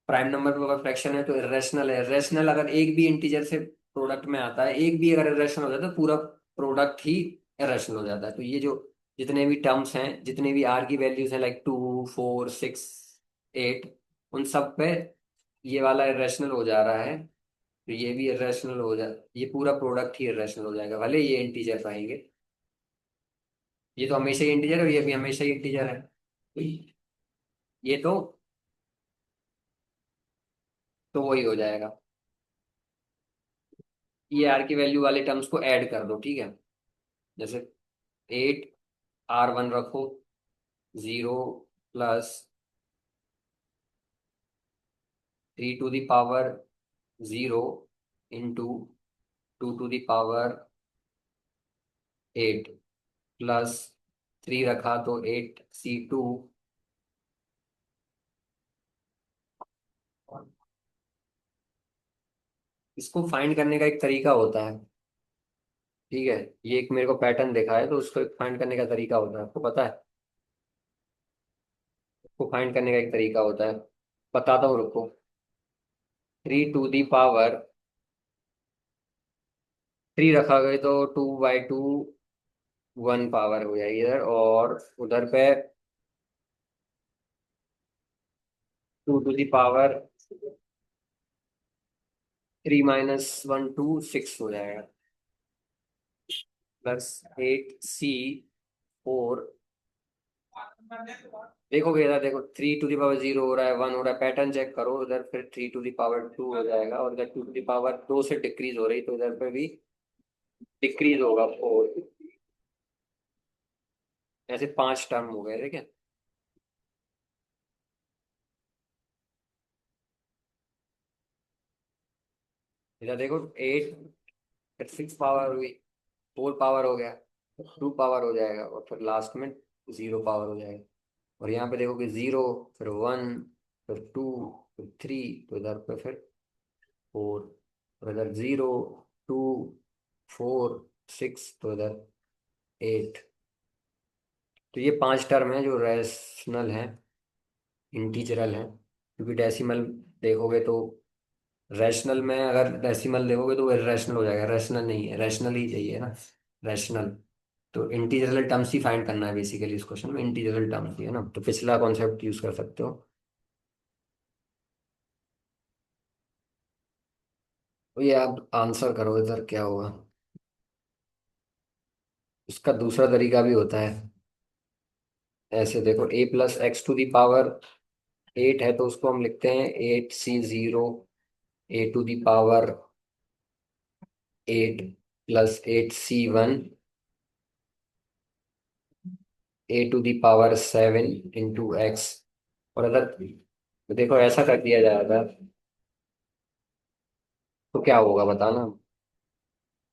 prime number पे पावर फ्रैक्शन है तो इरेशनल है। इरेशनल अगर एक भी इंटीजर से प्रोडक्ट में आता है, एक भी अगर इरेशनल हो जाता है तो पूरा प्रोडक्ट ही इरेशनल हो जाता है। तो ये जो जितने भी टर्म्स हैं, जितने भी आर की वैल्यूज हैं लाइक 2, 4, 6, 8, उन सब पे ये वाला इरेशनल हो जा रहा है, तो ये भी इरेशनल हो जा, ये पूरा प्रोडक्ट ही इरेशनल हो जाएगा भले ये इंटीजर रहेंगे। ये तो हमेशा ही इंटीजर है, ये भी हमेशा ही इंटीजर है, ये तो वही हो जाएगा। ये आर की वैल्यू वाले टर्म्स को ऐड कर दो, ठीक है। जैसे 8 R1 रखो, 0 + 3 to the power 0 into 2 to the power 8 plus 3 रखा तो 8C2। इसको फाइंड करने का एक तरीका होता है, ठीक है। ये एक मेरे को पैटर्न देखा है तो उसको एक फाइंड करने का तरीका होता है, आपको पता है? उसको फाइंड करने का एक तरीका होता है, बताता हूँ, रुको। 3 रखा गया तो 2/2 1 पावर हो जाएगी इधर, और उधर पे 2 टू द पावर 3 - 1 2 6 हो जाएगा, +8C4। देखोगे इधर देखो, 3 टू द पावर 0 हो रहा है, 1 हो रहा है, पैटर्न चेक करो उधर, फिर 3 टू द पावर 2 हो जाएगा, और इधर 2 टू द पावर 2 से डिक्रीज हो रही तो इधर पे भी डिक्रीज होगा 4। ऐसे 5 टर्म हो गए, ठीक है। इधर देखो 8 फिर 6 पावर हुई, 4 पावर हो गया, 2 पावर हो जाएगा, और फिर लास्ट में 0 पावर हो जाएगा। और यहाँ पे देखोगे 0, फिर 1, फिर 2, फिर 3, तो इधर पे फिर 4, और इधर 0, 2, 4, 6, तो इधर 8। तो ये 5 टर्म है जो रैशनल है, इंटीजरल है, क्योंकि डेसिमल देखोगे तो, रैशनल में अगर डेसिमल देखोगे तो वो इरेशनल हो जाएगा, रैशनल नहीं है, रैशनल ही चाहिए ना, रैशनल। तो इंटीजरल टर्म्स ही फाइंड करना है बेसिकली इस क्वेश्चन में, इंटीजरल टर्म्स ही है ना, तो पिछला कॉन्सेप्ट यूज कर सकते हो। तो ये आप आंसर करो इधर क्या होगा। इसका दूसरा तरीका भी होता है, ऐसे देखो a + x to the power 8 है तो उसको हम लिखते हैं 8C0 a to the power 8 +8C1 a to the power 7 into x. और अगर देखो ऐसा कर दिया जाएगा तो क्या होगा बताना।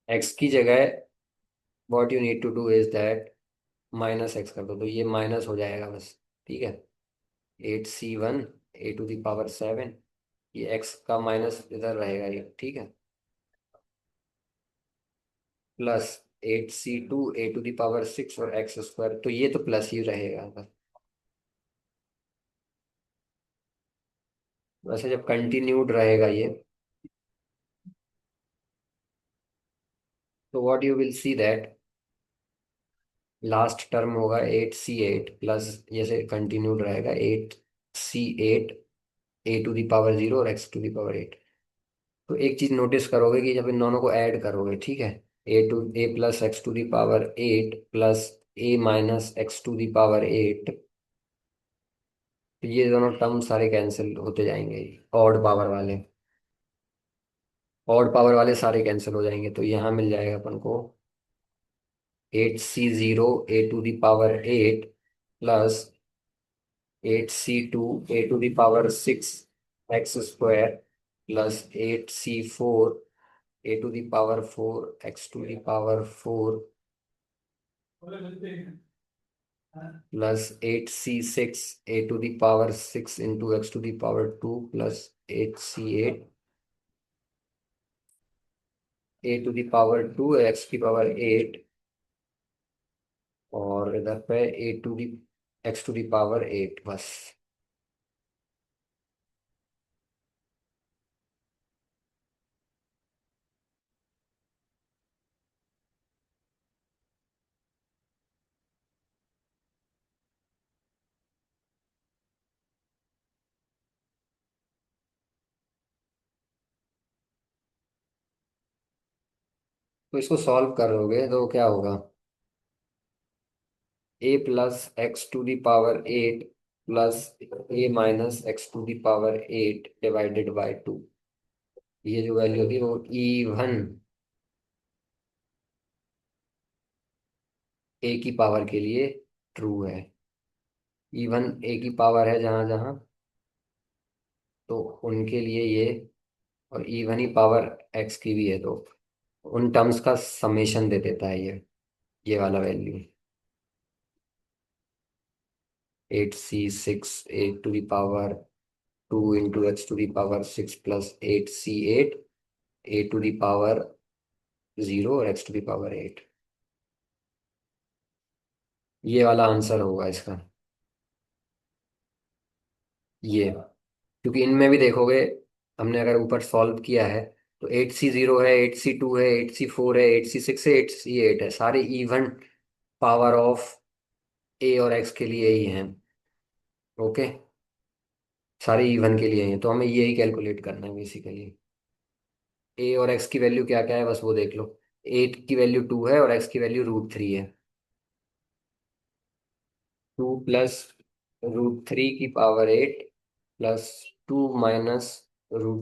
एक्स की जगह what you need to do is that -x कर दो, तो ये माइनस हो जाएगा बस, ठीक है। 8C1 a to the power 7, ये एक्स का माइनस इधर रहेगा ये, ठीक है, +8C2 a to the power 6 और x² तो ये तो प्लस ही रहेगा बस। वैसे जब कंटिन्यूड रहेगा ये, तो what you will see that last term होगा 8C8 प्लस, जैसे कंटिन्यूड रहेगा 8C8 a to the power 0 और x टू दी पावर 8। तो एक चीज नोटिस करोगे कि जब इन दोनों को ऐड करोगे, ठीक है, a + x to the power 8 plus a - x to the power 8, तो ये दोनों टर्म सारे कैंसिल होते जाएंगे, ऑड पावर वाले सारे कैंसिल हो जाएंगे, तो यहाँ मिल जाएगा अपन को 8C0 a to the power 8 plus 8c2 a⁴ plus 8c4 a⁴ plus 8c6 a⁴ into x⁴ plus 8c8 a⁴ और इधर पे x⁴ बस। तो इसको सॉल्व करोगे तो क्या होगा? a+x⁴ plus a−x⁴ divided by 2। ये जो वैल्यू होगी वो इवन ए की पावर के लिए ट्रू है। इवन ए की पावर है जहां जहां, तो उनके लिए ये, और इवन ही पावर एक्स की भी है, तो उन टर्म्स का समेशन दे देता है ये वाला value. 8c6 a⁴ 2 into x⁴ 6 plus 8c8 a⁴ 0 और x⁴ 8। ये वाला आंसर होगा इसका, ये। क्योंकि इनमें भी देखोगे, हमने अगर ऊपर सॉल्व किया है तो 8c0 है, 8c2 है, 8c4 है, 8c6 है, 8c8 है, सारे इवन पावर ऑफ ए और एक्स के लिए ही हैं। ओके, सारे इवन के लिए ही हैं, तो हमें यही कैलकुलेट करना है बेसिकली। ए और एक्स की वैल्यू क्या क्या है बस वो देख लो। 8 की वैल्यू 2 है और एक्स की वैल्यू √3 है। 2 प्लस √3 की पावर 8 प्लस 2 माइनस √3